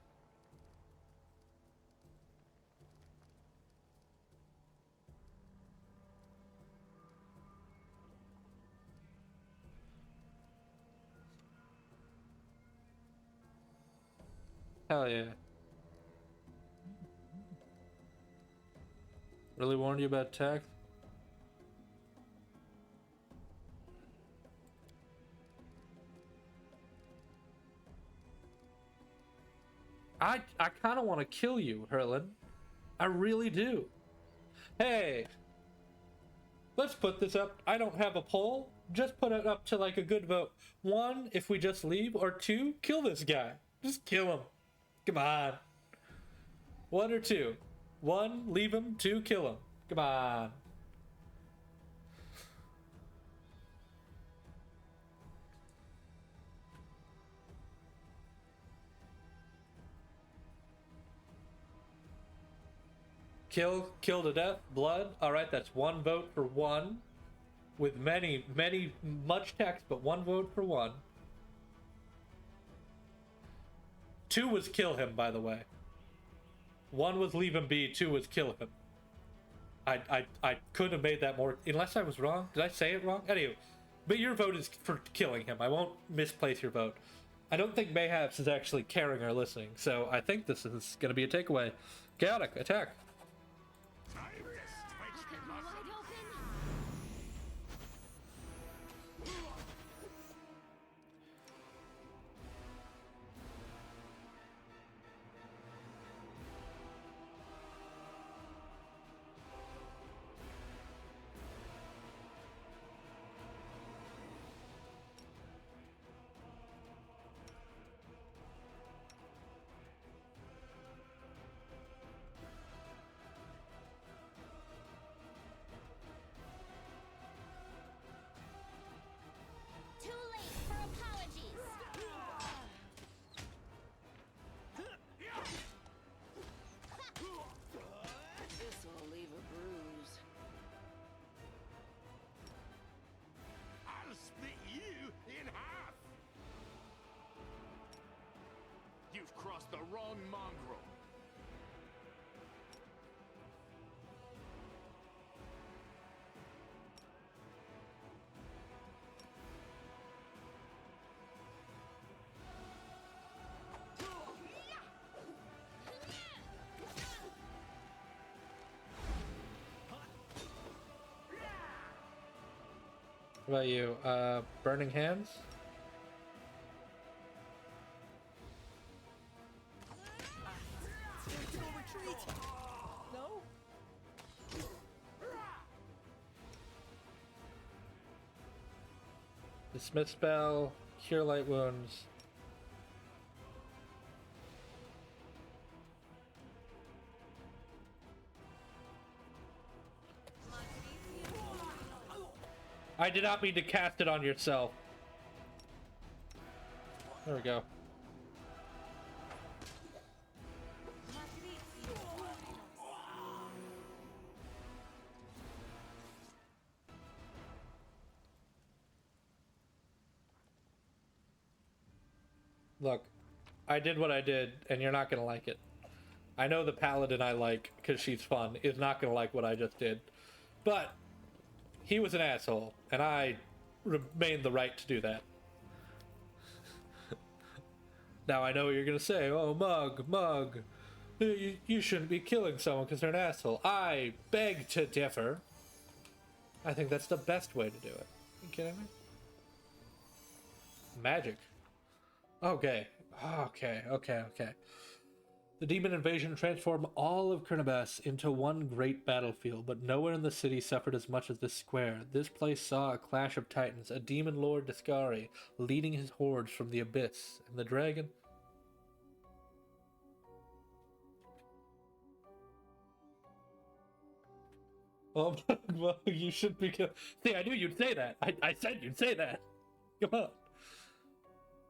Hell yeah. Really warned you about attack? I kind of want to kill you, Herlin. I really do. Hey, let's put this up. I don't have a poll. Just put it up to like a good vote. 1, if we just leave, or 2, kill this guy. Just kill him. Come on. 1 or 2. 1, leave him. 2, kill him. Come on. Kill to death, blood. All right, that's 1 vote for 1. with much text, but one vote for one. 2 was kill him, by the way. 1 was leave him be, 2 was kill him. I could have made that more, unless I was wrong. Did I say it wrong? Anyway, but your vote is for killing him. I won't misplace your vote. I don't think Mayhaps is actually caring or listening, so I think this is going to be a takeaway. Chaotic, attack. Too late for apologies. This'll leave a bruise. I'll split you in half. You've crossed the wrong mongrel. What about you? Burning Hands? No? Dismiss spell, cure light wounds. I did not mean to cast it on yourself. There we go. Look, I did what I did, and you're not gonna like it. I know the paladin I like, because she's fun, is not gonna like what I just did. But he was an asshole, and I remained the right to do that. Now I know what you're gonna say. Oh, Mug, you shouldn't be killing someone because they're an asshole. I beg to differ. I think that's the best way to do it. You kidding me? Magic. Okay. The demon invasion transformed all of Kernabas into one great battlefield, but nowhere in the city suffered as much as this square. This place saw a clash of titans, a demon lord Discari leading his hordes from the abyss, and the dragon... Oh, well, you should be... See, I knew you'd say that. I said you'd say that. Come on.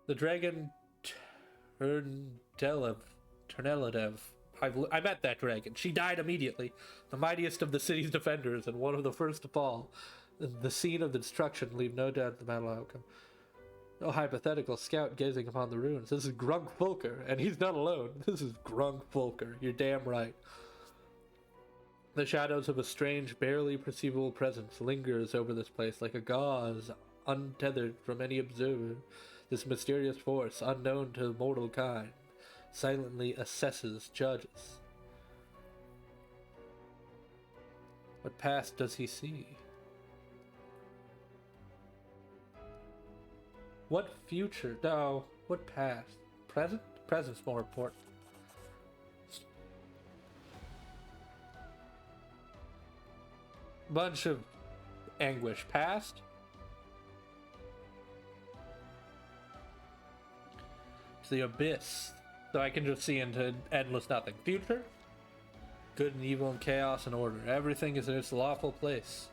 The dragon Terneladev. I met that dragon. She died immediately. The mightiest of the city's defenders and one of the first to fall. The scene of the destruction leave no doubt of the battle outcome. No hypothetical scout gazing upon the ruins. This is Grunk Fulker, and he's not alone. This is Grunk Fulker. You're damn right. The shadows of a strange, barely perceivable presence lingers over this place like a gauze untethered from any observer. This mysterious force, unknown to mortal kind, silently assesses, judges. What past does he see? What future? No, what past? Present? Present's more important. Bunch of anguish. Past? It's the abyss. So I can just see into endless nothing. Future? Good and evil and chaos and order. Everything is in its lawful place.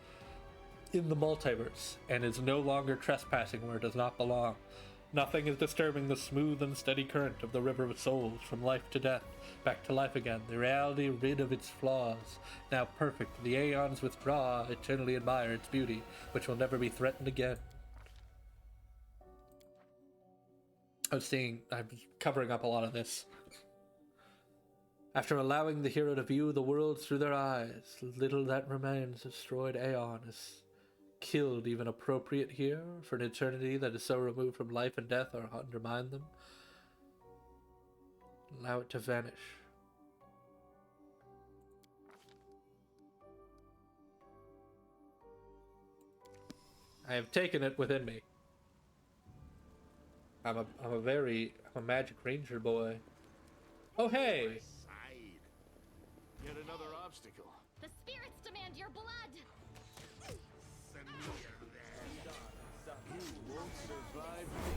In the multiverse. And is no longer trespassing where it does not belong. Nothing is disturbing the smooth and steady current of the river of souls, from life to death, back to life again, the reality rid of its flaws. Now perfect, the aeons withdraw, eternally admire its beauty, which will never be threatened again. I'm covering up a lot of this. After allowing the hero to view the world through their eyes, little that remains, destroyed aeon is killed, even appropriate here, for an eternity that is so removed from life and death or undermine them. Allow it to vanish. I have taken it within me. I'm a magic ranger boy. Oh hey! Yet another obstacle. The spirits demand your blood! You won't survive me.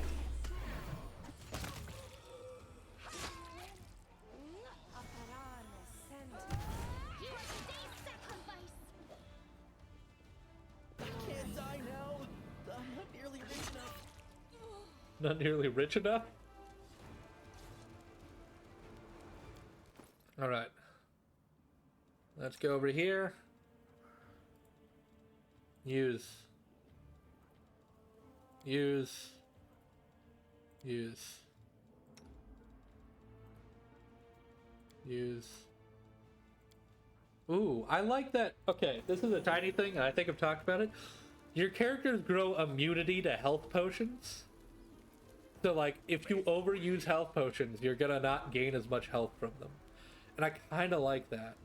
You are today's sacrifice! Can't die now. I'm not nearly rich enough. Not nearly rich enough? Alright. Let's go over here. Use. Ooh, I like that. Okay, this is a tiny thing, and I think I've talked about it. Your characters grow immunity to health potions. So, like, if you overuse health potions, you're gonna not gain as much health from them. And I kinda like that.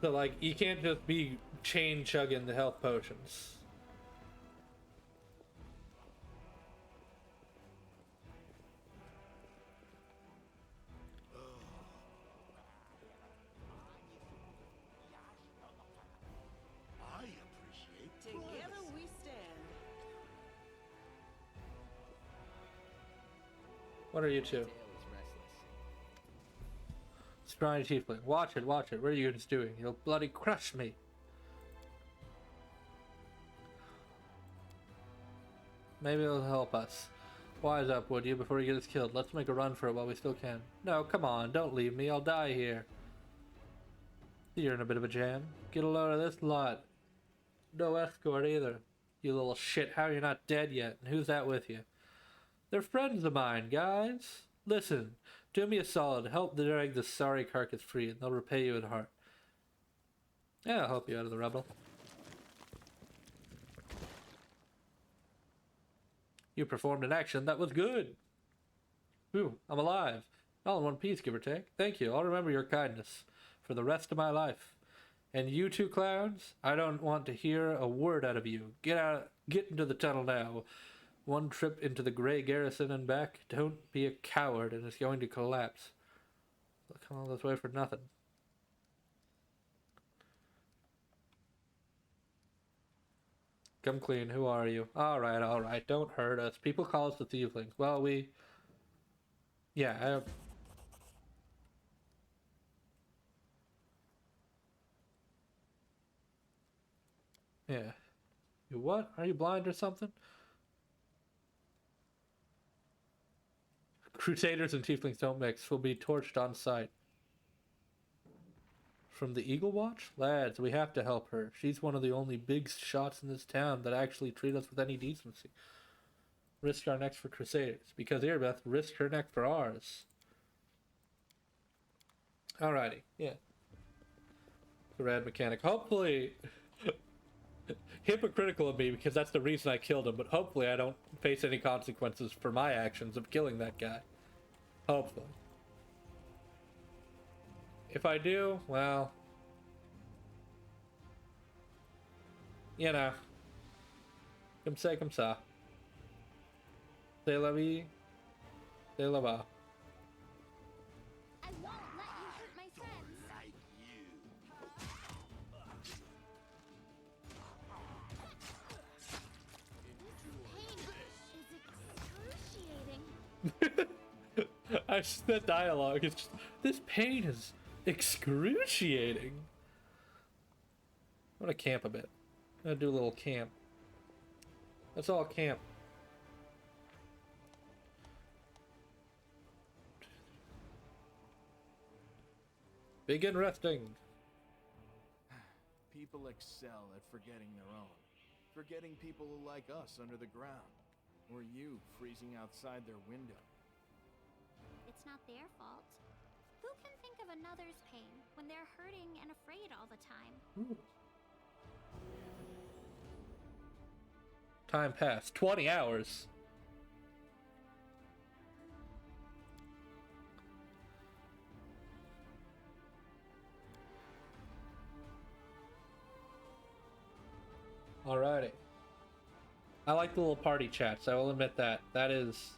So, like, you can't just be chain chugging the health potions. I appreciate Together we stand. What are you two? Tail is restless. Scrawny tiefling. Watch it, watch it. What are you guys doing? You'll bloody crush me. Maybe it'll help us. Wise up, would you, before you get us killed. Let's make a run for it while we still can. No, come on, don't leave me. I'll die here. You're in a bit of a jam. Get a load of this lot. No escort either. You little shit, how are you not dead yet? And who's that with you? They're friends of mine, guys. Listen, do me a solid. Help drag this sorry carcass free, and they'll repay you in heart. Yeah, I'll help you out of the rubble. You performed an action that was good. Ooh, I'm alive. All in one piece, give or take. Thank you. I'll remember your kindness for the rest of my life. And you two clowns, I don't want to hear a word out of you. Get into the tunnel now. One trip into the Grey Garrison and back. Don't be a coward, and it's going to collapse. I'll come all this way for nothing. Come clean, who are you? Alright, don't hurt us. People call us the Thievelings. Well, yeah, yeah. You what? Are you blind or something? Crusaders and Tieflings don't mix. Will be torched on sight. From the Eagle Watch? Lads, we have to help her. She's one of the only big shots in this town that actually treat us with any decency. Risk our necks for Crusaders. Because Irbeth risked her neck for ours. Alrighty, yeah. The rad mechanic. Hopefully... hypocritical of me, because that's the reason I killed him, but hopefully I don't face any consequences for my actions of killing that guy. Hopefully. If I do, well... you know. Comme ça, comme ça. C'est la vie. C'est la va. I won't let you hurt my friends! like you. Pain is excruciating. I just, that dialogue is just, this pain is excruciating. I'm gonna camp a bit. I'm gonna do a little camp. Let's all camp. Begin resting. People excel at forgetting their own. Forgetting people like us under the ground. Or you freezing outside their window. It's not their fault. Who can think of another's pain when they're hurting and afraid all the time? Ooh. Time passed. 20 hours. Alrighty. I like the little party chats, I will admit that. That is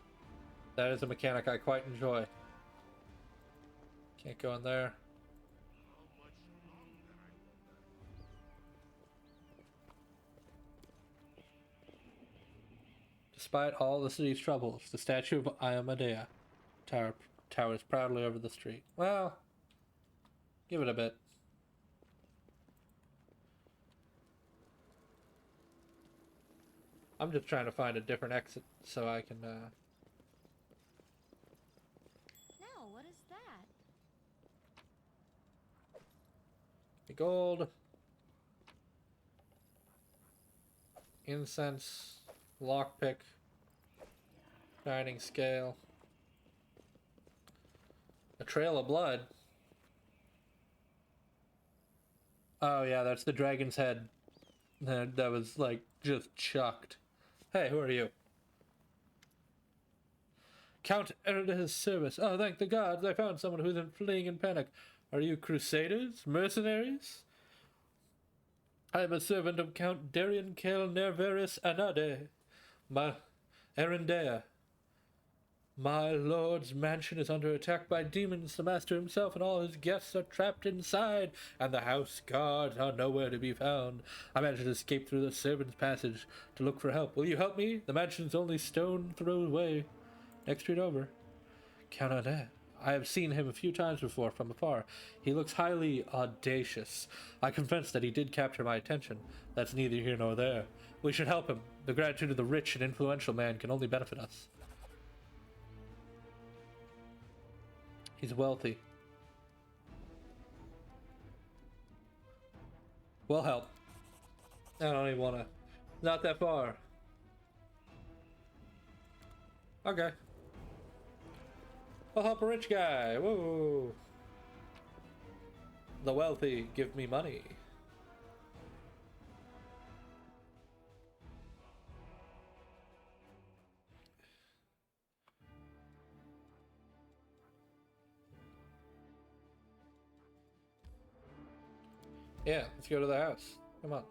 a mechanic I quite enjoy. Can't go in there. Despite all the city's troubles, the statue of Iomadea towers proudly over the street. Well, give it a bit. I'm just trying to find a different exit so I can, No, what is that? gold, incense, lockpick, shining scale, a trail of blood. Oh yeah, that's the dragon's head that was like just chucked. Hey, who are you? Count Erida's service. Oh, thank the gods, I found someone who's fleeing in panic. Are you crusaders? Mercenaries? I am a servant of Count Darian Kel Nerveris Anade, my Erendea. My lord's mansion is under attack by demons. The master himself and all his guests are trapped inside, and the house guards are nowhere to be found. I managed to escape through the servants' passage to look for help. Will you help me? The mansion's only stone throw away. Next street over. Count Anade. I have seen him a few times before from afar. He looks highly audacious. I confess that he did capture my attention. That's neither here nor there. We should help him. The gratitude of the rich and influential man can only benefit us. He's wealthy. We'll help. I don't even want to. Not that far. Okay. I'll help a rich guy. Whoa. The wealthy give me money. Yeah, let's go to the house. Come on.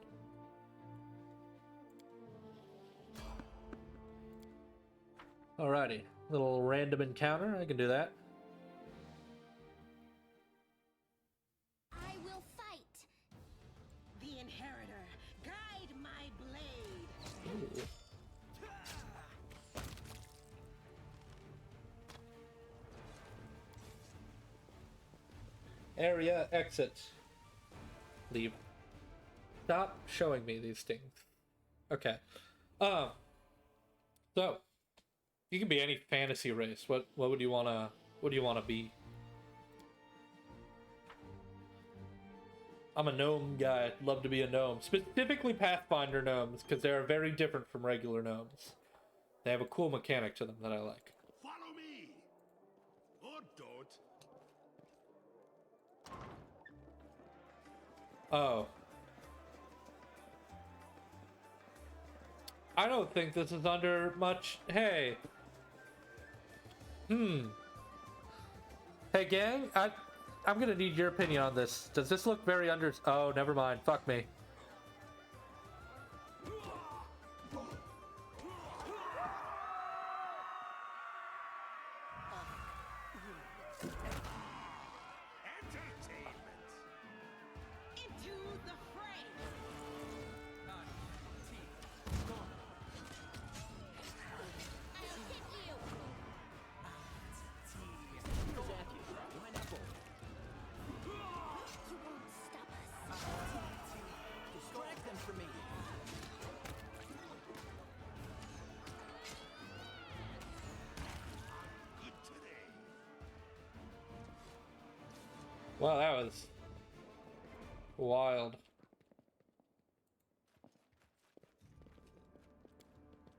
Alrighty. Little random encounter. I can do that. I will fight. The inheritor, guide my blade. Ooh. Area exit. Leave. Stop showing me these things. Okay. So you can be any fantasy race. What would you wanna be? I'm a gnome guy. I'd love to be a gnome. Specifically Pathfinder gnomes, because they are very different from regular gnomes. They have a cool mechanic to them that I like. Follow me! Or don't. Oh. I don't think this is under much... Hey. Hey, gang, I'm gonna need your opinion on this. Does this look very under... Oh, never mind. Fuck me. Into the fray. I'll hit you. You won't stop us. Well, that was wild.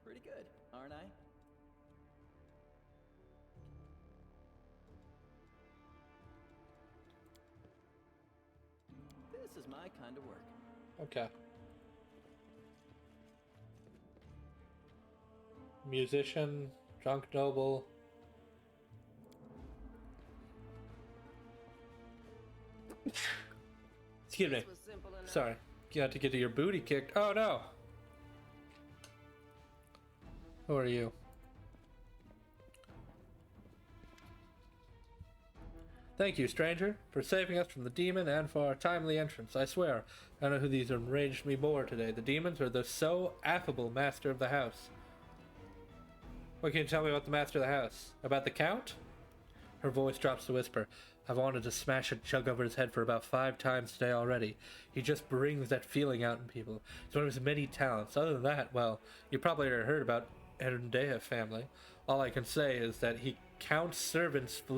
Pretty good, aren't I? This is my kind of work. Okay. Musician, drunk noble. Excuse me. Sorry. You had to get your booty kicked. Oh no. Who are you? Thank you, stranger, for saving us from the demon and for our timely entrance. I swear, I know who these enraged me more today, the demons or the so affable master of the house. What can you tell me about the master of the house? About the count? Her voice drops to whisper. I've wanted to smash a jug over his head for about 5 times today already. He just brings that feeling out in people. It's one of his many talents. Other than that, well, you probably already heard about Erendea family. All I can say is that he counts servants all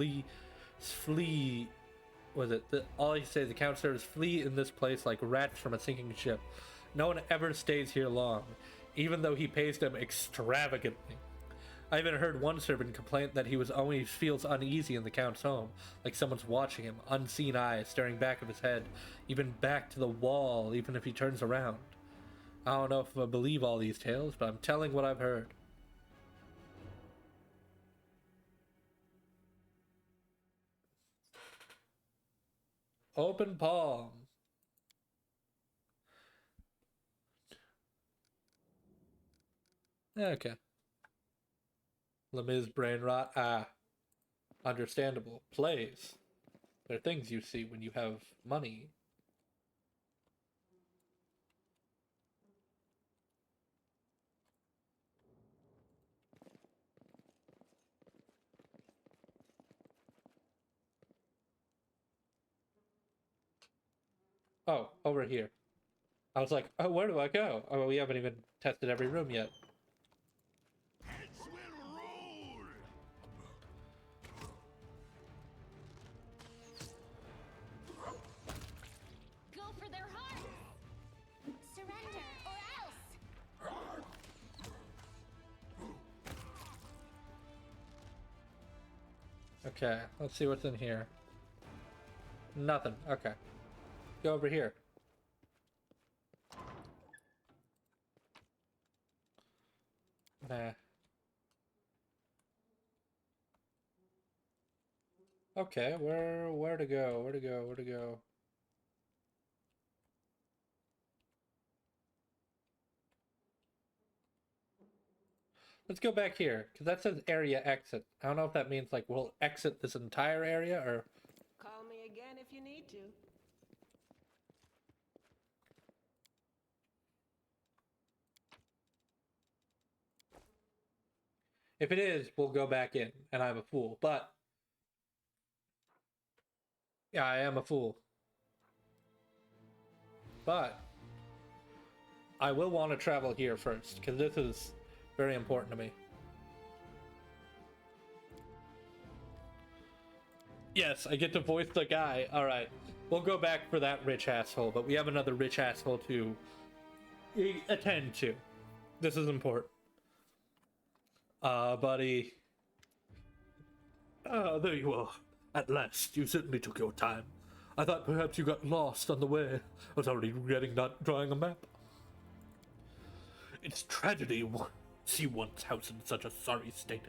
he says, the count servants flee in this place like rats from a sinking ship. No one ever stays here long, even though he pays them extravagantly. I even heard one servant complain that he always feels uneasy in the count's home, like someone's watching him, unseen eyes staring back of his head, even back to the wall, even if he turns around. I don't know if I believe all these tales, but I'm telling what I've heard. Open palm. Okay. Lemiz brain rot. Ah. Understandable. Plays. They're things you see when you have money. Oh, over here. I was like, oh, where do I go? Oh, we haven't even tested every room yet. Go for their hearts! Surrender, or else! Okay, let's see what's in here. Nothing. Okay. Go over here. Nah. Okay, where to go? Where to go? Where to go? Let's go back here, because that says area exit. I don't know if that means, like, we'll exit this entire area, or... Call me again if you need to. If it is, we'll go back in, and I'm a fool, but... Yeah, I am a fool. But... I will want to travel here first, because this is very important to me. Yes, I get to voice the guy. Alright, we'll go back for that rich asshole, but we have another rich asshole to attend to. This is important. Buddy. There you are. At last, you certainly took your time. I thought perhaps you got lost on the way. I was already regretting not drawing a map. It's tragedy to see one's house in such a sorry state.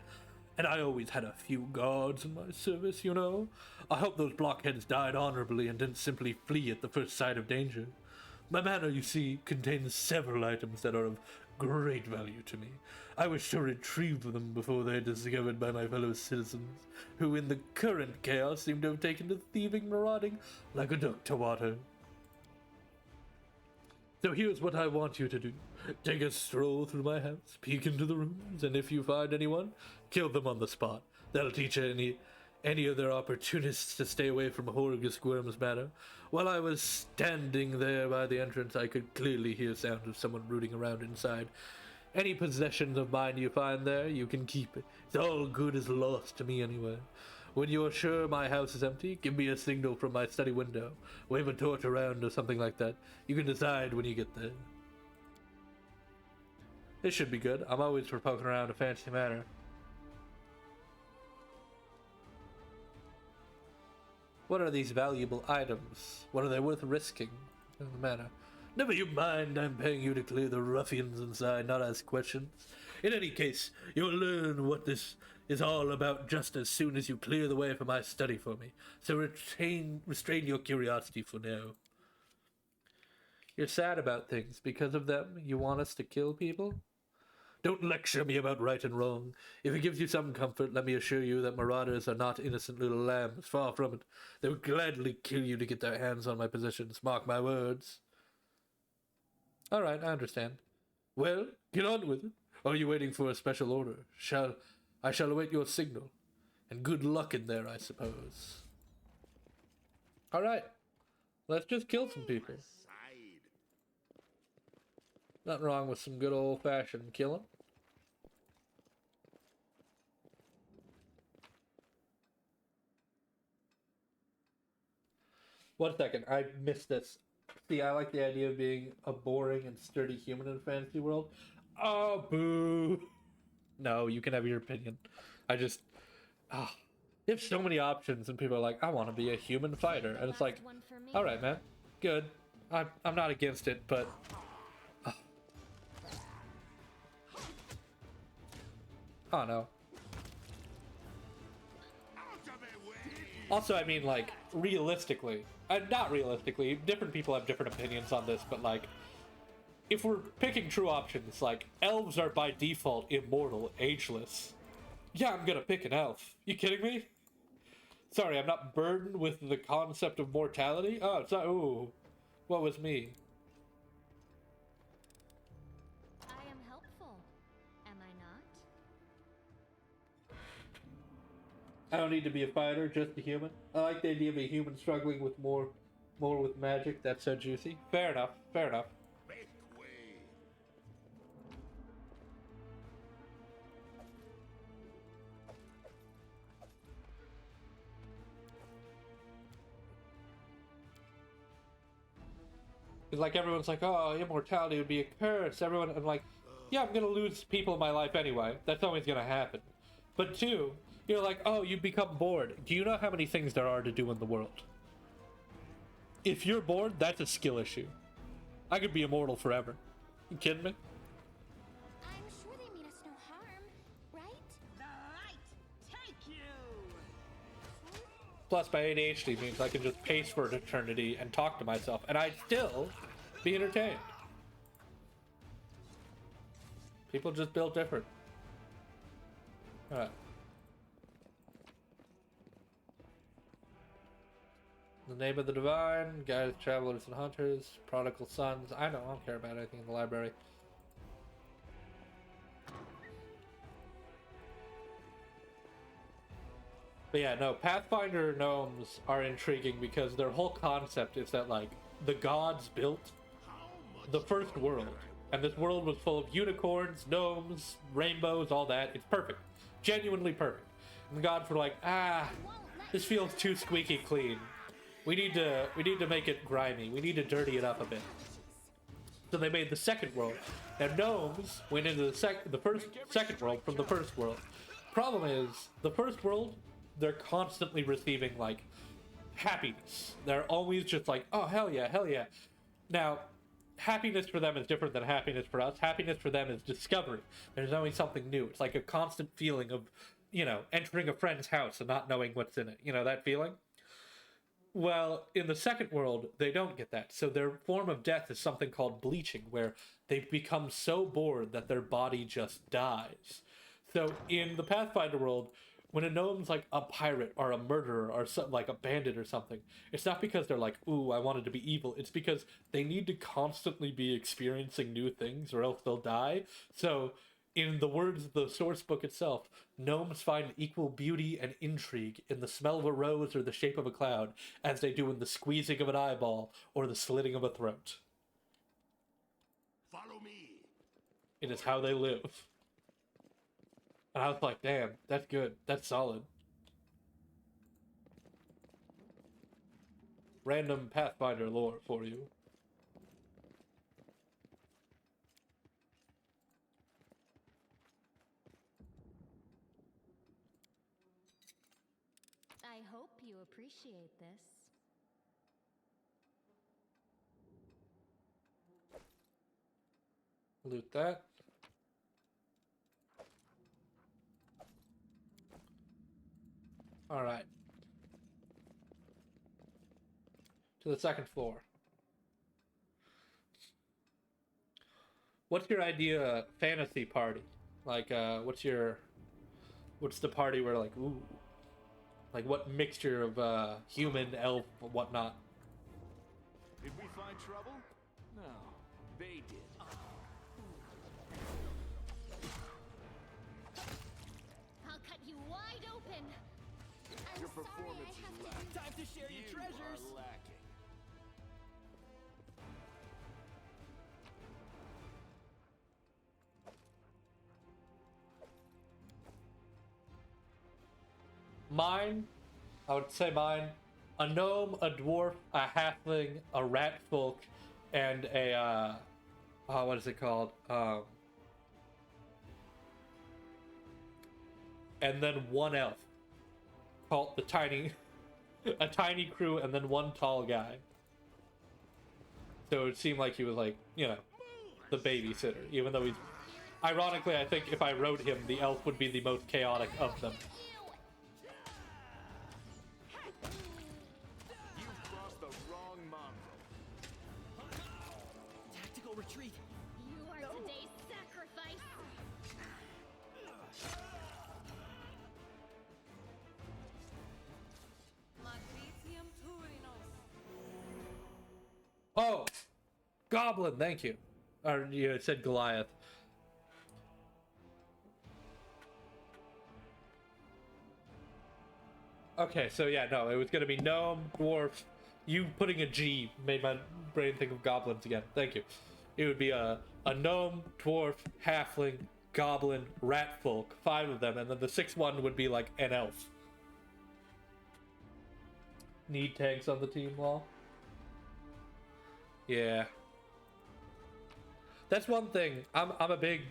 And I always had a few guards in my service, you know. I hope those blockheads died honorably and didn't simply flee at the first sight of danger. My manor, you see, contains several items that are of great value to me. I wish to retrieve them before they are discovered by my fellow citizens, who in the current chaos seem to have taken to thieving and marauding like a duck to water. So here's what I want you to do. Take a stroll through my house, peek into the rooms, and if you find anyone, kill them on the spot. That'll teach any of their opportunists to stay away from Horgus Worm's manor. While I was standing there by the entrance, I could clearly hear sounds of someone rooting around inside. Any possessions of mine you find there, you can keep it. It's all good as lost to me anyway. When you are sure my house is empty, give me a signal from my study window. Wave a torch around or something like that. You can decide when you get there. This should be good. I'm always for poking around a fancy manor. What are these valuable items? What are they worth risking in the manor? Never you mind, I'm paying you to clear the ruffians inside, not ask questions. In any case, you'll learn what this is all about just as soon as you clear the way for my study for me. So restrain your curiosity for now. You're sad about things. Because of them, you want us to kill people? Don't lecture me about right and wrong. If it gives you some comfort, let me assure you that marauders are not innocent little lambs. Far from it. They would gladly kill you to get their hands on my possessions. Mark my words. All right, I understand. Well, get on with it. Or are you waiting for a special order? I shall await your signal. And good luck in there, I suppose. All right. Let's just kill some people. Nothing wrong with some good old-fashioned killing. One second, I missed this. See, I like the idea of being a boring and sturdy human in a fantasy world. Oh, boo! No, you can have your opinion. I just... Ah, you have so many options, and people are like, I want to be a human fighter. And it's like, alright, man. Good. I'm not against it, but... Oh, no. Also, I mean, like, realistically, not realistically, different people have different opinions on this, but, like, if we're picking true options, like, elves are by default immortal, ageless. Yeah, I'm gonna pick an elf. You kidding me? Sorry, I'm not burdened with the concept of mortality? Oh, it's not, ooh. What was me? I am helpful, am I not? I don't need to be a fighter, just a human. I like the idea of a human struggling with more with magic. That's so juicy. Fair enough. Fair enough. Make way. It's like everyone's like, oh, immortality would be a curse. Everyone, I'm like, yeah, I'm gonna lose people in my life anyway. That's always gonna happen. But two, you're like, oh, you become bored. Do you know how many things there are to do in the world? If you're bored, that's a skill issue. I could be immortal forever. You kidding me? I'm sure they mean us no harm, right? The light take you! Plus, my ADHD means I can just pace for an eternity and talk to myself, and I'd still be entertained. People just built different. Alright. The name of the divine, guides, travelers, and hunters, prodigal sons. I don't care about anything in the library. But yeah, no, Pathfinder gnomes are intriguing because their whole concept is that, like, the gods built the first world. And this world was full of unicorns, gnomes, rainbows, all that. It's perfect. Genuinely perfect. And the gods were like, this feels too squeaky clean. We need to make it grimy. We need to dirty it up a bit. So they made the second world. Now gnomes went into the second world from the first world. Problem is, the first world, they're constantly receiving, like, happiness. They're always just like, oh, hell yeah, hell yeah. Now, happiness for them is different than happiness for us. Happiness for them is discovery. There's always something new. It's like a constant feeling of, entering a friend's house and not knowing what's in it. You know, that feeling? Well, in the second world, they don't get that. So their form of death is something called bleaching, where they become so bored that their body just dies. So in the Pathfinder world, when a gnome's like a pirate or a murderer or like a bandit or something, it's not because they're like, ooh, I wanted to be evil. It's because they need to constantly be experiencing new things or else they'll die. So in the words of the source book itself, gnomes find equal beauty and intrigue in the smell of a rose or the shape of a cloud as they do in the squeezing of an eyeball or the slitting of a throat. Follow me. It is how they live. And I was like, damn, that's good. That's solid. random Pathfinder lore for you. I hope you appreciate this. Loot that. All right. To the second floor. What's your idea fantasy party? Like, what's the party where like, ooh, like what mixture of human, elf, whatnot? Did we find trouble? No, they did. I'll cut you wide open. Your performance is lacking. Time to share your treasures. You are lacking. Mine, I would say mine, a gnome, a dwarf, a halfling, a rat folk, and a, what is it called? And then one elf. Called the tiny, a tiny crew, and then one tall guy. So it would seem like he was like, you know, the babysitter, even though he's... Ironically, I think if I wrote him, the elf would be the most chaotic of them. You've crossed the wrong mongrel. Tactical retreat. You are today's sacrifice. Oh! Goblin, thank you. Or you said Goliath. Okay, so yeah, no, it was gonna be gnome, dwarf. You putting a G made my brain think of goblins again. Thank you. It would be a gnome, dwarf, halfling, goblin, rat folk, 5 of them, and then the 6th one would be like an elf. Need tanks on the team, Wall? Yeah. That's one thing. I'm a big...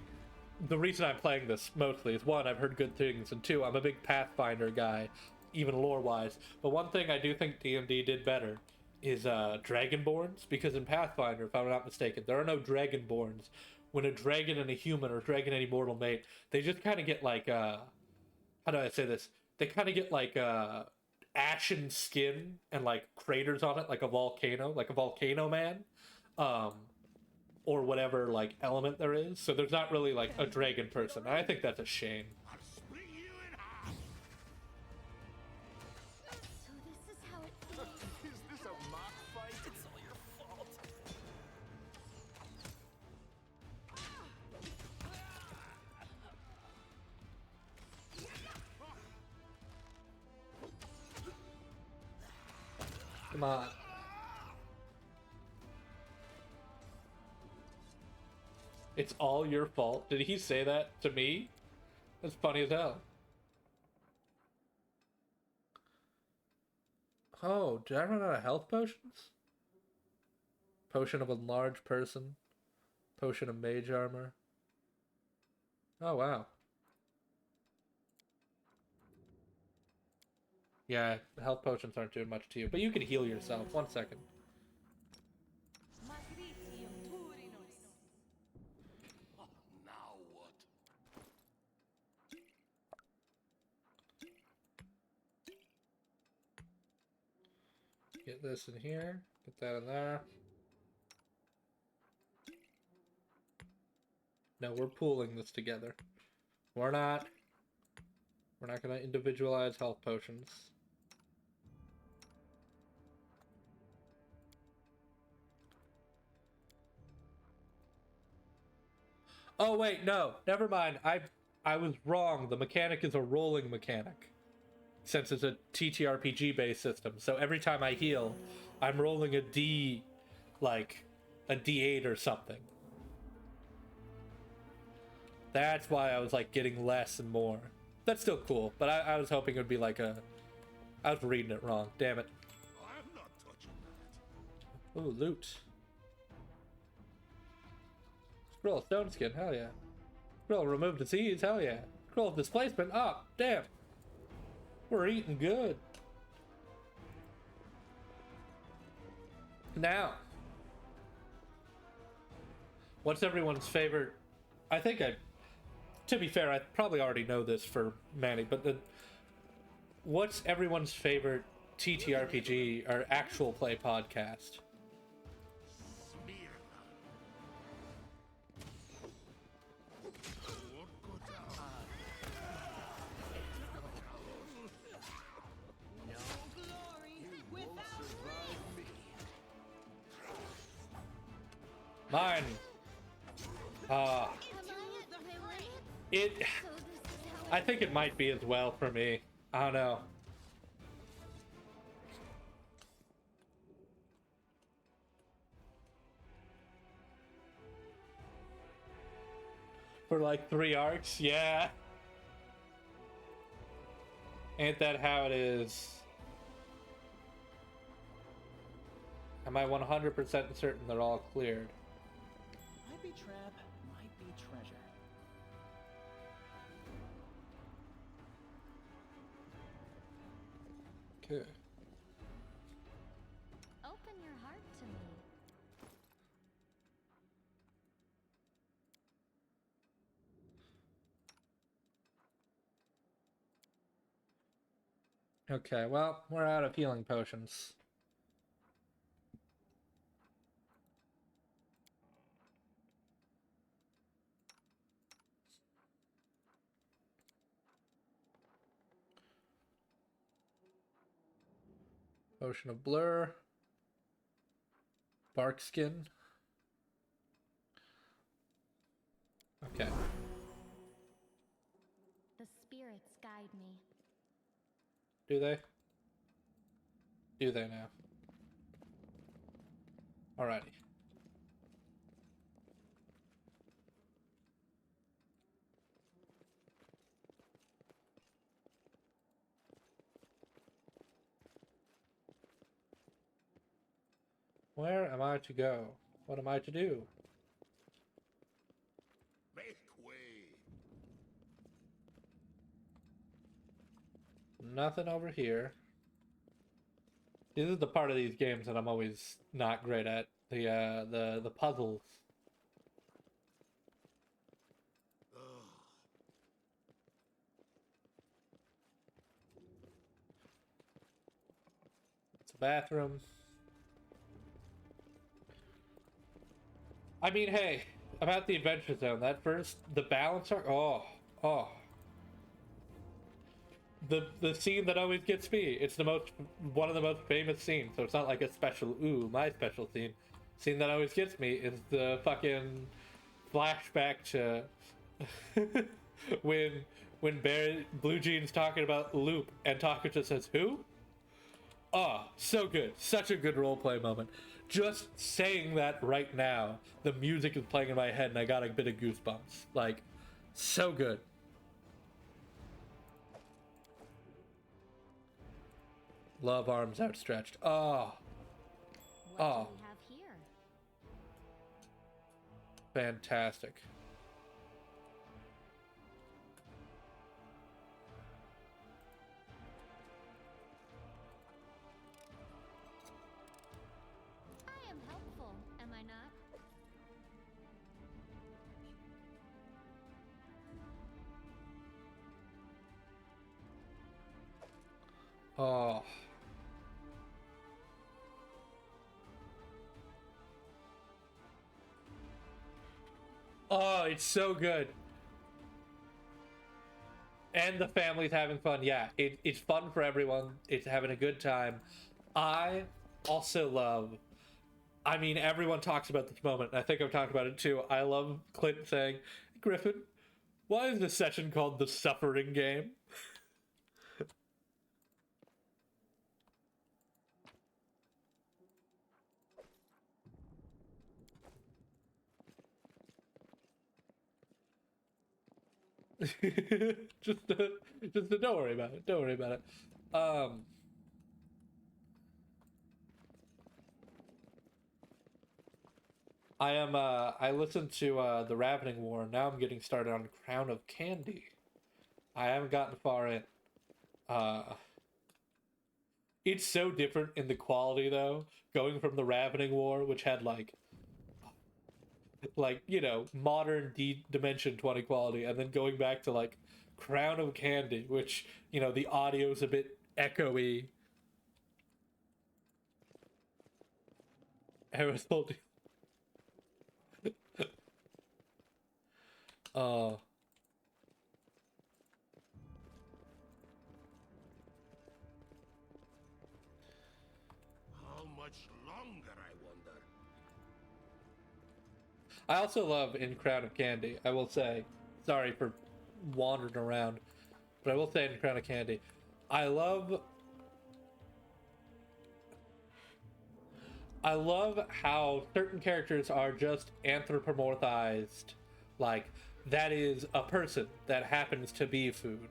The reason I'm playing this mostly is 1, I've heard good things, and 2, I'm a big Pathfinder guy, even lore-wise. But one thing I do think D&D did better is Dragonborns, because in Pathfinder, if I'm not mistaken, there are no Dragonborns. When a dragon and a human or dragon and immortal mate, they just kind of get like, how do I say this? They kind of get like ashen skin and like craters on it, like a volcano man. Or whatever like element there is. So there's not really like a dragon person. I think that's a shame. I'll split you in half. So this is how it feels. Is this a mock fight? It's all your fault. Come on. It's all your fault. Did he say that to me? That's funny as hell. Oh, did I run out of health potions? Potion of enlarged person. Potion of mage armor. Oh, wow. Yeah, the health potions aren't doing much to you, but you can heal yourself. 1 second. Now what? Get this in here. Get that in there. No, we're pooling this together. We're not gonna individualize health potions. Oh wait, no, never mind. I was wrong. The mechanic is a rolling mechanic. Since it's a TTRPG based system. So every time I heal, I'm rolling a D, like a D8 or something. That's why I was like getting less and more. That's still cool, but I was hoping it would be like a... I was reading it wrong, damn it. I'm not touching that. Ooh, loot. Scroll of stone skin, hell yeah. Scroll of remove disease, hell yeah. Scroll of displacement, oh, damn. We're eating good. Now, what's everyone's favorite? To be fair, I probably already know this for Manny, but what's everyone's favorite TTRPG or actual play podcast? Mine. I think it might be as well for me. I don't know. For like 3 arcs, yeah. Ain't that how it is? Am I 100% certain they're all cleared? Might be trap, might be treasure. Okay. Open your heart to me. Okay, well, we're out of healing potions. Potion of blur. Bark skin. Okay. The spirits guide me. Do they? Do they now? Alrighty. Where am I to go? What am I to do? Make way. Nothing over here. This is the part of these games that I'm always not great at. The puzzles. It's a bathroom. I mean, hey, about the Adventure Zone, the balance arc, oh. The scene that always gets me, it's one of the most famous scenes, so it's not like a special, my special scene. Scene that always gets me is the fucking flashback to when Blue Jean's talking about Loop and Takuya says, who? Oh, so good. Such a good roleplay moment. Just saying that right now, the music is playing in my head and I got a bit of goosebumps. Like, so good. Love arms outstretched. Oh. What do we have here? Fantastic. I am helpful, am I not? Oh. Oh, it's so good. And the family's having fun. Yeah, it's fun for everyone. It's having a good time. I also love, I mean, everyone talks about this moment, and I think I've talked about it too. I love Clint saying, Griffin, why is this session called the Suffering Game? just don't worry about it. Don't worry about it. I listened to the Ravening War. Now I'm getting started on Crown of Candy. I haven't gotten far in. Uh, it's so different in the quality though, going from the Ravening War, which had like you know modern Dimension 20 quality, and then going back to like Crown of Candy, which you know the audio's a bit echoey. I was told. uh How much longer, I wonder? I also love in Crown of Candy. I will say, sorry for wandering around, but I will say in Crown of Candy, I love I love how certain characters are just anthropomorphized, like that is a person that happens to be food.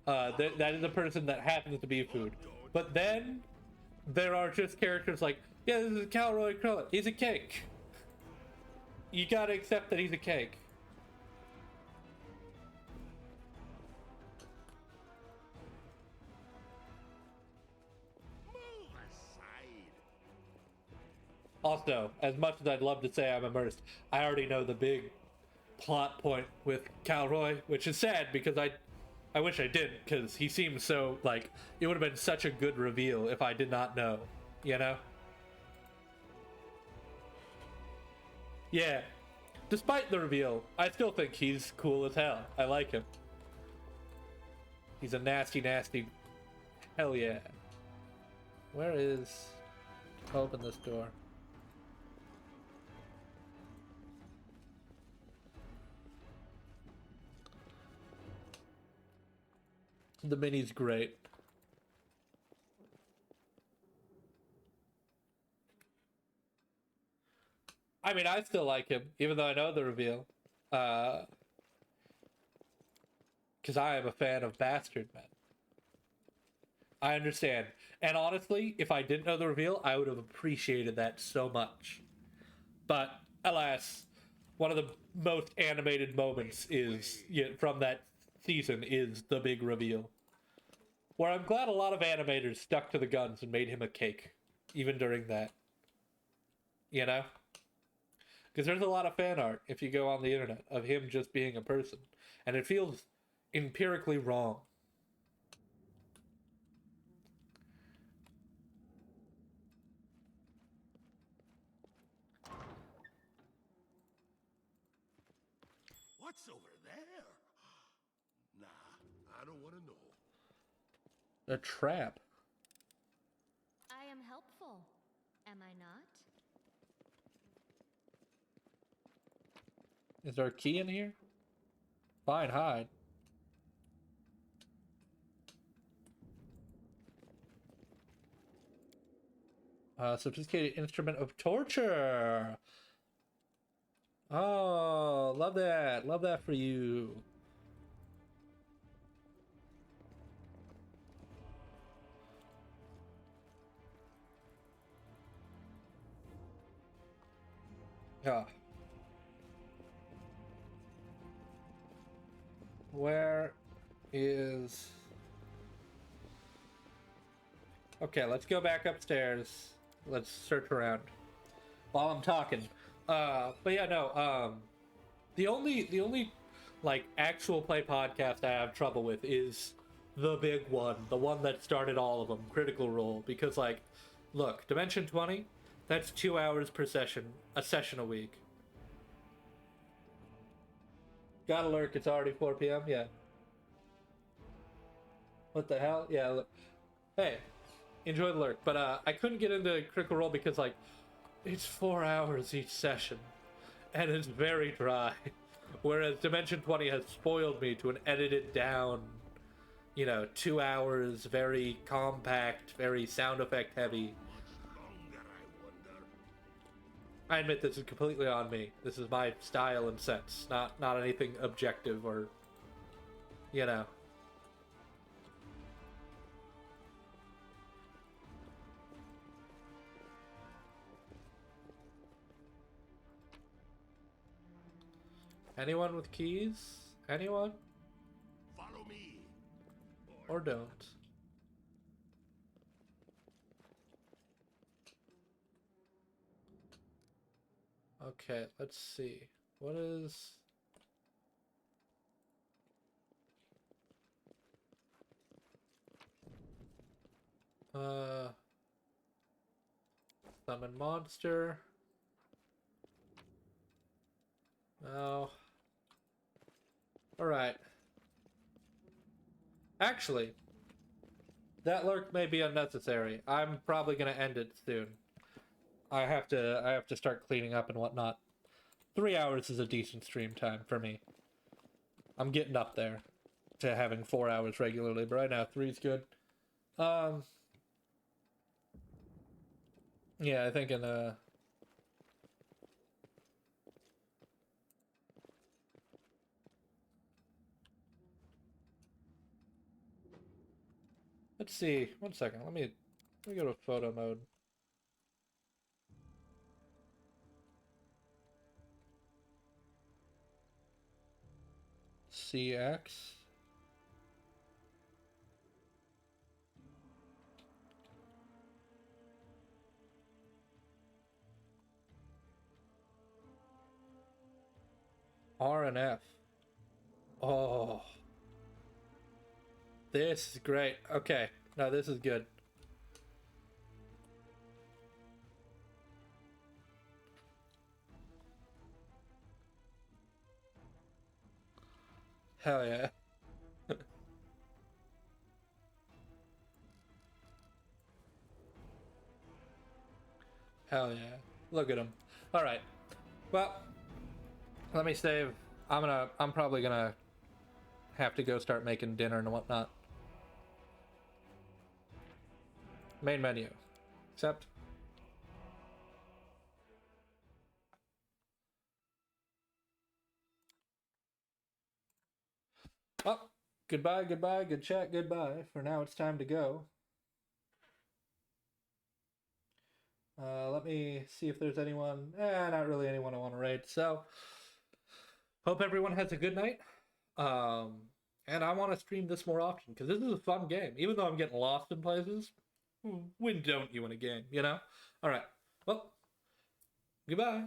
That is a person that happens to be food. But then there are just characters like, yeah, this is Calroy Krillin. He's a cake. You gotta accept that he's a cake. Move aside. Also, as much as I'd love to say I'm immersed, I already know the big plot point with Calroy, which is sad because I wish I did, because he seems so, like, it would have been such a good reveal if I did not know, you know? Yeah. Despite the reveal, I still think he's cool as hell. I like him. He's a nasty, nasty... Hell yeah. Where is... Open this door. The mini's great. I mean, I still like him, even though I know the reveal. Because I am a fan of Bastard Men. I understand. And honestly, if I didn't know the reveal, I would have appreciated that so much. But, alas, one of the most animated moments is from that season is the big reveal. Where I'm glad a lot of animators stuck to the guns and made him a cake. Even during that. You know? Because there's a lot of fan art, if you go on the internet, of him just being a person. And it feels empirically wrong. What's over there? Nah, I don't want to know. A trap. I am helpful, am I not? Is there a key in here? Fine, hide. Sophisticated instrument of torture. Oh, love that. Love that for you. Ah. Where is... Okay, let's go back upstairs. Let's search around while I'm talking. But yeah, no. The only like actual play podcast I have trouble with is the big one, the one that started all of them, Critical Role. Because like, look, Dimension 20, that's 2 hours per session, a session a week. Gotta lurk. It's already 4 p.m. Yeah. What the hell? Yeah. Look. Hey, enjoy the lurk. But I couldn't get into Critical Role because like it's 4 hours each session, and it's very dry. Whereas Dimension 20 has spoiled me to an edited down, 2 hours, very compact, very sound effect heavy. I admit this is completely on me. This is my style and sense, not anything objective or, Anyone with keys? Anyone? Follow me. Or don't. Okay, let's see. What is... Summon monster. No. Alright. Actually, that lurk may be unnecessary. I'm probably gonna end it soon. I have to start cleaning up and whatnot. 3 hours is a decent stream time for me. I'm getting up there to having 4 hours regularly, but right now 3 is good. Yeah, I think in let's see. 1 second. Let me go to photo mode. CX. R and F. Oh. This is great. Okay. No, this is good. Hell yeah. Hell yeah. Look at him. Alright. Well, let me save. I'm probably gonna have to go start making dinner and whatnot. Main menu. Accept. Oh, goodbye, goodbye, good chat, goodbye. For now, it's time to go. Let me see if there's anyone. Not really anyone I want to raid. So, hope everyone has a good night. And I want to stream this more often because this is a fun game. Even though I'm getting lost in places, when don't you in a game, you know? All right. Well, goodbye.